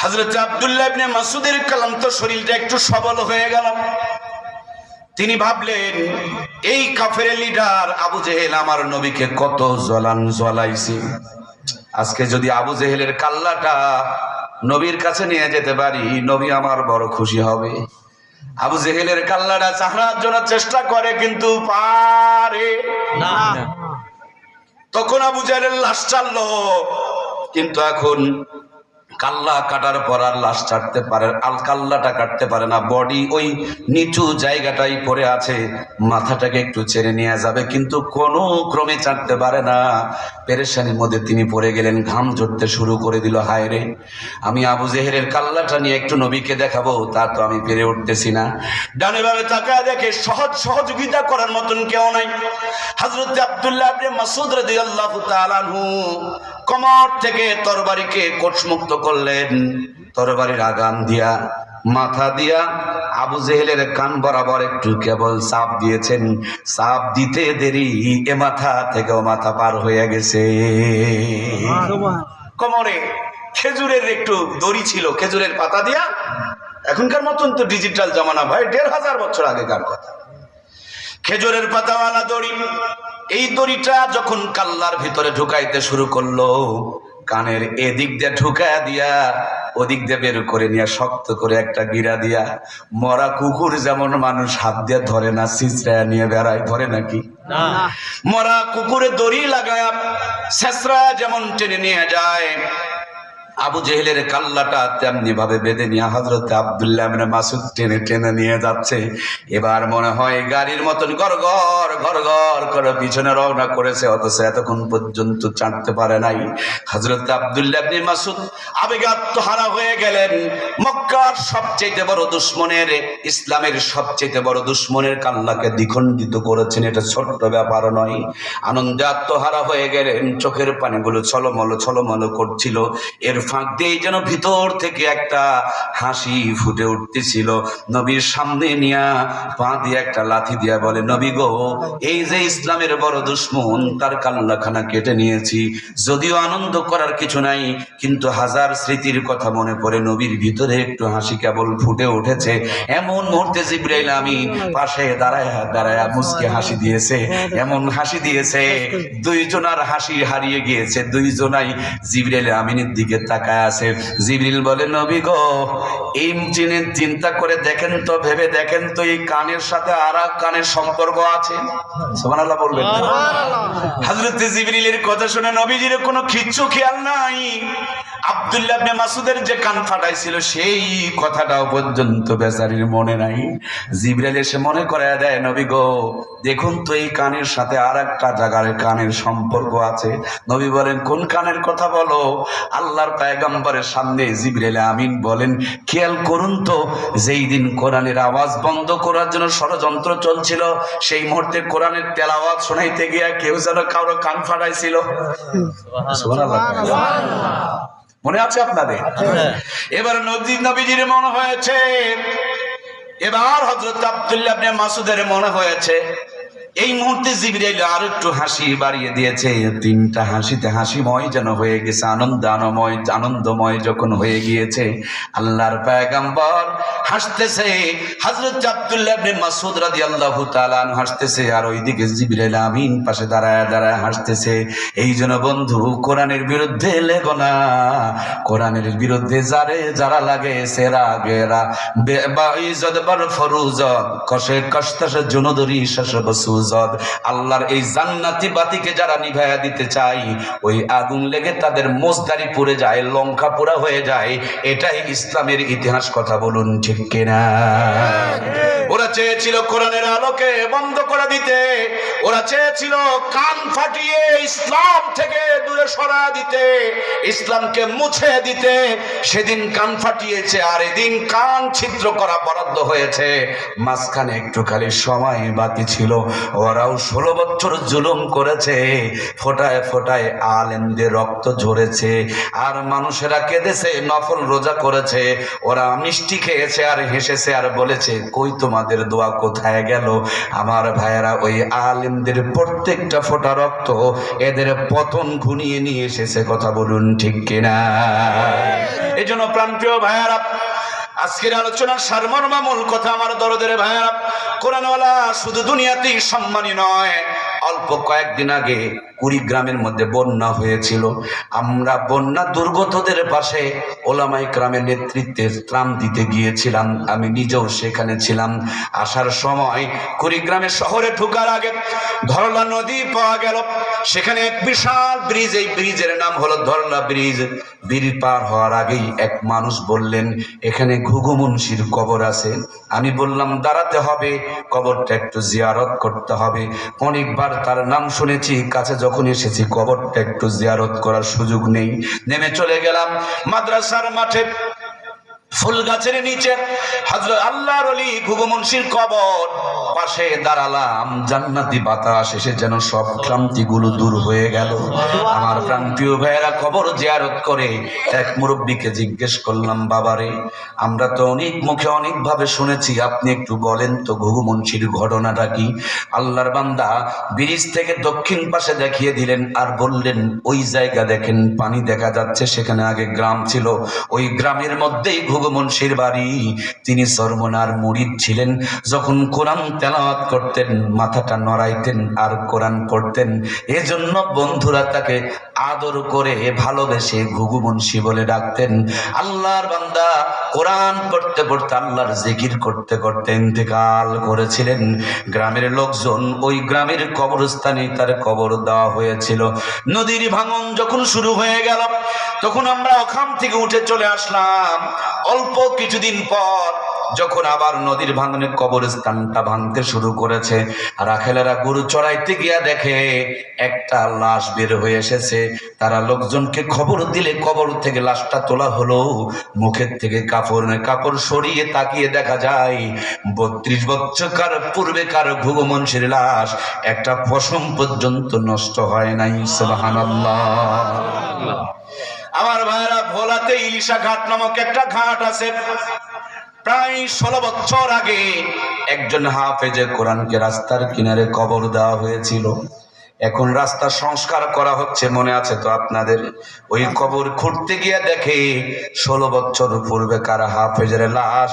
হযরত আব্দুল্লাহ ইবনে মাসউদের ক্লান্ত শরীরটা একটু সবল হয়ে গেল। তিনি ভাবলেন, এই কাফের লিডার আবু জেহেল আমার নবীকে কত জ্বলাইছে। আজকে যদি আবু জেহেলের কাল্লাটা নবীর কাছে নিয়ে যেতে পারি, নবী আমার বড় খুশি হবে। আবু জেহেলের কাল্লাটা চাহরার জন্য চেষ্টা করে, কিন্তু পারে না। তখন আবু জেহেলের লাশ ছাড়লো, কিন্তু এখন কাল্লা কাটার পর আর লাশ ছাড়তে পারে, কাল্লাটা কাটতে পারে না। বডি ওই নিচু জায়গাটাই পড়ে আছে, মাথাটাকে একটু ছেড়ে নিয়ে যাবে, কিন্তু কোনো ক্রমে ছাড়তে পারে না। পেরেশানির মধ্যে তিনি পড়ে গেলেন, ঘাম ঝরতে শুরু করে দিল। হায় রে, আমি আবু জেহেলের কাল্লাটা নিয়ে একটু নবীকে দেখাবো, তা তো আমি পেরে উঠতেছি না। ডানে বামে তাকায় দেখে সহযোগিতা করার মতন কেউ নাই। হযরত আব্দুল্লাহ ইবনে মাসউদ রাদিয়াল্লাহু তাআলা আনহু কমর থেকে তরবারিকে কোষমুক্ত করলেন। তরবারির আগাম দিয়া, মাথা দিয়া আবু জেহেলের কান বরাবর একটু কেবল চাপ দিয়েছেন। চাপ দিতে দেরি, এ মাথা থেকে ও মাথা পার হয়ে গেছে। কোমরে খেজুরের একটু দড়ি ছিল, খেজুরের পাতা দিয়া। এখনকার মতন তো ডিজিটাল জামানা ভাই, 1500 বছর আগেকার কথা। খেজুরের পাতাওয়ালা দড়ি। এই দড়িটা যখন কাল্লার ভিতরে ঢুকাইতে শুরু করলো, কানের এদিক দিয়ে ঢুকায়া দিয়া ওদিক দিয়ে বের করে নিয়ে শক্ত করে একটা গিরা দিয়া, মরা কুকুর যেমন মানুষ হাত দিয়ে ধরে না, ছিঁচড়ায় নিয়ে বেড়ায়, ধরে নাকি? মরা কুকুরে দড়ি লাগায়া ছেঁচড়া যেমন টেনে নিয়ে যায়, আবু জেহেলের কাল্লাটা তেমনি ভাবে বেঁধে নিয়ে হযরত আব্দুল্লাহ ইবনে মাসউদ টেনে টেনে নিয়ে যাচ্ছে। এবার মনে হয় গাড়ির মতন গড়গড় গড়গড় করে পিছনে রওনা করেছে, অথচ এতক্ষণ পর্যন্ত ছাড়তে পারে নাই। হযরত আব্দুল্লাহ ইবনে মাসউদ আবেগে আত্মহারা হয়ে গেলেন। মক্কার সবচেয়ে বড় দুশমনের, ইসলামের সবচেয়ে বড় দুশমনের কাল্লাকে দ্বিখণ্ডিত করেছেন, এটা ছোট্ট ব্যাপার নয়। আনন্দে আত্মহারা হয়ে গেলেন, চোখের পানিগুলো ছলমল ছলমল করছিল। এর ফাঁক দিয়ে যেন ভিতর থেকে একটা হাসি ফুটে উঠতেছিল। নবীর সামনে নিয়া পা দিয়ে একটা লাথি দিয়া বলে, নবী গো, এই যে ইসলামের বড় দুশ্মন, তার কাল্লাখানা কেটে নিয়েছি। যদিও আনন্দ করার কিছু নাই, কিন্তু হাজার স্মৃতির কথা মনে পড়ে নবীর ভিতরে একটু হাসি কেবল ফুটে উঠেছে। এমন মুহূর্তে জিবরাইল আমিন পাশে দাঁড়ায় দাঁড়ায় মুচকি হাসি দিয়েছে, এমন হাসি দিয়েছে দুইজনার হাসি হারিয়ে গিয়েছে, দুইজনাই জিবরাইল আমিনের দিকে তাকায় আছে। জিবরিল বলে, নবী গো, এই চিন্তা করে দেখেন তো, ভেবে দেখেন তো, এই কানের সাথে আর এক কানের সম্পর্ক আছে। সুবহানাল্লাহ বলবেন। হযরত জিবরিলের কথা শুনে নবীজির কোনো কিচ্ছু খেয়াল নাই। আব্দুল্লাহ ইবনে মাসউদের যে কান ফাটাইছিল সেই কথাটাও পর্যন্ত বেচারির মনে নাই। জিবরাইল এসে মনে করায় দেয়, নবী গো, দেখুন তো এই কানের সাথে আর একটা জায়গার কানের সম্পর্ক আছে। নবী বলেন, কোন কানের কথা বলো? আল্লাহর পয়গম্বরের সামনে জিবরাইল আমিন বলেন, খেয়াল করুন তো, যেই দিন কোরআনের আওয়াজ বন্ধ করার জন্য ষড়যন্ত্র চলছিল, সেই মুহূর্তে কোরআনের তেলাওয়াত শোনাইতে গিয়া কেউ যেন কারো কান ফাটাইছিল। মনে আছে আপনাদের? এবার নবীজির মনে হয়েছে, এবার হযরত আব্দুল্লাহ ইবনে মাসউদের মনে হয়েছে। এই মুহূর্তে জিবরাইল আর একটু হাসি বাড়িয়ে দিয়েছে। তিনটা হাসিতে হাসিময় যেন হয়ে গেছে, আনন্দময় যখন হয়ে গিয়েছে, আল্লাহর পয়গম্বর হাসতেছে, হযরত আব্দুল্লাহ ইবনে মাসউদ রাদিয়াল্লাহু তাআলা হাসতেছে, আর ওইদিকে জিবরাইল আমিন পাশে দাঁড়ায় দাঁড়ায় হাসতেছে। এই জন্য বন্ধু, কোরআনের বিরুদ্ধে লেগো না, কোরআনের বিরুদ্ধে যারা লাগে সেরা গেরা বেবাইজদ বার ফরুজদ কশে কষ্টাস জুনুদরি শাশবসু। আল্লাহর এই জান্নাতি বাতিকে যারা নিভাইয়া দিতে চাই, ওই আগুন লেগে তাদের মোজদারি পুড়ে যায়, লঙ্কা পোড়া হয়ে যায়। এটাই ইসলামের ইতিহাস, কথা বলুন ঠিক কিনা? ওরা চেয়েছিল কোরআনের আলোকে বন্ধ করে দিতে, ওরা চেয়েছিল কান ফাটিয়ে ইসলাম থেকে দূরে সরা দিতে, ইসলামকে মুছে দিতে। সেদিন কান ফাটিয়েছে, আর এদিন কান ছিদ্র করা বরাদ্দ হয়েছে। মাঝখানে একটু খালি সময় বাকি ছিল। ওরাও 16 বছর জুলুম করেছে, ফোটায় ফোটায় আলেমদের রক্ত ঝরেছে, আর মানুষেরা কেঁদেছে, নফল রোজা করেছে। ওরা মিষ্টি খেয়েছে আর হেসেছে আর বলেছে, কই তোমাদের দোয়া কোথায় গেল? আমার ভাইয়েরা, ওই আলেমদের প্রত্যেকটা ফোঁটা রক্ত এদের পতন ঘুনিয়ে নিয়ে এসেছে, কথা বলুন ঠিক কিনা? এই জন্য প্রাণপ্রিয় ভাইয়েরা, আজকের আলোচনার সারমর্ম মূল কথা, আমার দরদের ভাইয়েরা, কোরআনওয়ালা শুধু দুনিয়াতেই সম্মানী নয়। অল্প কয়েকদিন আগে কুড়িগ্রামের মধ্যে বন্যা হয়েছিল। আমরা বন্যা দুর্গতদের পাশে ওলামায়ে কেরামের নেতৃত্বে ত্রাণ দিতে গিয়েছিলাম। আমি নিজেও সেখানে ছিলাম। আসার সময় কুড়িগ্রামের শহরে ঢোকার আগে ধরলা নদী পাওয়া গেল। সেখানে এক বিশাল ব্রিজ, এই ব্রিজের নাম হলো ধরলা ব্রিজ। ব্রিজ পার হওয়ার আগেই এক মানুষ বললেন, এখানে ঘুঘু মুন্সির কবর আছে। আমি বললাম, দাঁড়াতে হবে, কবরটা একটু জিয়ারত করতে হবে। অনেকবার তার নাম শুনেছি, কাছে যখন এসেছি কবরটা একটু জিয়ারত করার সুযোগ নেই। নেমে চলে গেলাম মাদ্রাসার মাঠে, ফুল গাছের নিচে হযরত আল্লাহর ওলি ঘুঘু মুন্সির কবর। পাশে দাঁড়ালাম, জান্নাতি বাতাস এসে যেন সব ক্লান্তিগুলো দূর হয়ে গেল। আমার প্রাণপ্রিয় ভাইয়েরা, কবর জিয়ারত করে এক মুরব্বীকে জিজ্ঞেস করলাম, বাবারে, আমরা তো অনেক মুখে অনেক ভাবে শুনেছি, আপনি একটু বলেন তো ঘুঘু মুন্সির ঘটনাটা কি? আল্লাহর বান্দা ব্রিজ থেকে দক্ষিণ পাশে দেখিয়ে দিলেন আর বললেন, ওই জায়গা দেখেন, পানি দেখা যাচ্ছে, সেখানে আগে গ্রাম ছিল, ওই গ্রামের মধ্যেই ঘুঘু মুন্সির বাড়ি। তিনি চরমনার মুরিদ ছিলেন। যখন কোরআন তেলাওয়াত করতেন মাথাটা নড়াইতেন আর কোরআন পড়তেন। এজন্য বন্ধুরা তাকে আদর করে ভালোবেসে ঘুঘু মুন্সি বলে ডাকতেন। আল্লাহর বান্দা কোরআন পড়তে পড়তে আল্লাহর জিকির করতে করতে ইন্তেকাল করেছিলেন। গ্রামের লোকজন ওই গ্রামের কবরস্থানে তার কবর দেওয়া হয়েছিল। নদীর ভাঙন যখন শুরু হয়ে গেল, তখন আমরা ওখান থেকে উঠে চলে আসলাম। অল্প কিছুদিন পর যখন আবার নদীর ভাঙনে কবরস্থানটা ভাঙতে শুরু করেছে, রাখেলেরা গরু চড়াইতে গিয়া দেখে একটা লাশ বের হয়ে এসেছে। তারা লোকজনকে খবর দিলে কবর থেকে লাশটা তোলা হলো। মুখের থেকে কাপড় সরিয়ে তাকিয়ে দেখা যায় 32 বছরকার পূর্বেকার ঘুঘু মুন্সির লাশ, একটা পশম পর্যন্ত নষ্ট হয় নাই। সুবহানাল্লাহ। আমার ভাইরা, ভোলাতে ইলিশা ঘাট নামক একটা ঘাট আছে। প্রায় 16 বছর আগে একজন হাফেজে কোরআনকে রাস্তার কিনারে কবর দেওয়া হয়েছিল। এখন রাস্তা সংস্কার করা হচ্ছে, মনে আছে তো আপনাদের? ওই কবর খুঁড়তে গিয়ে দেখে 16 বছর পূর্বে কার হাফেজের লাশ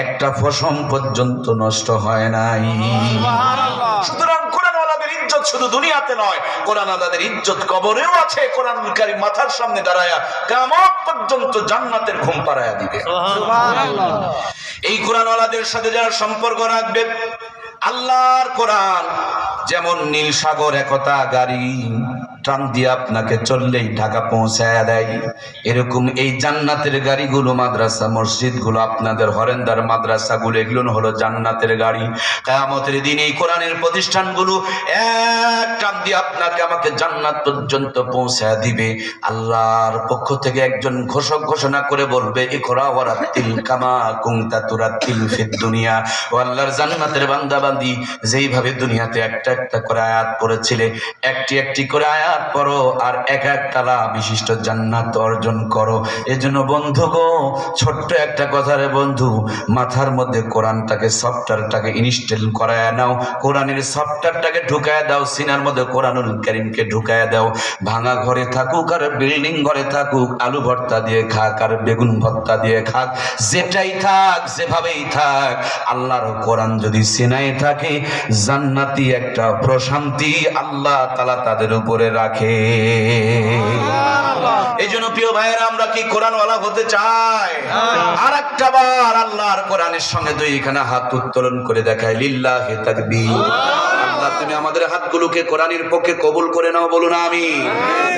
একটা পশম পর্যন্ত নষ্ট হয় নাই। সুতরাং কোরআনওয়ালাদের ইজ্জত শুধু দুনিয়াতে নয়, কোরআনওয়ালাদের ইজ্জত কবরেও আছে। কোরআনুল কারীম মাথার সামনে দাঁড়ায়া কিয়ামত পর্যন্ত জান্নাতের ঘুম পাড়ায়া দিবে। সুবহানাল্লাহ। এই কোরআনওয়ালাদের সাথে যারা সম্পর্ক রাখবে, আল্লাহর কোরআন যেমন নীল সাগর একতা গাড়ি টান দিয়ে আপনাকে চললেই ঢাকা পৌঁছায় দেয়, এরকম এই জান্নাতের গাড়িগুলো, মাদ্রাসা মসজিদগুলো, আপনাদের হরেন্দার মাদ্রাসাগুলো, এগুলো হলো জান্নাতের গাড়ি। কিয়ামতের দিন এই কোরআনের প্রতিষ্ঠানগুলো এক টান দিয়ে আপনাকে আমাকে জান্নাত পর্যন্ত পৌঁছায় দিবে। আল্লাহর পক্ষ থেকে একজন ঘোষক ঘোষণা করে বলবে, ইকরা ওয়ারাতিল কামা কুনতা তুরাতিল ফিদ দুনিয়া। ও আল্লাহর জান্নাতের বান্দাবান্দি, যেইভাবে দুনিয়াতে একটা একটা করে আয়াত পড়েছিলে, একটি একটি করে আয়াত পড়ো আর এক এক তালা বিশিষ্ট জান্নাত অর্জন করো। এজন্য বন্ধু গো, ছোট্ট একটা কথা রে বন্ধু, মাথার মধ্যে কোরআনটাকে, সফটওয়্যারটাকে ইনস্টল করায় নাও, কোরআনের সফটওয়্যারটাকে ঢুকায় দাও, সিনার মধ্যে কোরআনুল কারীমকে ঢুকায় দাও। ভাঙা ঘরে থাকুক আর বিল্ডিং ঘরে থাকুক, আলু ভর্তা দিয়ে খাক আর বেগুন ভর্তা দিয়ে খাক, যেটাই থাক, যেভাবেই থাক, আল্লাহর কোরআন যদি সিনায় থাকে, জান্নাতি একটা প্রশান্তি আল্লাহ তাআলা তাদের উপরে রাখে। এই জন্য প্রিয় ভাইয়েরা, আমরা কি কোরআনওয়ালা হতে চাই? আর একটা বার আল্লাহর কোরআনের সঙ্গে দুইখানা হাত উত্তোলন করে দেখায়, লিল্লাহি তাকবীর। আল্লাহ, তুমি আমাদের হাতগুলোকে কোরআনের পক্ষে কবুল করে নাও, বলুন আমিন।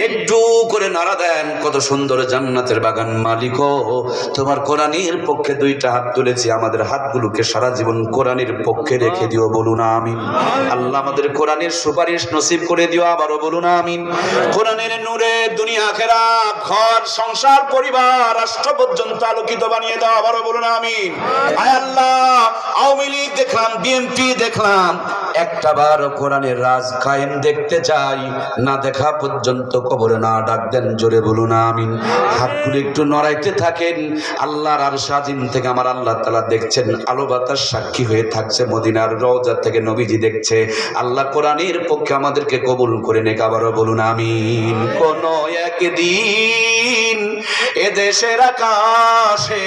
একটু করে নাড়া দেন, কত সুন্দর জান্নাতের বাগান মালিক, তোমার কোরআনের পক্ষে দুইটা হাত তুলেছি, আমাদের হাতগুলোকে সারা জীবন কোরআনের পক্ষে রেখে দিও, বলুন আমিন। আল্লাহ আমাদের কোরআনের সুপারিশ নসিব করে দিও, আবারও বলুন আমিন। কোরআনের নূরে দুনিয়া আখিরাত, ঘর সংসার পরিবার রাষ্ট্র পর্যন্ত আলোকিত বানিয়ে দাও, আবারও বলুন আমিন। আয় আল্লাহ, আওয়ামী লীগ দেখলাম, বিএনপি দেখলাম, একটা বার কোরআনের রাজ কায়েম দেখতে চাই, না দেখা পর্যন্ত কবরে না ডাক দেন, জোরে বলুন আমিন। হাতগুলো একটু নড়াইতে থাকেন, আল্লাহর আরশ আজিম থেকে আমার আল্লাহ তাআলা দেখছেন, আলো বাতাস সাক্ষী হয়ে থাকছে, মদিনার রওজা থেকে নবীজি দেখছে। আল্লাহ কোরআনের পক্ষে আমাদেরকে কবুল করে নেক, আবারও বলুন আমিন। কোন একদিন এদেশের আকাশে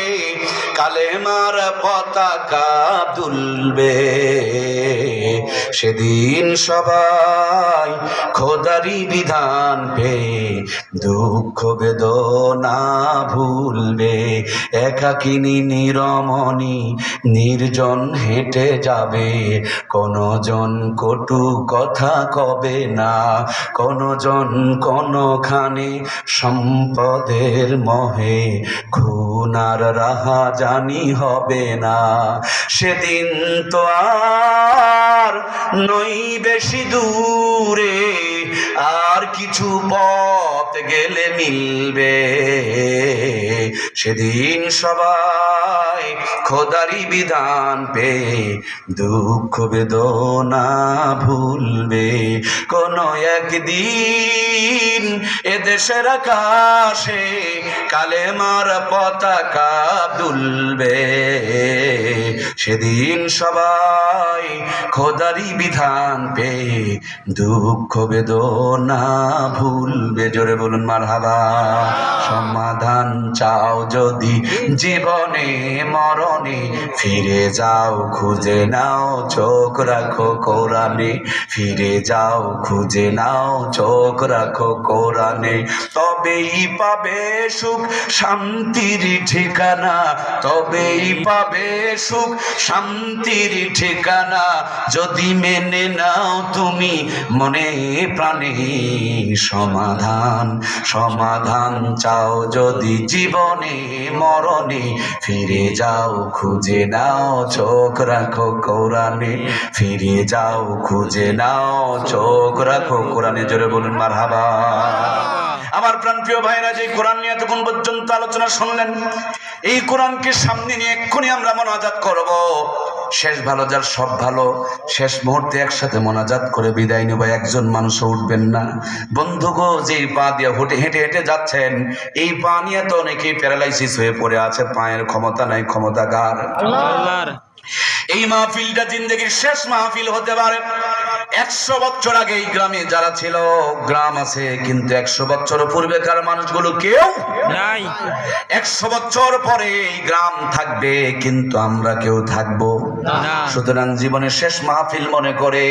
কালেমার পতাকা দুলবে, সেদিন সবাই খোদারি বিধান পেয়ে দুঃখ বেদনা ভুলবে। একাকিনী নিরমণি নির্জন হেঁটে যাবে, কোনজন কটু কথা কবে না, কোনজন কোনখানে সম্পদের মোহে খুন আর রাহাজানি হবে না। সেদিন তো আর নই বেশি দূরে, আর কিছু পথ গেলে মিলবে, সেদিন সবাই খোদারি বিধান পেয়ে দুঃখ বেদনা ভুলবে। কোন একদিন এদেশের আকাশে কালেমার পতাকা দুলবে, সেদিন সবাই খোদারি বিধান পেয়ে দুঃখ বেদনা ভুলবে, জোরে বলুন মারহাবা। সমাধান চাও যদি জীবনে মরণে, ফিরে যাও খুঁজে নাও, চোখ রাখো কোরআনে, ফিরে যাও খুঁজে নাও, চোখ রাখো কোরআনে, তবেই পাবে সুখ শান্তির ঠিকানা, তবেই পাবে সুখ শান্তির ঠিকানা, যদি মেনে নাও তুমি মনে প্রাণে সমাধান। সমাধান চাও যদি জীবনে মরণে, ফিরে যাও খুঁজে নাও, চোখ রাখো কোরআনে, ফিরে যাও খুঁজে নাও, চোখ রাখো কোরআনে, জোরে বলুন মারহাবা। আমার প্রাণপ্রিয় ভাইরা, যে কোরআন নিয়ে এতক্ষণ পর্যন্ত আলোচনা শুনলেন, এই কোরআনকে সামনে নিয়ে এক্ষুনি আমরা মোনাজাত করব। শেষ ভালো যার সব ভালো। শেষ মুহূর্তে একসাথে মোনাজাত করে বিদায় নেব, একজন মানুষও উঠবেন না। বন্ধুগো, যেই পা দিয়ে হেঁটে হেঁটে যাচ্ছেন, এই পা নিয়ে তো অনেকেই প্যারালাইসিস হয়ে পড়ে আছে, পায়ের ক্ষমতা নাই, ক্ষমতা কার? আল্লাহর। এই মাহফিলটা জিন্দেগির শেষ মাহফিল হতে পারে। 100 বছর আগে এই গ্রামে যারা ছিল, গ্রাম আছে কিন্তু 100 বছর পূর্বেকার মানুষগুলো কেউ নাই। 100 বছর পরে এই গ্রাম থাকবে কিন্তু আমরা কেউ থাকবো না। সুতরাং জীবনের শেষ মাহফিল মনে করে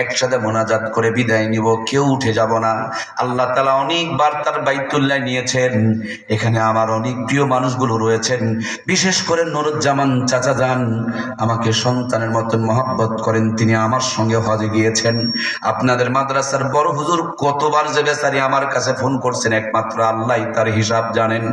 একসাথে মোনাজাত করে বিদায় নিব, কেউ উঠে যাব না। আল্লাহ তাআলা অনেকবার তার বাইতুল্লাহ নিয়েছেন। এখানে আমার অনেক প্রিয় মানুষগুলো রয়েছেন, বিশেষ করে নুরুজ্জামান চাচা যান, আমাকে সন্তানের মতন মহব্বত করেন। তিনি আমার সঙ্গে হজে গিয়েছেন। আপনাদের মাদ্রাসার বড় হুজুর কতবার যে বেচারি আমার কাছে ফোন করছেন, একমাত্র আল্লাহ তার হিসাব জানেন।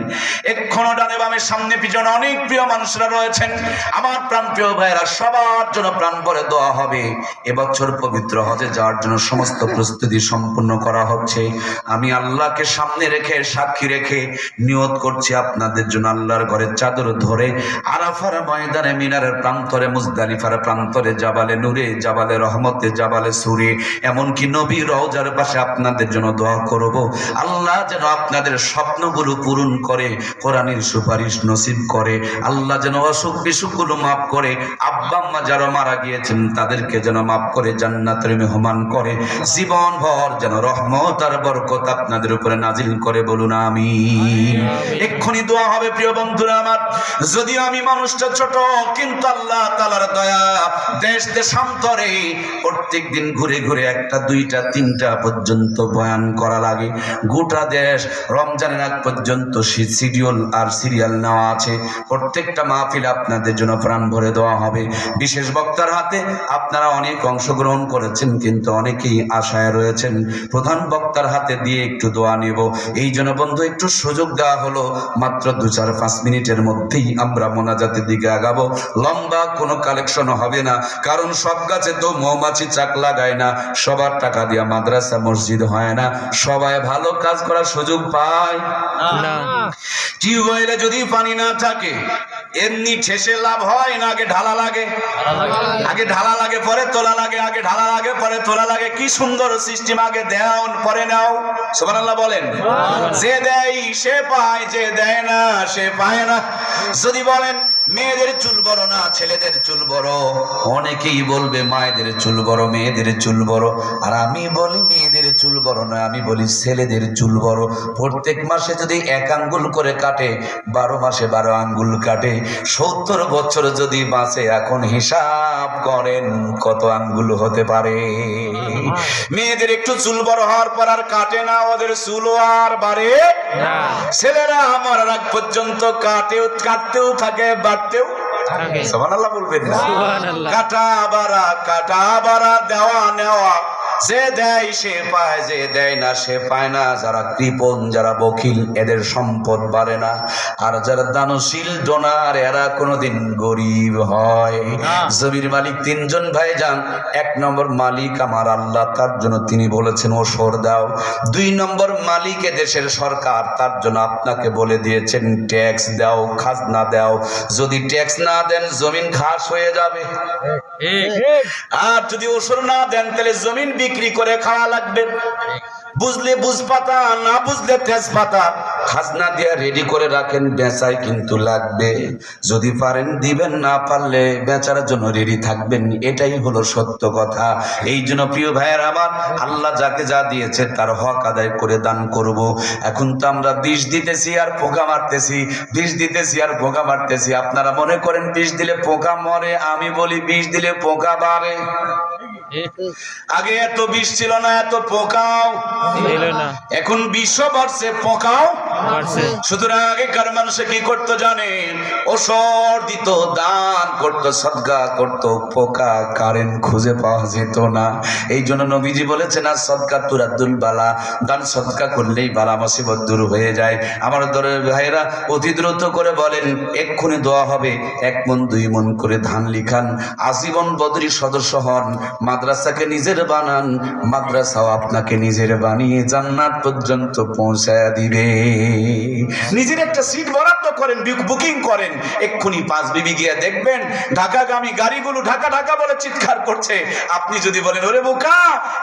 এক্ষণো ডানে বামে সামনে পিছনে অনেক প্রিয় মানুষরা রয়েছেন। আমার প্রাণ প্রিয় ভাইয়েরা, সবার জন্য প্রাণ ভরে দোয়া হবে। এবছর পবিত্র হজে যাওয়ার জন্য সমস্ত প্রস্তুতি সম্পূর্ণ করা হচ্ছে। আমি আল্লাহকে সামনে রেখে, সাক্ষী রেখে নিয়ত করছি আপনাদের জন্য আল্লাহর ঘরের চাদর ধরে আরাফার ময়দানে, মিনারের প্রান্তরে, মুজদালিফার প্রান্তরে, জাবালে নূরে, জাবালে রহমতে, জাবালে সুরে, এমনকি নবী রওজার পাশে আপনাদের জন্য দোয়া করব। আল্লাহ যেন আপনাদের স্বপ্নগুলো পূরণ করে, কোরআনের সুপারিশ নসিব করে। আল্লাহ যেন অসুখ বিসুখগুলো মাফ করে। আব্বা আম্মা যারা মারা গিয়েছেন তাদেরকে যেন মাফ করে জান্নাতের মেহমান করে। জীবন ভর যেন রহমত আর বরকত আপনাদের উপরে নাজিল করে। বলুন আমিন। এক্ষুনি দোয়া হবে প্রিয় বন্ধুরা আমার। যদিও আমি মানুষটা ছোট, কিন্তু আল্লাহ তাআলার দয়া দেশ দেশান্তরে প্রত্যেক দিন ঘুরে ঘুরে 1টা 2টা 3টা পর্যন্ত বয়ান করা লাগে। গোটা দেশ রমজানের আগ পর্যন্ত শিডিউল আর সিরিয়াল নেওয়া আছে। প্রত্যেকটা মাহফিল আপনাদের জন্য প্রাণ ভরে দেওয়া হবে। বিশেষ বক্তার হাতে আপনারা অনেক অংশগ্রহণ করেছেন, কিন্তু অনেকেই আশায় রয়েছেন প্রধান বক্তার হাতে দিয়ে একটু দোয়া নেব। এই জন্য বন্ধু একটু সুযোগ দেওয়া হলো, মাত্র 2-4-5 মিনিটের মধ্যেই আমরা মোনাজাতের দিকে আগাবো। লম্বা কোনো কালেকশন হবে না, কারণ সব গাছে তো মৌমাছি চাক লাগায় না, সবার টাকা দিয়া মাদ্রাসা মসজিদ হয় না, সবাই ভালো কাজ করার সুযোগ পায় না। টিউবওয়েলে যদি পানি না থাকে এমনি ঠেসে লাভ হয় না, আগে ঢালা লাগে, আগে ঢালা লাগে পরে তোলা লাগে, আগে ঢালা লাগে পরে তোলা লাগে। কি সুন্দর সিস্টেম, আগে দেও পরে নাও। সুবহানাল্লাহ বলেন। যে দেয় সে পায়, যে দেয় না সে পায় না। যদি বলেন মেয়েদের চুল বড় না ছেলেদের চুল বড়, অনেকেই বলবে মায়েদের চুল বড় মেয়েদের চুল বড়। আর আমি বলি মেয়েদের চুল বড় নয়, আমি বলি ছেলেদের চুল বড়। প্রত্যেক মাসে যদি 1 আঙ্গুল করে কাটে, 12 মাসে 12 আঙ্গুল কাটে, 70 বছর যদি বাঁচে, এখন হিসাব করেন কত আঙ্গুল হতে পারে। মেয়েদের একটু চুল বড় হওয়ার পর আর কাটে না, ওদের চুলও আর বাড়ে না। ছেলেরা আমার আগ পর্যন্ত কাটতেও থাকে, বাড়তেও থাকে। সুবহানাল্লাহ বলবেন না? কাটা বাড়া দেওয়া নেওয়া, যে দেয় সে পায়, যে দেয় না সে পায় না। যারা কৃপণ, যারা বখিল, এদের সম্পদ বাড়ে না। আর যারা দানশীল ডোনার, এরা কোনোদিন গরিব হয়। জমির মালিক 3 জন ভাই যান। 1 নম্বর মালিক আমার আল্লাহ, তার জন্য তিনি বলেছেন ওসর দাও। 2 নম্বর মালিক দেশের সরকার, তার জন্য আপনাকে বলে দিয়েছেন ট্যাক্স দাও, খাজনা দাও। যদি ট্যাক্স না দেন জমিন ঘাস হয়ে যাবে, আর যদি ওসর না দেন তাহলে জমিন বিক্রি করে খাওয়া লাগবে। বুঝলে বুঝপাতা, না বুঝলে তেজপাতা। খাজনা দিয়ে রেডি করে রাখেন, বেচাই কিন্তু লাগবে। যদি পারেন দিবেন, না পারলে বেচার জন্য রেডি থাকবেন। এটাই হলো সত্য কথা। এই জন্য প্রিয় ভাইয়ের আমার, আল্লাহ যাকে যা দিয়েছে তার হক আদায় করে দান করব। এখন তো আমরা বিষ দিতেছি আর পোকা মারতেছি, বিষ দিতেছি আর পোকা মারতেছি। আপনারা মনে করেন বিষ দিলে পোকা মরে, আমি বলি বিষ দিলে পোকা বাড়ে। আগে এত বিষ ছিল না, এত পোকাও ছিল না। এখন বিষও বাড়ছে, পোকাও বাড়ছে। সুতরাং আগেকার মানুষে কি করতো জানেন? ওষুধ দিত, দান করতো, সদকা করতো, পোকা কারেন্ট খুঁজে পাওয়া যেত না। এই জন্য নবীজি বলেছেন আর সদকা তুরাদ্দুল বালা, দান সদকা করলেই বালা মুসিবত দূর হয়ে যায়। আমার দরের ভাইরা অতি দ্রুত করে বলেন, এক্ষুনি দোয়া হবে। 1 মণ 2 মণ করে ধান লিখান, আজীবন বদরি সদস্য হন। মাদ্রাসাকে নিজের বানান, মাদ্রাসাও আপনাকে নিজের বানিয়ে জান্নাত পর্যন্ত পৌঁছায় দিবে। নিজের একটা সিট বরাদ্দ করেন, বুকিং করেন। এক্ষুনি পাঁচ বিবি গিয়ে দেখবেন ঢাকাগামী গাড়িগুলো ঢাকা ঢাকা বলে চিৎকার করছে। আপনি যদি বলেন ওরে বোকা,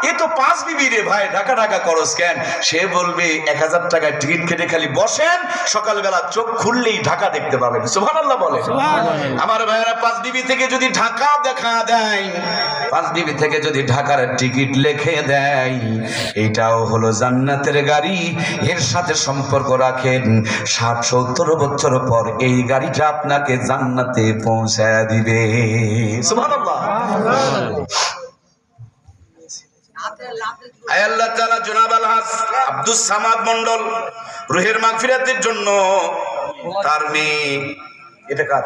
এ তো পাঁচ বিবি রে ভাই, ঢাকা ঢাকা করস কেন? সে বলবে 1000 টাকায় টিকিট কেটে খালি বসেন, সকালবেলা চোখ খুললেই ঢাকা দেখতে পাবেন। সুবহানাল্লাহ বলে। আমার ভাইয়েরা, পাঁচ বিবি থেকে যদি ঢাকা দেখা দেয়, পাঁচ বিবি থেকে যদি ঢাকার টিকিট লিখে দেয়, এটাও হলো জান্নাতের গাড়ি। এর সাথে সম্পর্ক রাখেন, 60-70 বছর পর এই গাড়িটা আপনাকে জান্নাতে পৌঁছায় দিবে। সুবহানাল্লাহ। আল্লাহ তাআলা জনাব আলহাজ আব্দুস সামাদ মণ্ডল রুহের মাগফিরাতের জন্য তার মেয়ে, এটা কার?